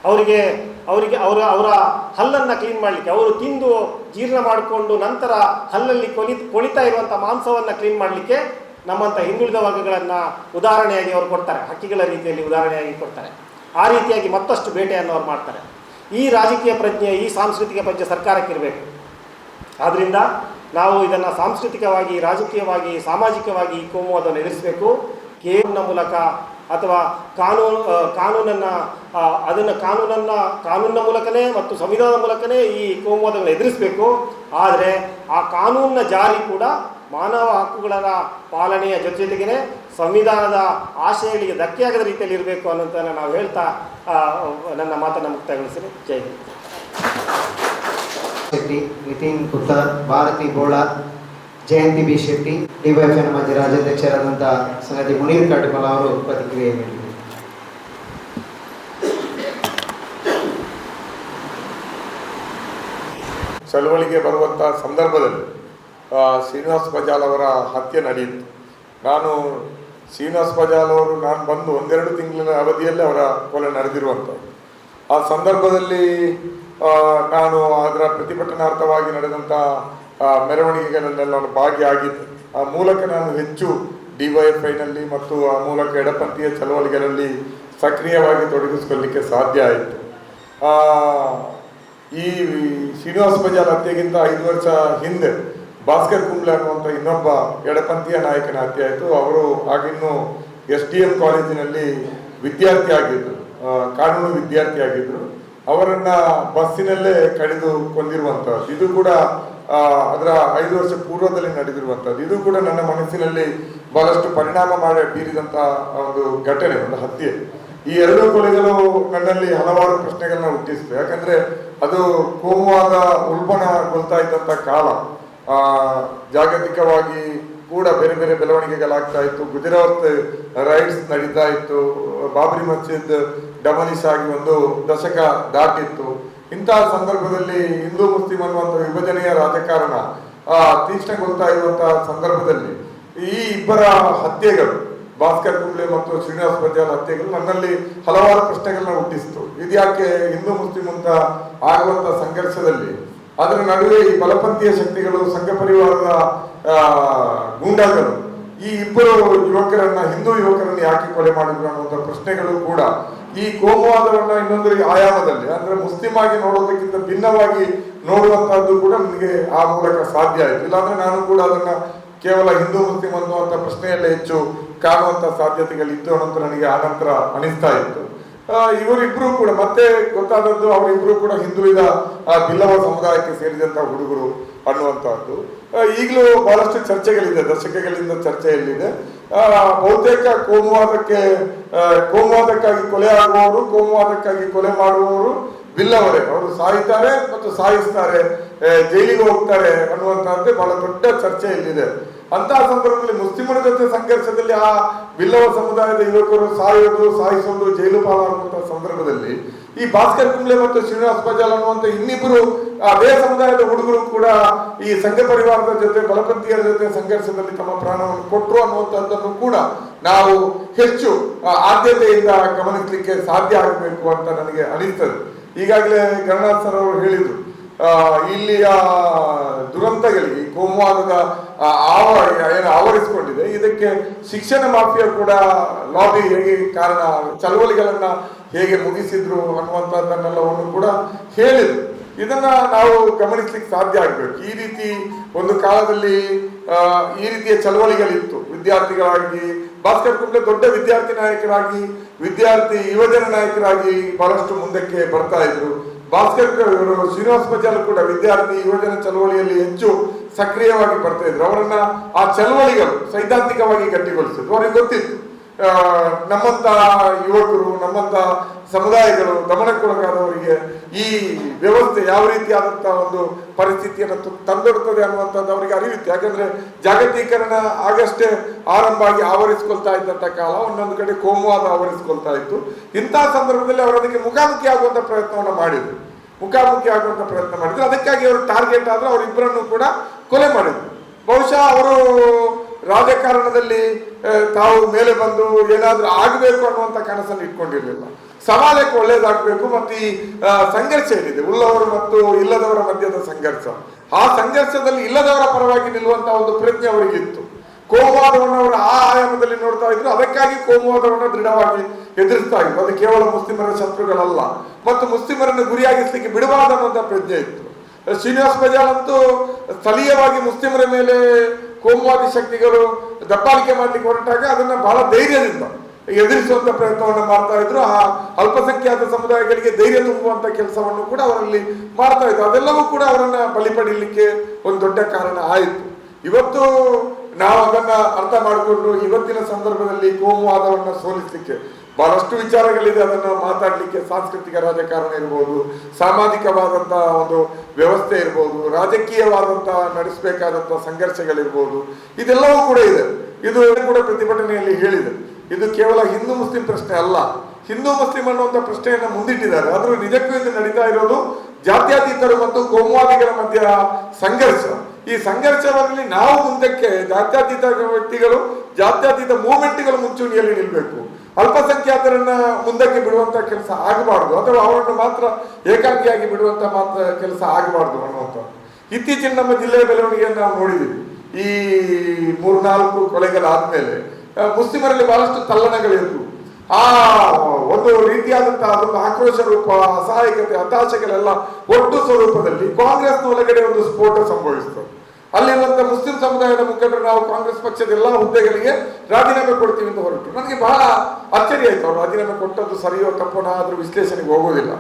ಅವರಿಗೆ ಅವರ ಹಲ್ಲನ್ನು ಕ್ಲೀನ್ ಮಾಡಲಿಕ್ಕೆ, ಅವರು ತಿಂದು ಜೀರ್ಣ ಮಾಡಿಕೊಂಡು ನಂತರ ಹಲ್ಲಲ್ಲಿ ಕೊಳಿತಾ ಇರುವಂಥ ಮಾಂಸವನ್ನು ಕ್ಲೀನ್ ಮಾಡಲಿಕ್ಕೆ ನಮ್ಮಂಥ ಹಿಂದುಳಿದ ವರ್ಗಗಳನ್ನು ಉದಾಹರಣೆಯಾಗಿ ಅವರು ಕೊಡ್ತಾರೆ, ಹಕ್ಕಿಗಳ ರೀತಿಯಲ್ಲಿ ಉದಾಹರಣೆಯಾಗಿ ಕೊಡ್ತಾರೆ. ಆ ರೀತಿಯಾಗಿ ಮತ್ತಷ್ಟು ಬೇಟೆಯನ್ನು ಅವ್ರು ಮಾಡ್ತಾರೆ. ಈ ರಾಜಕೀಯ ಪ್ರಜ್ಞೆ, ಈ ಸಾಂಸ್ಕೃತಿಕ ಪ್ರಜ್ಞೆ ಸರ್ಕಾರಕ್ಕಿರಬೇಕು. ಆದ್ದರಿಂದ ನಾವು ಇದನ್ನು ಸಾಂಸ್ಕೃತಿಕವಾಗಿ, ರಾಜಕೀಯವಾಗಿ, ಸಾಮಾಜಿಕವಾಗಿ ಈ ಕೋಮುವಾದವನ್ನು ಎದುರಿಸಬೇಕು. ಕೇವಲ ಮೂಲಕ ಅಥವಾ ಕಾನೂನಿನ ಮೂಲಕನೇ ಮತ್ತು ಸಂವಿಧಾನದ ಮೂಲಕನೇ ಈ ಕೋಮುವಾದಗಳನ್ನು ಎದುರಿಸಬೇಕು. ಆದರೆ ಆ ಕಾನೂನಿನ ಜಾರಿ ಕೂಡ ಮಾನವ ಹಕ್ಕುಗಳ ಪಾಲನೆಯ ಜೊತೆಗೇ ಸಂವಿಧಾನದ ಆಶಯಗಳಿಗೆ ಧಕ್ಕೆಯಾಗದ ರೀತಿಯಲ್ಲಿ ಇರಬೇಕು ಅನ್ನೋದನ್ನು ನಾವು ಹೇಳ್ತಾ ನನ್ನ ಮಾತನ್ನು ಮುಕ್ತಾಯಗೊಳಿಸಿದೆ. ಜೈ ಹಿಂದ್. ಶೆಟ್ಟಿ, ನಿತಿನ್ ಪುತ್ತರ್, ಭಾರತಿ ಬೋಳ, ಜಯಂತಿ ಬಿ ಶೆಟ್ಟಿ, ಡಿವೈಎಫ್ಎನ್ ಮಾಜಿ ರಾಜ್ಯಾಧ್ಯಕ್ಷರಾದಂಥ ಸಂಗತಿ ಮುನೀರ್ ಕಾಟಿಮಲ ಅವರು ಪ್ರತಿಕ್ರಿಯೆ ನೀಡಿದರು. ಚಳವಳಿಗೆ ಬರುವಂಥ ಸಂದರ್ಭದಲ್ಲಿ ಶ್ರೀನಿವಾಸ್ ಬಜಾಲ್ ಅವರ ಹತ್ಯೆ ನಡೆಯಿತು. ನಾನು ಬಂದು ಒಂದೆರಡು ತಿಂಗಳ ಅವಧಿಯಲ್ಲಿ ಅವರ ಕೊಲೆ ನಡೆದಿರುವಂಥದ್ದು. ಆ ಸಂದರ್ಭದಲ್ಲಿ ನಾನು ಅದರ ಪ್ರತಿಭಟನಾರ್ಥವಾಗಿ ನಡೆದಂಥ ಮೆರವಣಿಗೆಗಳಲ್ಲೆಲ್ಲ ಭಾಗಿಯಾಗಿದ್ದೆ. ಆ ಮೂಲಕ ನಾನು ಹೆಚ್ಚು ಡಿವೈಎಫ್ಐನಲ್ಲಿ ಮತ್ತು ಆ ಮೂಲಕ ಎಡಪಂಥೀಯ ಚಳವಳಿಗಳಲ್ಲಿ ಸಕ್ರಿಯವಾಗಿ ತೊಡಗಿಸಿಕೊಳ್ಳಲಿಕ್ಕೆ ಸಾಧ್ಯ ಆಯಿತು. ಈ ಶ್ರೀನಿವಾಸ್ ಬಜಾಲ್ ಹತ್ಯೆಗಿಂತ 5 ವರ್ಷ ಹಿಂದೆ ಭಾಸ್ಕರ್ ಕುಂಬ್ಳೆ ಅನ್ನುವಂಥ ಇನ್ನೊಬ್ಬ ಎಡಪಂಥೀಯ ನಾಯಕನ ಹತ್ಯೆ ಆಯಿತು. ಅವರು ಆಗಿನ್ನೂ SDM ಕಾಲೇಜಿನಲ್ಲಿ ವಿದ್ಯಾರ್ಥಿ ಆಗಿದ್ದರು, ಕಾನೂನು ವಿದ್ಯಾರ್ಥಿ ಆಗಿದ್ದರು. ಅವರನ್ನು ಬಸ್ಸಿನಲ್ಲೇ ಕಡಿದು ಕೊಂದಿರುವಂಥದ್ದು. ಇದು ಕೂಡ ಅದರ 5 ವರ್ಷ ಪೂರ್ವದಲ್ಲಿ ನಡೆದಿರುವಂಥದ್ದು. ಇದು ಕೂಡ ನನ್ನ ಮನಸ್ಸಿನಲ್ಲಿ ಬಹಳಷ್ಟು ಪರಿಣಾಮ ಬೀರಿದಂಥ ಒಂದು ಘಟನೆ, ಒಂದು ಹತ್ಯೆ. ಈ ಎರಡೂ ಕೊಲೆಗಳು ನನ್ನಲ್ಲಿ ಹಲವಾರು ಪ್ರಶ್ನೆಗಳನ್ನ ಹುಟ್ಟಿಸಿದೆ. ಯಾಕಂದರೆ ಅದು ಕೋಮುವಾದ ಉಲ್ಬಣಗೊಳ್ತಾ ಇದ್ದಂಥ ಕಾಲ. ಜಾಗತಿಕವಾಗಿ ಕೂಡ ಬೇರೆ ಬೇರೆ ಬೆಳವಣಿಗೆಗಳಾಗ್ತಾ ಇತ್ತು. ಗುಜರಾತ್ ರೈಟ್ಸ್ ನಡೀತಾ ಇತ್ತು. ಬಾಬ್ರಿ ಮಸ್ಜಿದ್ ಡಮಲಿಶ್ ಆಗಿ 1 ದಶಕ ದಾಟಿತ್ತು. ಇಂತಹ ಸಂದರ್ಭದಲ್ಲಿ ಹಿಂದೂ ಮುಸ್ಲಿಂ ಅನ್ನುವಂಥ ವಿಭಜನೆಯ ರಾಜಕಾರಣ ತೀಕ್ಷ್ಣಗೊಳ್ತಾ ಇರುವಂತಹ ಸಂದರ್ಭದಲ್ಲಿ ಈ ಇಬ್ಬರ ಹತ್ಯೆಗಳು, ಭಾಸ್ಕರ್ ಕುಂಬ್ಳೆ ಮತ್ತು ಶ್ರೀನಿವಾಸ್ ಬಜಾಲ್ ಹತ್ಯೆಗಳು ನನ್ನಲ್ಲಿ ಹಲವಾರು ಪ್ರಶ್ನೆಗಳನ್ನ ಹುಟ್ಟಿಸಿತು. ಇದ್ಯಾಕೆ ಹಿಂದೂ ಮುಸ್ಲಿಂ ಅಂತ ಆಗುವಂಥ ಸಂಘರ್ಷದಲ್ಲಿ ಅದರ ನಡುವೆ ಈ ಬಲಪಂಥೀಯ ಶಕ್ತಿಗಳು, ಸಂಘ ಪರಿವಾರದ ಗೂಂಡಾಗಳು ಈ ಇಬ್ಬರು ಯುವಕರನ್ನ, ಹಿಂದೂ ಯುವಕರನ್ನ ಯಾಕೆ ಕೊಲೆ ಮಾಡಿದ್ರು ಅನ್ನುವಂಥ ಪ್ರಶ್ನೆಗಳು ಕೂಡ ಈ ಕೋಮುವಾದವನ್ನ ಇನ್ನೊಂದು ಆಯಾಮದಲ್ಲಿ, ಅಂದ್ರೆ ಮುಸ್ಲಿಂ ಆಗಿ ನೋಡೋದಕ್ಕಿಂತ ಭಿನ್ನವಾಗಿ ನೋಡುವಂತಹದ್ದು ಕೂಡ ನನಗೆ ಆ ಮೂಲಕ ಸಾಧ್ಯ ಆಯಿತು. ಇಲ್ಲಾಂದ್ರೆ ನಾನು ಕೂಡ ಅದನ್ನ ಕೇವಲ ಹಿಂದೂ ಮುಸ್ಲಿಂ ಅನ್ನುವಂಥ ಪ್ರಶ್ನೆಯಲ್ಲೇ ಹೆಚ್ಚು ಕಾಣುವಂಥ ಸಾಧ್ಯತೆಗಳಿತ್ತು ಅನ್ನೋದು ನನಗೆ ಆನಂತರ ಅನಿಸ್ತಾ ಇತ್ತು. ಇವರಿಬ್ರು ಕೂಡ ಮತ್ತೆ ಗೊತ್ತಾದದ್ದು, ಅವರಿಬ್ರು ಕೂಡ ಹಿಂದುಳಿದ ಬಿಲ್ಲವ ಸಮುದಾಯಕ್ಕೆ ಸೇರಿದಂಥ ಹುಡುಗರು ಅನ್ನುವಂಥದ್ದು. ಈಗಲೂ ಬಹಳಷ್ಟು ಚರ್ಚೆಗಳಿದೆ, ದಶಕಗಳಿಂದ ಚರ್ಚೆಯಲ್ಲಿದೆ. ಬಹುತೇಕ ಕೋಮುವಾದಕ್ಕಾಗಿ ಕೊಲೆ ಆಗುವವರು, ಕೋಮುವಾದಕ್ಕಾಗಿ ಕೊಲೆ ಮಾಡುವವರು ಬಿಲ್ಲವರೇ, ಅವರು ಸಾಯ್ತಾರೆ ಮತ್ತು ಸಾಯಿಸ್ತಾರೆ, ಜೈಲಿಗೆ ಹೋಗ್ತಾರೆ ಅನ್ನುವಂತಹದ್ದೇ ಬಹಳ ದೊಡ್ಡ ಚರ್ಚೆ ಇಲ್ಲಿದೆ. ಅಂತಹ ಸಂದರ್ಭದಲ್ಲಿ ಮುಸ್ಲಿಮರ ಜೊತೆ ಸಂಘರ್ಷದಲ್ಲಿ ಆ ಬಿಲ್ಲವ ಸಮುದಾಯದ ಯುವಕರು ಸಾಯೋದು, ಸಾಯಿಸೋದು, ಜೈಲು ಪಾಲಾಗುವಂತಹ ಸಂದರ್ಭದಲ್ಲಿ ಈ ಭಾಸ್ಕರ್ ಕುಂಬ್ಳೆ ಮತ್ತು ಶ್ರೀನಿವಾಸ್ ಬಜಾಲ್ ಅನ್ನುವಂಥ ಇನ್ನಿಬ್ಬರು ಅದೇ ಸಮುದಾಯದ ಹುಡುಗರು ಕೂಡ ಈ ಸಂಘ ಪರಿವಾರದ ಜೊತೆ ಬಲಪಂಥೀಯರ ಜೊತೆ ಸಂಘರ್ಷದಲ್ಲಿ ತಮ್ಮ ಪ್ರಾಣವನ್ನು ಕೊಟ್ಟರು ಅನ್ನುವಂಥದ್ದನ್ನು ಕೂಡ ನಾವು ಹೆಚ್ಚು ಆದ್ಯತೆಯಿಂದ ಗಮನಿಸಲಿಕ್ಕೆ ಸಾಧ್ಯ ಆಗಬೇಕು ಅಂತ ನನಗೆ ಅನಿಸ್ತದೆ. ಈಗಾಗಲೇ ಗಣನಾಥ್ ಸರ್ ಅವರು ಹೇಳಿದ್ರು, ಇಲ್ಲಿಯ ದುರಂತಗಳಿಗೆ ಕೋಮುವಾದದ ಏನು ಆವರಿಸಿಕೊಂಡಿದೆ, ಇದಕ್ಕೆ ಶಿಕ್ಷಣ ಮಾಫಿಯಾ ಕೂಡ ಲಾಬಿ ಹೇಗೆ ಕಾರಣ, ಚಳವಳಿಗಳನ್ನ ಹೇಗೆ ಮುಗಿಸಿದ್ರು ಅನ್ನುವಂಥದ್ದನ್ನೆಲ್ಲವನ್ನು ಕೂಡ ಹೇಳಿದ್ರು. ಇದನ್ನ ನಾವು ಗಮನಿಸ್ಲಿಕ್ಕೆ ಸಾಧ್ಯ ಆಗ್ಬೇಕು. ಈ ರೀತಿ ಒಂದು ಕಾಲದಲ್ಲಿ ಈ ರೀತಿಯ ಚಳವಳಿಗಳಿತ್ತು. ವಿದ್ಯಾರ್ಥಿಗಳಾಗಿ ಭಾಸ್ಕರ್ ಕುಂಬ್ಳೆ ದೊಡ್ಡ ವಿದ್ಯಾರ್ಥಿ ನಾಯಕರಾಗಿ, ವಿದ್ಯಾರ್ಥಿ ಯುವಜನ ನಾಯಕರಾಗಿ ಬಹಳಷ್ಟು ಮುಂದಕ್ಕೆ ಬರ್ತಾ ಇದ್ರು. ಭಾಸ್ಕರ್ ಶ್ರೀನಿವಾಸ್ ಬಜಾಲ್ ಕೂಡ ವಿದ್ಯಾರ್ಥಿ ಯುವಜನ ಚಳವಳಿಯಲ್ಲಿ ಹೆಚ್ಚು ಸಕ್ರಿಯವಾಗಿ ಬರ್ತಾ ಇದ್ರು. ಅವರನ್ನ ಆ ಚಳವಳಿಗಳು ಸೈದ್ಧಾಂತಿಕವಾಗಿ ಗಟ್ಟಿಗೊಳಿಸಿದ್ರು. ಅವರಿಗೆ ಗೊತ್ತಿತ್ತು ನಮ್ಮಂತ ಯುವಕರು, ನಮ್ಮಂತ ಸಮುದಾಯಗಳು ದಮನಕ್ಕೊಳಗಾದವರಿಗೆ ಈ ವ್ಯವಸ್ಥೆ ಯಾವ ರೀತಿಯಾದಂತಹ ಒಂದು ಪರಿಸ್ಥಿತಿಯನ್ನು ತಂದೊಡ್ತದೆ ಅನ್ನುವಂಥದ್ದು ಅವರಿಗೆ ಅರಿವಿತ್ತು. ಯಾಕಂದ್ರೆ ಜಾಗತೀಕರಣ ಆಗಷ್ಟೇ ಆರಂಭ ಆಗಿ ಆವರಿಸ್ಕೊಳ್ತಾ ಇದ್ದಂಥ ಕಾಲ, ಒಂದೊಂದು ಕಡೆ ಕೋಮುವಾದ ಆವರಿಸ್ಕೊಳ್ತಾ ಇತ್ತು. ಇಂತಹ ಸಂದರ್ಭದಲ್ಲಿ ಅವರು ಅದಕ್ಕೆ ಮುಖಾಮುಖಿ ಆಗುವಂಥ ಪ್ರಯತ್ನವನ್ನು ಮಾಡಿದ್ರು. ಅದಕ್ಕಾಗಿ ಅವರು ಟಾರ್ಗೆಟ್ ಆದ್ರೆ ಅವರಿಬ್ಬರನ್ನು ಕೂಡ ಕೊಲೆ ಮಾಡಿದ್ರು. ಬಹುಶಃ ಅವರು ರಾಜಕಾರಣದಲ್ಲಿ ತಾವು ಮೇಲೆ ಬಂದು ಏನಾದ್ರೂ ಆಗಬೇಕು ಅನ್ನುವಂಥ ಕನಸನ್ನು ಇಟ್ಕೊಂಡಿರ್ಲಿಲ್ಲ. ಸಮಾಜಕ್ಕೆ ಒಳ್ಳೇದಾಗಬೇಕು ಮತ್ತು ಈ ಸಂಘರ್ಷ ಏನಿದೆ, ಉಳ್ಳವರು ಮತ್ತು ಇಲ್ಲದವರ ಮಧ್ಯದ ಸಂಘರ್ಷ, ಆ ಸಂಘರ್ಷದಲ್ಲಿ ಇಲ್ಲದವರ ಪರವಾಗಿ ನಿಲ್ಲುವಂತಹ ಒಂದು ಪ್ರಜ್ಞೆ ಅವರಿಗಿತ್ತು. ಕೋಮುವಾದವನ್ನು ಅವರು ಆ ಆಯಾಮದಲ್ಲಿ ನೋಡ್ತಾ ಇದ್ರು. ಅದಕ್ಕಾಗಿ ಕೋಮುವಾದವನ್ನು ದೃಢವಾಗಿ ಎದುರಿಸ್ತಾ ಇದ್ರು. ಅದು ಕೇವಲ ಮುಸ್ಲಿಮರ ಶತ್ರುಗಳಲ್ಲ ಮತ್ತು ಮುಸ್ಲಿಮರನ್ನು ಗುರಿಯಾಗಿಸ್ಲಿಕ್ಕೆ ಬಿಡಬಾರದು ಅನ್ನುವಂಥ ಪ್ರಜ್ಞೆ ಇತ್ತು. ಶ್ರೀನಿವಾಸ್ ಬಜಾಲ್ ಅಂತೂ ಸ್ಥಳೀಯವಾಗಿ ಮುಸ್ಲಿಮರ ಮೇಲೆ ಕೋಮುವಾದಿ ಶಕ್ತಿಗಳು ದಬ್ಬಾಳಿಕೆ ಮಾಡ್ಲಿಕ್ಕೆ ಹೊರಟಾಗ ಅದನ್ನ ಬಹಳ ಧೈರ್ಯದಿಂದ ಎದುರಿಸುವಂತ ಪ್ರಯತ್ನವನ್ನು ಮಾಡ್ತಾ ಇದ್ರು. ಆ ಅಲ್ಪಸಂಖ್ಯಾತ ಸಮುದಾಯಗಳಿಗೆ ಧೈರ್ಯ ತುಂಬುವಂತ ಕೆಲಸವನ್ನು ಕೂಡ ಅವರಲ್ಲಿ ಮಾಡ್ತಾ ಇದ್ರು. ಅದೆಲ್ಲವೂ ಕೂಡ ಅವರನ್ನ ಬಲಿ ಪಡೀಲಿಕ್ಕೆ ಒಂದು ದೊಡ್ಡ ಕಾರಣ ಆಯಿತು. ಇವತ್ತು ನಾವು ಅದನ್ನ ಅರ್ಥ ಮಾಡಿಕೊಂಡು ಇವತ್ತಿನ ಸಂದರ್ಭದಲ್ಲಿ ಕೋಮುವಾದವನ್ನ ಸೋಲಿಸಲಿಕ್ಕೆ ಬಹಳಷ್ಟು ವಿಚಾರಗಳಿದೆ. ಅದನ್ನ ಮಾತಾಡ್ಲಿಕ್ಕೆ ಸಾಂಸ್ಕೃತಿಕ ರಾಜಕಾರಣ ಇರ್ಬೋದು, ಸಾಮಾಜಿಕವಾದಂತಹ ಒಂದು ವ್ಯವಸ್ಥೆ ಇರ್ಬೋದು, ರಾಜಕೀಯವಾದಂತಹ ನಡೆಸಬೇಕಾದಂತಹ ಸಂಘರ್ಷಗಳಿರ್ಬೋದು, ಇದೆಲ್ಲವೂ ಕೂಡ ಇದೆ. ಇದು ಕೂಡ ಪ್ರತಿಭಟನೆಯಲ್ಲಿ ಹೇಳಿದೆ. ಇದು ಕೇವಲ ಹಿಂದೂ ಮುಸ್ಲಿಂ ಪ್ರಶ್ನೆ ಅಲ್ಲ, ಹಿಂದೂ ಮುಸ್ಲಿಂ ಅನ್ನುವಂಥ ಪ್ರಶ್ನೆಯನ್ನ ಮುಂದಿಟ್ಟಿದ್ದಾರೆ. ಆದ್ರೂ ನಿಜಕ್ಕೂ ಇದು ನಡೀತಾ ಇರೋದು ಜಾತ್ಯತೀತರು ಮತ್ತು ಕೋಮುವಾದಿಗಳ ಮಧ್ಯ ಸಂಘರ್ಷ. ಈ ಸಂಘರ್ಷದಲ್ಲಿ ನಾವು ಮುಂದಕ್ಕೆ ಜಾತ್ಯತೀತ ವ್ಯಕ್ತಿಗಳು, ಜಾತ್ಯತೀತ ಮೂವ್ಮೆಂಟ್ಗಳು ಮುಂಚೂಣಿಯಲ್ಲಿ ನಿಲ್ಬೇಕು. ಅಲ್ಪಸಂಖ್ಯಾತರನ್ನ ಮುಂದಕ್ಕೆ ಬಿಡುವಂತ ಕೆಲಸ ಆಗಬಾರ್ದು, ಅಥವಾ ಅವರನ್ನು ಮಾತ್ರ ಏಕಾಂಗಿಯಾಗಿ ಬಿಡುವಂತ ಮಾತ್ರ ಕೆಲಸ ಆಗಬಾರ್ದು ಅನ್ನುವಂಥ. ಇತ್ತೀಚಿನ ನಮ್ಮ ಜಿಲ್ಲೆಯ ಬೆಳವಣಿಗೆಯನ್ನು ನಾವು ನೋಡಿದ್ದೀವಿ. ಈ 3-4 ಕೊಲೆಗಳಾದ್ಮೇಲೆ ಮುಸ್ಲಿಮರಲ್ಲಿ ಬಹಳಷ್ಟು ತಲ್ಲಣಗಳಿದ್ವು. ಆ ಒಂದು ರೀತಿಯಾದಂತಹ ಅದೊಂದು ಆಕ್ರೋಶ ರೂಪ, ಅಸಹಾಯಕತೆ, ಹತಾಶೆಗಳೆಲ್ಲ ಒಟ್ಟು ಸ್ವರೂಪದಲ್ಲಿ ಕಾಂಗ್ರೆಸ್ನ ಒಳಗಡೆ ಒಂದು ಸ್ಫೋಟ ಸಂಭವಿಸ್ತದೆ. ಅಲ್ಲಿರುವಂತ ಮುಸ್ಲಿಂ ಸಮುದಾಯದ ಮುಖಂಡರು ನಾವು ಕಾಂಗ್ರೆಸ್ ಪಕ್ಷದ ಎಲ್ಲಾ ಹುದ್ದೆಗಳಿಗೆ ರಾಜೀನಾಮೆ ಕೊಡ್ತೀವಿ ಅಂತ ಹೊರಟರು. ನನಗೆ ಬಹಳ ಅಚ್ಚರಿ ಆಯ್ತು. ಅವ್ರು ರಾಜೀನಾಮೆ ಕೊಟ್ಟದ್ದು ಸರಿಯೋ ತಪ್ಪೋ ಆದ್ರೂ ವಿಶ್ಲೇಷಣೆಗೆ ಹೋಗೋದಿಲ್ಲ.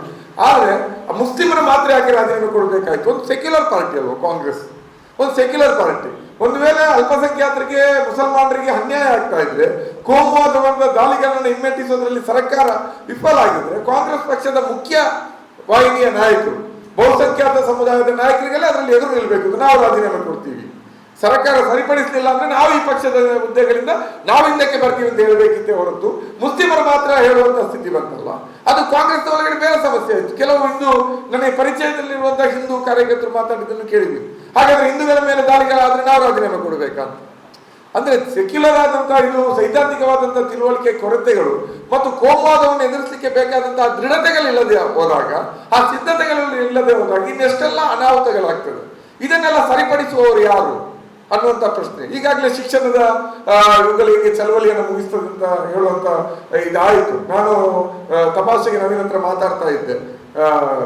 ಆದ್ರೆ ಮುಸ್ಲಿಮರು ಮಾತ್ರ ಯಾಕೆ ರಾಜೀನಾಮೆ ಕೊಡಬೇಕಾಯ್ತು? ಒಂದು ಸೆಕ್ಯುಲರ್ ಪಾರ್ಟಿ ಅಲ್ವಾ ಕಾಂಗ್ರೆಸ್, ಒಂದು ಸೆಕ್ಯುಲರ್ ಪಾರ್ಟಿ. ಒಂದು ವೇಳೆ ಅಲ್ಪಸಂಖ್ಯಾತರಿಗೆ, ಮುಸಲ್ಮಾನರಿಗೆ ಅನ್ಯಾಯ ಆಗ್ತಾ ಇದ್ರೆ, ಕೋಮುವಾದವಾದ ದಾಳಿಗಳನ್ನು ಹಿಮ್ಮೆಟ್ಟಿಸೋದ್ರಲ್ಲಿ ಸರ್ಕಾರ ವಿಫಲ ಆಗಿದ್ರೆ, ಕಾಂಗ್ರೆಸ್ ಪಕ್ಷದ ಮುಖ್ಯ ವಾಹಿನಿಯ ನಾಯಕರು ಬಹುಸಂಖ್ಯಾತ ಸಮುದಾಯದ ನಾಯಕರಿಗೆಲ್ಲ ಅದರಲ್ಲಿ ಎದುರು ನಿಲ್ಬೇಕು. ನಾವು ರಾಜೀನಾಮೆ ಕೊಡ್ತೀವಿ, ಸರ್ಕಾರ ಸರಿಪಡಿಸಲಿಲ್ಲ ಅಂದ್ರೆ ನಾವು ಈ ಪಕ್ಷದ ಹುದ್ದೆಗಳಿಂದ ನಾವು ಹಿಂದಕ್ಕೆ ಬರ್ತೀವಿ ಅಂತ ಹೇಳಬೇಕಿತ್ತೆ ಹೊರತು ಮುಸ್ಲಿಮರು ಮಾತ್ರ ಹೇಳುವಂತ ಸ್ಥಿತಿ ಬಂತಲ್ಲ. ಅದು ಕಾಂಗ್ರೆಸ್ ಒಳಗಡೆ ಬೇರೆ ಸಮಸ್ಯೆ ಆಯ್ತು. ಕೆಲವು ಹಿಂದೂ, ನನಗೆ ಪರಿಚಯದಲ್ಲಿರುವಂತಹ ಹಿಂದೂ ಕಾರ್ಯಕರ್ತರು ಮಾತಾಡಿದ್ದನ್ನು ಕೇಳಿದ್ವಿ. ಹಾಗಾದ್ರೆ ಹಿಂದೂಗಳ ಮೇಲೆ ದಾಳಿಗಳಾದ್ರೆ ನಾವು ರಾಜೀನಾಮೆ ಕೊಡಬೇಕಂತ. ಅಂದ್ರೆ ಸೆಕ್ಯುಲರ್ ಆದಂತಹ, ಇದು ಸೈದ್ಧಾಂತಿಕವಾದಂತಹ ತಿಳುವಳಿಕೆ ಕೊರತೆಗಳು ಮತ್ತು ಕೋಮುವಾದವನ್ನು ಎದುರಿಸಲಿಕ್ಕೆ ಬೇಕಾದಂತಹ ದೃಢತೆಗಳಿಲ್ಲದೆ ಹೋದಾಗ, ಆ ಸಿದ್ಧತೆಗಳು ಇಲ್ಲದೆ ಹೋದಾಗ ಇನ್ನೆಷ್ಟೆಲ್ಲ ಅನಾಹುತಗಳಾಗ್ತದೆ. ಇದನ್ನೆಲ್ಲ ಸರಿಪಡಿಸುವವರು ಯಾರು ಅನ್ನುವಂಥ ಪ್ರಶ್ನೆ. ಈಗಾಗಲೇ ಶಿಕ್ಷಣದ ಇವುಗಳಿಗೆ ಚಳವಳಿಯನ್ನು ಮುಗಿಸ್ತದೆ ಅಂತ ಹೇಳುವಂತ ಇದಾಯಿತು. ನಾನು ತಪಾಸೆಗೆ ನವೀನ್ ಹತ್ರ ಮಾತಾಡ್ತಾ ಇದ್ದೆ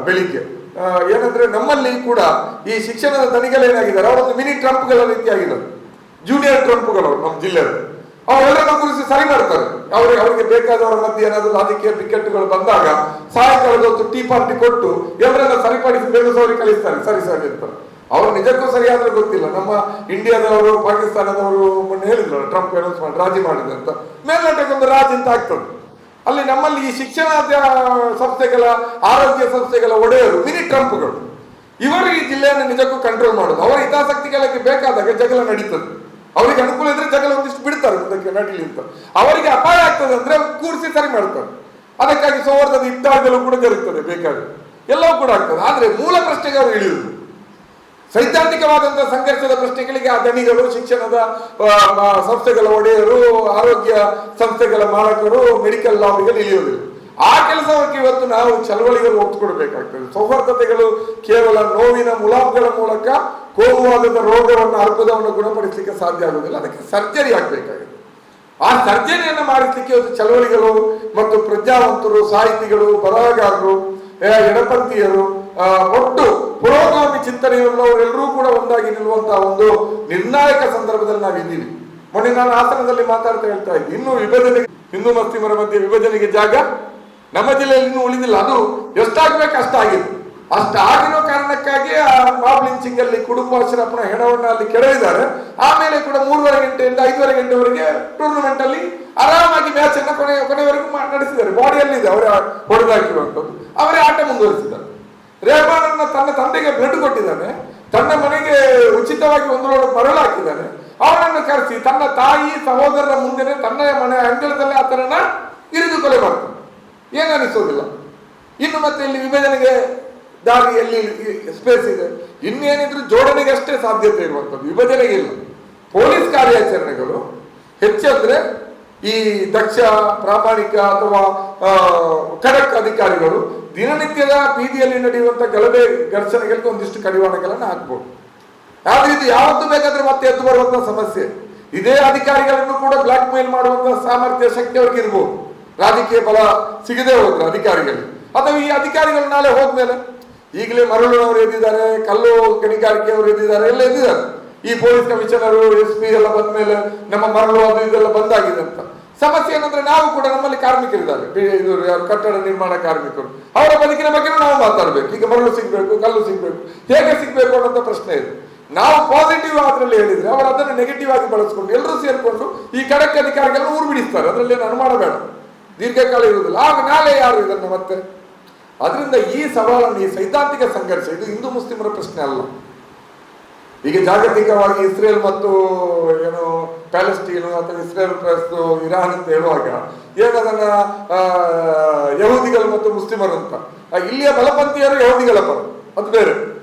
ಬೆಳಿಗ್ಗೆ. ಏನಂದ್ರೆ ನಮ್ಮಲ್ಲಿ ಕೂಡ ಈ ಶಿಕ್ಷಣದ ದನಿಗಳೇನಾಗಿದ್ದಾರೆ, ಅವರೊಂದು ಮಿನಿ ಟ್ರಂಪ್ಗಳ ರೀತಿಯಾಗಿರೋದು, ಜೂನಿಯರ್ ಟ್ರಂಪ್ಗಳು ನಮ್ಮ ಜಿಲ್ಲೆಯಲ್ಲಿ. ಅವರೆಲ್ಲರನ್ನ ಕುರಿಸಿ ಸರಿ ಮಾಡ್ತಾರೆ. ಅವರಿಗೆ ಬೇಕಾದವರ ಮಧ್ಯೆ ಏನಾದರೂ ರಾಜಕೀಯ ಬಿಕ್ಕಟ್ಟುಗಳು ಬಂದಾಗ ಸಾಯಂಕಾಲದ ಹೊತ್ತು ಟೀ ಪಾರ್ಟಿ ಕೊಟ್ಟು ಎಲ್ಲರನ್ನ ಸರಿಪಡಿಸಿ ಬೆಳೆಸೋರಿಗೆ ಕಳಿಸ್ತಾರೆ, ಸರಿ ಅಂತ. ಅವರು ನಿಜಕ್ಕೂ ಸರಿಯಾದ್ರೆ ಗೊತ್ತಿಲ್ಲ. ನಮ್ಮ ಇಂಡಿಯಾದವರು, ಪಾಕಿಸ್ತಾನದವರು ಮೊನ್ನೆ ಹೇಳಿದ್ರು ಟ್ರಂಪ್ ಅನೌನ್ಸ್ ಮಾಡಿ ರಾಜಿ ಮಾಡಿದೆ ಅಂತ. ಮೇಲ್ನೋಟಕ್ಕೊಂದು ರಾಜಿ ಅಂತ ಆಗ್ತದೆ. ಅಲ್ಲಿ ನಮ್ಮಲ್ಲಿ ಈ ಶಿಕ್ಷಣ ಸಂಸ್ಥೆಗಳ ಆರೋಗ್ಯ ಸಂಸ್ಥೆಗಳ ಒಡೆಯರು ಮಿನಿ ಟ್ರಂಪ್ಗಳು. ಇವರು ಈ ಜಿಲ್ಲೆಯನ್ನು ನಿಜಕ್ಕೂ ಕಂಟ್ರೋಲ್ ಮಾಡೋದು. ಅವರ ಹಿತಾಸಕ್ತಿಗಳಿಗೆ ಬೇಕಾದಾಗ ಜಗಳ ನಡೀತದೆ. ಅವರಿಗೆ ಅನುಕೂಲ ಇದ್ರೆ ಜಗಳ ಒಂದಿಷ್ಟು ಬಿಡ್ತಾರೆ, ಮುಂದಕ್ಕೆ ನಡೀಲಿ ಅಂತ. ಅವರಿಗೆ ಅಪಾಯ ಆಗ್ತದೆ ಅಂದ್ರೆ ಕೂರಿಸಿ ಸರಿ ಮಾಡ್ತಾರೆ. ಅದಕ್ಕಾಗಿ ಸೌಹಾರ್ದದ ಇಫ್ತಾರ್ಗಳು ಕೂಡ ಜರುಗ್ತದೆ, ಬೇಕಾದ್ರೆ ಎಲ್ಲವೂ ಕೂಡ ಆಗ್ತದೆ. ಆದ್ರೆ ಮೂಲ ಪ್ರಶ್ನೆಗೆ ಅವರು ಇಳಿಯುವುದು. ಸೈದ್ಧಾಂತಿಕವಾದಂತಹ ಸಂಘರ್ಷದ ಪ್ರಶ್ನೆಗಳಿಗೆ ಆ ದಣಿಗಳು, ಶಿಕ್ಷಣದ ಸಂಸ್ಥೆಗಳ ಒಡೆಯರು, ಆರೋಗ್ಯ ಸಂಸ್ಥೆಗಳ ಮಾಲಕರು, ಮೆಡಿಕಲ್ ಲಾಬಿಗಳು ಇಳಿಯುವುದಿಲ್ಲ. ಆ ಕೆಲಸಕ್ಕೆ ಇವತ್ತು ನಾವು ಚಳವಳಿಗಳು ಒತ್ತು ಕೊಡಬೇಕಾಗ್ತದೆ. ಸೌಹಾರ್ದತೆಗಳು ಕೇವಲ ನೋವಿನ ಮುಲಾಮ್ಗಳ ಮೂಲಕ ಕೋಮುವಾದದ ರೋಗವನ್ನು, ಅರ್ಬುದವನ್ನು ಗುಣಪಡಿಸಲಿಕ್ಕೆ ಸಾಧ್ಯ ಆಗುವುದಿಲ್ಲ. ಅದಕ್ಕೆ ಸರ್ಜರಿ ಆಗಬೇಕಾಗಿದೆ. ಆ ಸರ್ಜರಿಯನ್ನು ಮಾಡಿಸಲಿಕ್ಕೆ ಇವತ್ತು ಚಳವಳಿಗಳು ಮತ್ತು ಪ್ರಜ್ಞಾವಂತರು, ಸಾಹಿತಿಗಳು, ಬರಹಗಾರರು, ಎಡಪಂಥೀಯರು, ಒಟ್ಟು ಪುರೋಗಾಮಿ ಚಿಂತನೆಯುಳ್ಳವರೆಲ್ಲರೂ ಕೂಡ ಒಂದಾಗಿ ನಿಲ್ಲುವಂತಹ ಒಂದು ನಿರ್ಣಾಯಕ ಸಂದರ್ಭದಲ್ಲಿ ನಾವಿದ್ದೀವಿ. ಮೊನ್ನೆ ನಾನು ಹಾಸನದಲ್ಲಿ ಮಾತಾಡ್ತಾ ಹೇಳ್ತಾ ಇದ್ದೆ, ಇನ್ನೂ ವಿಭಜನೆಗೆ, ಹಿಂದೂ ಮುಸ್ಲಿಮರ ಮಧ್ಯೆ ವಿಭಜನೆಗೆ ಜಾಗ ನಮ್ಮ ಜಿಲ್ಲೆಯಲ್ಲಿ ಇನ್ನೂ ಉಳಿದಿಲ್ಲ. ಅದು ಎಷ್ಟಾಗಬೇಕು ಅಷ್ಟಾಗಿದೆ. ಅಷ್ಟಾಗಿರೋ ಕಾರಣಕ್ಕಾಗಿ ಆ ಮಾಬ್ ಲಿಂಚಿಂಗ್ ಅಲ್ಲಿ ಕುಟುಂಬಾಶ್ರಪ್ಪನ ಹೆಣವನ್ನು ಅಲ್ಲಿ ಕೆಡವಿದ್ದಾರೆ. ಆಮೇಲೆ ಕೂಡ 3:30 ಗಂಟೆಯಿಂದ 5:30 ಗಂಟೆವರೆಗೆ ಟೂರ್ನಮೆಂಟ್ ಅಲ್ಲಿ ಆರಾಮಾಗಿ ಮ್ಯಾಚ್ ಅನ್ನ ಕೊನೆವರೆಗೂ ನಡೆಸಿದ್ದಾರೆ. ಬಾಡಿಯಲ್ಲಿದೆ ಅವರೇ ಹೊಡೆದಾಕಿರುವಂಥದ್ದು, ಅವರೇ ಆಟ ಮುಂದುವರಿಸಿದ್ದಾರೆ. ರೆಹಮಾನನ್ನ ತನ್ನ ತಂದೆಗೆ ಬ್ಲಡ್ ಕೊಟ್ಟಿದ್ದಾನೆ, ತನ್ನ ಮನೆಗೆ ಉಚಿತವಾಗಿ 1 ಲೋಡ್ ಮರಳು ಹಾಕಿದ್ದಾನೆ. ಅವನನ್ನು ಕರೆಸಿ ತನ್ನ ತಾಯಿ ಸಹೋದರರ ಮುಂದೆನೆ ತನ್ನ ಮನೆ ಅಂಗಳದಲ್ಲೇ ಆತನನ್ನ ಇರಿದು ಕೊಲೆ ಮಾಡ್ತಾನೆ. ಏನನಿಸೋದಿಲ್ಲ. ಇನ್ನು ಮತ್ತೆ ಇಲ್ಲಿ ವಿಭಜನೆಗೆ ದಾರಿಯಲ್ಲಿ ಸ್ಪೇಸ್ ಇದೆ. ಇನ್ನೇನಿದ್ರು ಜೋಡಣೆಗೆ ಅಷ್ಟೇ ಸಾಧ್ಯತೆ ಇರುವಂಥದ್ದು, ವಿಭಜನೆಗೆ ಇಲ್ಲ. ಪೊಲೀಸ್ ಕಾರ್ಯಾಚರಣೆಗಳು ಹೆಚ್ಚಂದ್ರೆ ಈ ದಕ್ಷ, ಪ್ರಾಮಾಣಿಕ ಅಥವಾ ಖಡಕ್ ಅಧಿಕಾರಿಗಳು ದಿನನಿತ್ಯದ ಬೀದಿಯಲ್ಲಿ ನಡೆಯುವಂತ ಗಲಭೆ ಘರ್ಷಣೆಗಳಿಗೆ ಒಂದಿಷ್ಟು ಕಡಿವಾಣಗಳನ್ನು ಹಾಕ್ಬೋದು. ಆದ್ರೆ ಇದು ಯಾವತ್ತೂ ಬೇಕಾದ್ರೆ ಮತ್ತೆ ಎದ್ದು ಬರುವಂತಹ ಸಮಸ್ಯೆ. ಇದೇ ಅಧಿಕಾರಿಗಳನ್ನು ಕೂಡ ಬ್ಲಾಕ್ ಮೇಲ್ ಮಾಡುವಂತಹ ಸಾಮರ್ಥ್ಯ, ಶಕ್ತಿ ಅವ್ರಿಗೆ ಇರ್ಬೋದು. ರಾಜಕೀಯ ಬಲ ಸಿಗದೆ ಹೋದ್ರು ಅಧಿಕಾರಿಗಳಿಗೆ. ಅಥವಾ ಈ ಅಧಿಕಾರಿಗಳು ನಾಳೆ ಹೋದ್ಮೇಲೆ, ಈಗಲೇ ಮರಳುನವರು ಎದ್ದಿದ್ದಾರೆ, ಕಲ್ಲು ಗಣಿಗಾರಿಕೆಯವರು ಎದ್ದಿದ್ದಾರೆ, ಎಲ್ಲ ಎದ್ದಿದ್ದಾರೆ. ಈ ಪೊಲೀಸ್ ಕಮಿಷನರು, SP ಎಲ್ಲ ಬಂದ ಮೇಲೆ ನಮ್ಮ ಮರಳು ಅದು ಇದೆಲ್ಲ ಬಂದಾಗಿದೆ ಅಂತ. ಸಮಸ್ಯೆ ಏನಂದ್ರೆ ನಾವು ಕೂಡ, ನಮ್ಮಲ್ಲಿ ಕಾರ್ಮಿಕರಿದ್ದಾರೆ, ಕಟ್ಟಡ ನಿರ್ಮಾಣ ಕಾರ್ಮಿಕರು, ಅವರ ಬದುಕಿನ ಬಗ್ಗೆ ನಾವು ಮಾತಾಡ್ಬೇಕು. ಈಗ ಮರಳು ಸಿಗ್ಬೇಕು, ಕಲ್ಲು ಸಿಗ್ಬೇಕು, ಹೇಗೆ ಸಿಗ್ಬೇಕು ಅನ್ನೋ ಪ್ರಶ್ನೆ ಇದೆ. ನಾವು ಪಾಸಿಟಿವ್ ಅದರಲ್ಲಿ ಹೇಳಿದ್ರೆ ಅವರು ಅದನ್ನು ನೆಗೆಟಿವ್ ಆಗಿ ಬಳಸ್ಕೊಂಡು ಎಲ್ಲರೂ ಸೇರ್ಕೊಂಡು ಈ ಖಡಕ್ ಅಧಿಕಾರಿಗಳನ್ನ ಊರು ಬಿಡಿಸ್ತಾರೆ. ಅದರಲ್ಲಿ ಏನು ಅನುಮಾನ ಬೇಡ, ದೀರ್ಘಕಾಲ ಇರುವುದಿಲ್ಲ. ಆಗ ನಾಳೆ ಯಾರು ಇದನ್ನು ಮತ್ತೆ. ಅದರಿಂದ ಈ ಸವಾಲನ್ನು, ಈ ಸೈದ್ಧಾಂತಿಕ ಸಂಘರ್ಷ ಇದು ಹಿಂದೂ ಮುಸ್ಲಿಮರ ಪ್ರಶ್ನೆ ಅಲ್ಲ. ಈಗ ಜಾಗತಿಕವಾಗಿ ಇಸ್ರೇಲ್ ಮತ್ತು ಏನು ಪ್ಯಾಲೆಸ್ಟೀನು ಅಥವಾ ಇಸ್ರೇಲ್ ಪ್ಲಸ್ ಇರಾನ್ ಅಂತ ಹೇಳುವಾಗ ಏನದನ್ನ ಯಹೂದಿಗಳು ಮತ್ತು ಮುಸ್ಲಿಮರು ಅಂತ, ಇಲ್ಲಿಯ ಬಲಪಂಥೀಯರು ಯಹೂದಿಗಳ ಪರ, ಅದು ಬೇರೆ.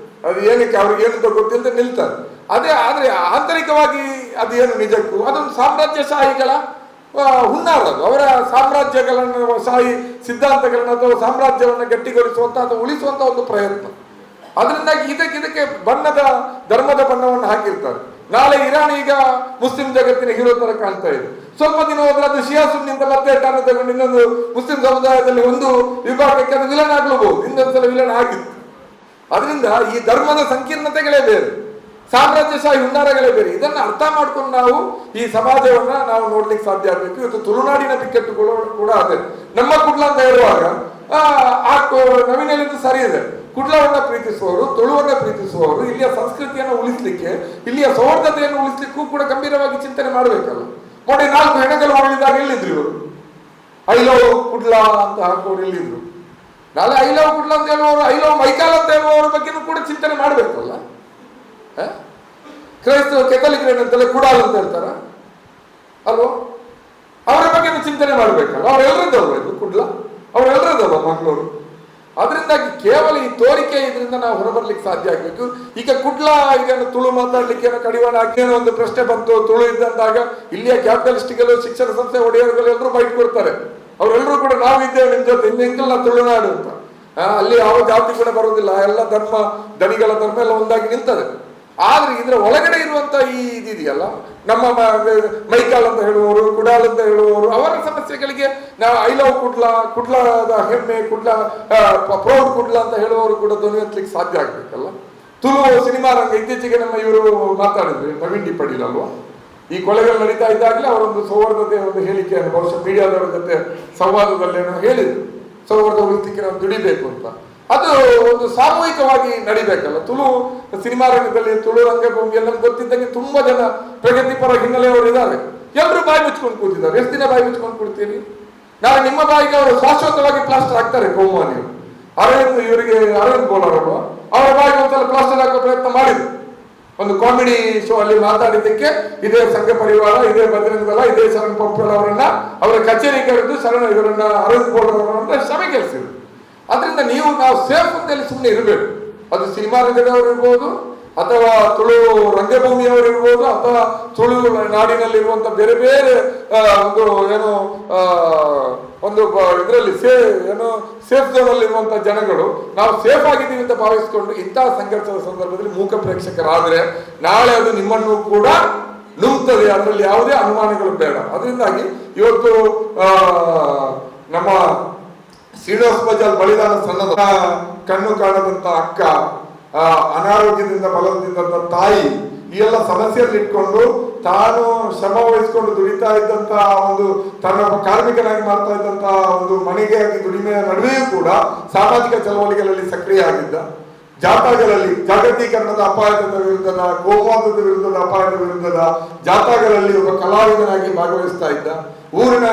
ಅದು ಏನಕ್ಕೆ ಅವ್ರಿಗೆ ಏನಂತ ಗೊತ್ತಿಲ್ಲದೆ ನಿಲ್ತಾರೆ. ಅದೇ ಆದ್ರೆ ಆಂತರಿಕವಾಗಿ ಅದೇನು ನಿಜಕ್ಕೂ ಅದೊಂದು ಸಾಮ್ರಾಜ್ಯಶಾಹಿಗಳ ಹುನ್ನಾರ. ಅದು ಅವರ ಸಾಮ್ರಾಜ್ಯಗಳನ್ನು, ಶಾಹಿ ಸಿದ್ಧಾಂತಗಳನ್ನು ಅಥವಾ ಸಾಮ್ರಾಜ್ಯವನ್ನು ಗಟ್ಟಿಗೊಳಿಸುವಂತ ಅಥವಾ ಉಳಿಸುವಂತ ಒಂದು ಪ್ರಯತ್ನ. ಅದರಿಂದಾಗಿ ಇದಕ್ಕೆ ಬಣ್ಣದ ಧರ್ಮದ ಬಣ್ಣವನ್ನು ಹಾಕಿರ್ತಾರೆ. ನಾಳೆ ಇರಾನ್ ಈಗ ಮುಸ್ಲಿಂ ಜಗತ್ತಿನ ಹೀರೋ ತರ ಕಾಣ್ತಾ ಇದೆ. ಸ್ವಲ್ಪ ದಿನ ಹೋದ್ರೆ ಅದು ಶಿಯಾ ಸುನ್ನಿಂದ ಮತ್ತೆ ಟರ್ನ್ ತಗೊಂಡು ಇನ್ನೊಂದು ಮುಸ್ಲಿಂ ಸಮುದಾಯದಲ್ಲಿ ಒಂದು ವಿಭಾಗಕ್ಕೆ ಅದು ವಿಲನ್ ಆಗ್ಲೂಬಹುದು. ಇನ್ನೊಂದ್ಸಲ ವಿಲನ್ ಆಗಿತ್ತು. ಅದರಿಂದ ಈ ಧರ್ಮದ ಸಂಕೀರ್ಣತೆಗಳೇ ಬೇರೆ, ಸಾಮ್ರಾಜ್ಯಶಾಹಿ ಹುನ್ನಾರಗಳೇ ಬೇರೆ. ಇದನ್ನು ಅರ್ಥ ಮಾಡ್ಕೊಂಡು ನಾವು ಈ ಸಮಾಜವನ್ನ ನಾವು ನೋಡ್ಲಿಕ್ಕೆ ಸಾಧ್ಯ ಆಗಬೇಕು. ಇವತ್ತು ತುಳುನಾಡಿನ ಬಿಕ್ಕಟ್ಟುಗಳು ಕೂಡ ಅದೇ. ನಮ್ಮ ಕುಡ್ಲ ಅಂತ ಹೇಳುವಾಗ ನವೀನಲ್ಲಿದ್ದು ಸರಿ ಇದೆ. ಕುಡ್ಲವನ್ನ ಪ್ರೀತಿಸುವವರು, ತುಳುವನ್ನ ಪ್ರೀತಿಸುವವರು ಇಲ್ಲಿಯ ಸಂಸ್ಕೃತಿಯನ್ನು ಉಳಿಸ್ಲಿಕ್ಕೆ, ಇಲ್ಲಿಯ ಸೌಹಾರ್ದತೆಯನ್ನು ಉಳಿಸ್ಲಿಕ್ಕೂ ಕೂಡ ಗಂಭೀರವಾಗಿ ಚಿಂತನೆ ಮಾಡಬೇಕಲ್ಲ. ಮೊನ್ನೆ 4 ಹೆಣಗಳು ಉಳಿದಾಗ ಎಲ್ಲಿದ್ರು ಇವರು? ಐ ಲವ್ ಕುಡ್ಲ ಅಂತ ಹಾಕೋರು ಎಲ್ಲಿದ್ರು? ನಾಳೆ ಐ ಲವ್ ಕುಡ್ಲ ಅಂತ ಹೇಳುವವರು, ಐ ಲವ್ ಮೈಕಾಲ್ ಅಂತ ಹೇಳುವವರ ಬಗ್ಗೆನೂ ಕೂಡ ಚಿಂತನೆ ಮಾಡಬೇಕಲ್ಲ. ಕ್ರೈಸ್ತವ ಕೆಥಲಿಕ್ ಅಂತೆಲ್ಲ ಕುಡಾಲ್ ಅಂತ ಹೇಳ್ತಾರ ಅಲ್ವೋ? ಅವರ ಬಗ್ಗೆನೂ ಚಿಂತನೆ ಮಾಡಬೇಕಲ್ಲ. ಅವರೆಲ್ಲರದಲ್ವ ಇದು ಕುಡ್ಲ? ಅವರೆಲ್ಲರದಲ್ವ ಮಂಗಳೂರು? ಅದರಿಂದಾಗಿ ಕೇವಲ ಈ ತೋರಿಕೆ ಇದರಿಂದ ನಾವು ಹೊರಬರ್ಲಿಕ್ಕೆ ಸಾಧ್ಯ ಆಗ್ಬೇಕು. ಈಗ ಕುಡ್ಲ ಈಗ ತುಳು ಮಾತಾಡ್ಲಿಕ್ಕೆ ಏನೋ ಕಡಿವಾಣ ಹಾಕಿ ಏನೋ ಒಂದು ಪ್ರಶ್ನೆ ಬಂತು ತುಳು ಇದ್ದಂದಾಗ ಇಲ್ಲಿಯ ಕ್ಯಾಪಿಟಲಿಸ್ಟ್ಗಳು, ಶಿಕ್ಷಣ ಸಂಸ್ಥೆ ಒಡೆಯರುಗಳು ಎಲ್ಲರೂ ಬೈಟ್ ಕೊಡ್ತಾರೆ. ಅವರೆಲ್ಲರೂ ಕೂಡ ನಾವು ಇದ್ದೇವೆ ನಿಮ್ಮ ಜೊತೆ, ಇನ್ನೆಂಕಲ್ಲ ತುಳುನಾಡು ಅಂತ. ಅಲ್ಲಿ ಯಾವ ಜಾತಿ ಕೂಡ ಬರೋದಿಲ್ಲ, ಎಲ್ಲ ಧರ್ಮ, ದಣಿಗಳ ಧರ್ಮ ಎಲ್ಲ ಒಂದಾಗಿ ನಿಲ್ತದೆ. ಆದ್ರೆ ಇದರ ಒಳಗಡೆ ಇರುವಂತ ಈ ಇದೆಯಲ್ಲ, ನಮ್ಮ ಮೈಕಾಲ್ ಅಂತ ಹೇಳುವವರು, ಕುಡಾಲ್ ಅಂತ ಹೇಳುವವರು, ಅವರ ಸಮಸ್ಯೆಗಳಿಗೆ ನಾವು ಐ ಲವ್ ಕುಡ್ಲ, ಕುಡ್ಲದ ಹೆಮ್ಮೆ, ಕುಡ್ಲ ಪ್ರೌಡ್ ಕುಡ್ಲ ಅಂತ ಹೇಳುವವರು ಕೂಡ ಧ್ವನಿ ಎತ್ತಲಿಕ್ಕೆ ಸಾಧ್ಯ ಆಗ್ಬೇಕಲ್ಲ. ತುಳು ಸಿನಿಮಾ ರಂಗ ಇತ್ತೀಚೆಗೆ ನಮ್ಮ ಇವರು ಮಾತಾಡಿದ್ರು, ನವೀನ್ ಡಿ ಪಾಟೀಲ್ ಅಲ್ವಾ, ಈ ಕೊಲೆಗಳು ನಡೀತಾ ಇದ್ದಾಗಲೇ ಅವರೊಂದು ಸೌಹಾರ್ದತೆ ಒಂದು ಹೇಳಿಕೆಯನ್ನು ಬಹುಶಃ ಮೀಡಿಯಾದವರ ಜೊತೆ ಸಂವಾದದಲ್ಲೇನೋ ಹೇಳಿದ್ರು, ಸೌಹಾರ್ದ ಉಳಿಸಲಿಕ್ಕೆ ನಾವು ದುಡಿಬೇಕು ಅಂತ. ಅದು ಒಂದು ಸಾಮೂಹಿಕವಾಗಿ ನಡಿಬೇಕಲ್ಲ. ತುಳು ಸಿನಿಮಾ ರಂಗದಲ್ಲಿ, ತುಳು ರಂಗಭೂಮಿ ಎಲ್ಲ ಗೊತ್ತಿದ್ದಂಗೆ ತುಂಬಾ ಜನ ಪ್ರಗತಿಪರ ಹಿನ್ನೆಲೆಯವರು ಇದ್ದಾರೆ. ಎಲ್ಲರೂ ಬಾಯಿ ಮುಚ್ಕೊಂಡು ಕೂತಿದ್ದಾರೆ. ಎಷ್ಟು ದಿನ ಬಾಯಿ ಮುಚ್ಕೊಂಡು ಕೂಡ್ತೀರಿ? ನಾಳೆ ನಿಮ್ಮ ಬಾಯಿಗೆ ಅವರು ಶಾಶ್ವತವಾಗಿ ಪ್ಲಾಸ್ಟರ್ ಹಾಕ್ತಾರೆ ಕೋಮುವಾದಿಗಳು. ಅರವಿಂದ್ ಬೋಲರ್ ಅವರ ಬಾಯಿಗೆ ಒಂದ್ಸಲ ಪ್ಲಾಸ್ಟರ್ ಹಾಕೋ ಪ್ರಯತ್ನ ಮಾಡಿದ್ರು. ಒಂದು ಕಾಮಿಡಿ ಶೋ ಅಲ್ಲಿ ಮಾತಾಡಿದ್ದಕ್ಕೆ ಇದೇ ಸಂಘ ಪರಿವಾರ, ಇದೇ ಬಜರಂಗ ದಳ, ಇದೇ ಶರಣ್ ಪೊಪ್ಪಳ ಅವರನ್ನ ಅವರ ಕಚೇರಿ ಕರೆದು ಇವರನ್ನ ಅರವಿಂದ್ ಬೋಲರ್ ಅವರನ್ನ ಕ್ಷಮೆ ಕೇಳಿಸಿದ್ರು. ಅದರಿಂದ ನಾವು ಸೇಫ್ ಅಂತೇಳಿ ಸುಮ್ಮನೆ ಇರಬೇಕು. ಅದು ಸಿನಿಮಾ ರಂಗದವರು ಇರ್ಬೋದು, ಅಥವಾ ತುಳು ರಂಗಭೂಮಿಯವರು ಇರ್ಬೋದು, ಅಥವಾ ತುಳು ನಾಡಿನಲ್ಲಿರುವಂತ ಬೇರೆ ಬೇರೆ ಒಂದು ಇದರಲ್ಲಿ ಸೇಫ್ ಝೋನ್ ಅಲ್ಲಿ ಇರುವಂತ ಜನಗಳು ನಾವು ಸೇಫ್ ಆಗಿದ್ದೀವಿ ಅಂತ ಭಾವಿಸಿಕೊಂಡು ಇಂತಹ ಸಂಘರ್ಷದ ಸಂದರ್ಭದಲ್ಲಿ ಮೂಕ ಪ್ರೇಕ್ಷಕರಾದ್ರೆ ನಾಳೆ ಅದು ನಿಮ್ಮನ್ನು ಕೂಡ ನುಗ್ತದೆ, ಅದರಲ್ಲಿ ಯಾವುದೇ ಅನುಮಾನಗಳು ಬೇಡ. ಅದರಿಂದಾಗಿ ಇವತ್ತು ನಮ್ಮ ಶ್ರೀನಿವಾಸ ಬಜಾರ್ ಬಲಿದಾನ ಸಣ್ಣದ ಕಣ್ಣು ಕಾಣದಂತ ಅಕ್ಕ, ಅನಾರೋಗ್ಯದಿಂದ ಬಲದಿಂದ ತಾಯಿ, ಈ ಎಲ್ಲ ಸಮಸ್ಯೆಯಲ್ಲಿ ಇಟ್ಕೊಂಡು ತಾನು ಶ್ರಮ ವಹಿಸಿಕೊಂಡು ದುಡಿತಾ ಇದ್ದಂತ ಒಂದು ತನ್ನ ಕಾರ್ಮಿಕನಾಗಿ ಮಾಡ್ತಾ ಇದ್ದಂತ ಒಂದು ಮನೆಗಾಗಿ ದುಡಿಮೆಯ ನಡುವೆಯೂ ಕೂಡ ಸಾಮಾಜಿಕ ಚಳವಳಿಗಳಲ್ಲಿ ಸಕ್ರಿಯ ಆಗಿದ್ದ. ಜಾಥಾಗಳಲ್ಲಿ ಜಾಗತೀಕರಣದ ಅಪಾಯದ ವಿರುದ್ಧದ, ಕೋಮುವಾದದ ವಿರುದ್ಧದ ಅಪಾಯದ ವಿರುದ್ಧದ ಜಾಥಾಗಳಲ್ಲಿ ಒಬ್ಬ ಕಲಾವಿದನಾಗಿ ಭಾಗವಹಿಸ್ತಾ ಇದ್ದ. ಊರಿನ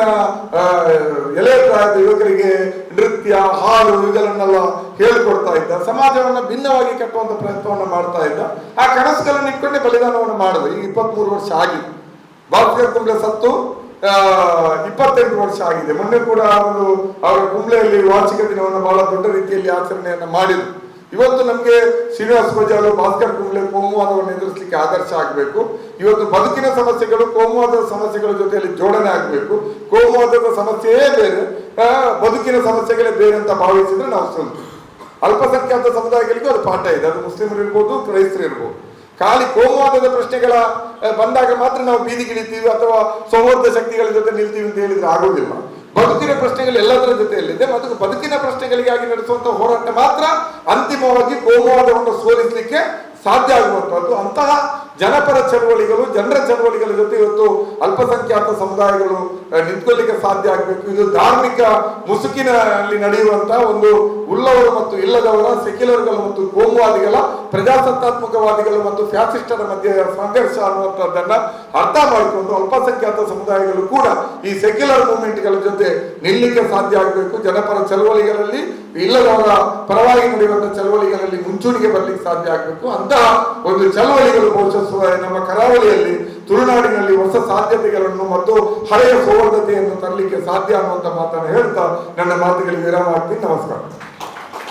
ಎಲೆ ಪ್ರಾಯದ ಯುವಕರಿಗೆ ನೃತ್ಯ, ಹಾಡು ಇವುಗಳನ್ನೆಲ್ಲ ಹೇಳ್ಕೊಡ್ತಾ ಇದ್ದ. ಸಮಾಜವನ್ನ ಭಿನ್ನವಾಗಿ ಕಟ್ಟುವಂತ ಪ್ರಯತ್ನವನ್ನ ಮಾಡ್ತಾ ಇದ್ದ. ಆ ಕನಸುಗಳನ್ನು ಇಟ್ಕೊಂಡೆ ಬಲಿದಾನವನ್ನು ಮಾಡಿದ್ರು. ಈಗ 23 ವರ್ಷ ಆಗಿದೆ. ಭಾಸ್ಕರ್ ಕುಂಬ್ಳೆ ಸತ್ತು 28 ವರ್ಷ ಆಗಿದೆ. ಮೊನ್ನೆ ಕೂಡ ಅವರ ಕುಂಬ್ಳೆಯಲ್ಲಿ ವಾರ್ಷಿಕ ದಿನವನ್ನು ಬಹಳ ದೊಡ್ಡ ರೀತಿಯಲ್ಲಿ ಆಚರಣೆಯನ್ನ ಮಾಡಿದ್ರು. ಇವತ್ತು ನಮಗೆ ಶ್ರೀನಿವಾಸ ಬಜಾರ್, ಭಾಸ್ಕರ್ ಕುಂಬ್ಳೆ ಕೋಮುವಾದವನ್ನು ಎದುರಿಸಲಿಕ್ಕೆ ಆದರ್ಶ ಆಗಬೇಕು. ಇವತ್ತು ಬದುಕಿನ ಸಮಸ್ಯೆಗಳು ಕೋಮುವಾದದ ಸಮಸ್ಯೆಗಳ ಜೊತೆಯಲ್ಲಿ ಜೋಡಣೆ ಆಗಬೇಕು. ಕೋಮುವಾದದ ಸಮಸ್ಯೆಯೇ ಬೇರೆ, ಬದುಕಿನ ಸಮಸ್ಯೆಗಳೇ ಬೇರೆ ಅಂತ ಭಾವಿಸಿದ್ರೆ ನಾವು ಸುಳ್ಳು. ಅಲ್ಪಸಂಖ್ಯಾತ ಸಮುದಾಯಗಳಿಗೂ ಅದು ಪಾಠ ಇದೆ. ಅದು ಮುಸ್ಲಿಮರು ಇರ್ಬೋದು, ಕ್ರೈಸ್ತರು ಇರ್ಬೋದು. ಖಾಲಿ ಕೋಮುವಾದದ ಪ್ರಶ್ನೆಗಳ ಬಂದಾಗ ಮಾತ್ರ ನಾವು ಬೀದಿಗಿಳಿತೀವಿ ಅಥವಾ ಸೌಹಾರ್ದ ಶಕ್ತಿಗಳ ಜೊತೆ ನಿಲ್ತೀವಿ ಅಂತ ಹೇಳಿದ್ರೆ ಆಗೋದಿಲ್ಲ. ಬದುಕಿನ ಪ್ರಶ್ನೆಗಳು ಎಲ್ಲದರ ಜೊತೆಯಲ್ಲಿದೆ ಮತ್ತು ಬದುಕಿನ ಪ್ರಶ್ನೆಗಳಿಗಾಗಿ ನಡೆಸುವಂತಹ ಹೋರಾಟ ಮಾತ್ರ ಅಂತಿಮವಾಗಿ ಕೋಮುವಾದವನ್ನು ಸೋಲಿಸಲಿಕ್ಕೆ ಸಾಧ್ಯ ಆಗುವಂತದ್ದು. ಅಂತಹ ಜನಪರ ಚಳವಳಿಗಳು, ಜನರ ಚಳವಳಿಗಳ ಜೊತೆ ಇವತ್ತು ಅಲ್ಪಸಂಖ್ಯಾತ ಸಮುದಾಯಗಳು ನಿಂತ್ಕೊಳ್ಳಿಕ್ಕೆ ಸಾಧ್ಯ ಆಗಬೇಕು. ಇದು ಧಾರ್ಮಿಕ ಮುಸುಕಿನಲ್ಲಿ ನಡೆಯುವಂತಹ ಒಂದು ಉಳ್ಳವರು ಮತ್ತು ಇಲ್ಲದವರ, ಸೆಕ್ಯುಲರ್ಗಳು ಮತ್ತು ಕೋಮುವಾದಿಗಳ, ಪ್ರಜಾಸತ್ತಾತ್ಮಕವಾದಿಗಳು ಮತ್ತು ಫ್ಯಾಸಿಸ್ಟರ ಮಧ್ಯೆ ಸಂಘರ್ಷ ಅನ್ನುವಂಥದ್ದನ್ನ ಅರ್ಥ ಮಾಡಿಕೊಂಡು ಅಲ್ಪಸಂಖ್ಯಾತ ಸಮುದಾಯಗಳು ಕೂಡ ಈ ಸೆಕ್ಯುಲರ್ ಮೂವ್ಮೆಂಟ್ಗಳ ಜೊತೆ ನಿಲ್ಲಲಿಕ್ಕೆ ಸಾಧ್ಯ ಆಗಬೇಕು. ಜನಪರ ಚಳವಳಿಗಳಲ್ಲಿ, ಇಲ್ಲದವರ ಪರವಾಗಿ ನಡೆಯುವಂತಹ ಚಳವಳಿಗಳಲ್ಲಿ ಮುಂಚೂಣಿಗೆ ಬರ್ಲಿಕ್ಕೆ ಸಾಧ್ಯ ಆಗಬೇಕು. ಅಂತಹ ಒಂದು ಚಳವಳಿಗಳು ಬಹುಶಃ ನಮ್ಮ ಕರಾವಳಿಯಲ್ಲಿ, ತುಳುನಾಡಿನಲ್ಲಿ ಹೊಸ ಸಾಧ್ಯತೆಗಳನ್ನು ಮತ್ತು ಹಳೆಯ ಸೌಹಾರ್ದತೆಯನ್ನು ತರಲಿಕ್ಕೆ ಸಾಧ್ಯ ಅನ್ನುವಂಥ ಮಾತನ್ನು ಹೇಳ್ತಾ ನನ್ನ ಮಾತುಗಳಿಗೆ ವಿರಾಮ ಹಾಕ್ತೀನಿ. ನಮಸ್ಕಾರ.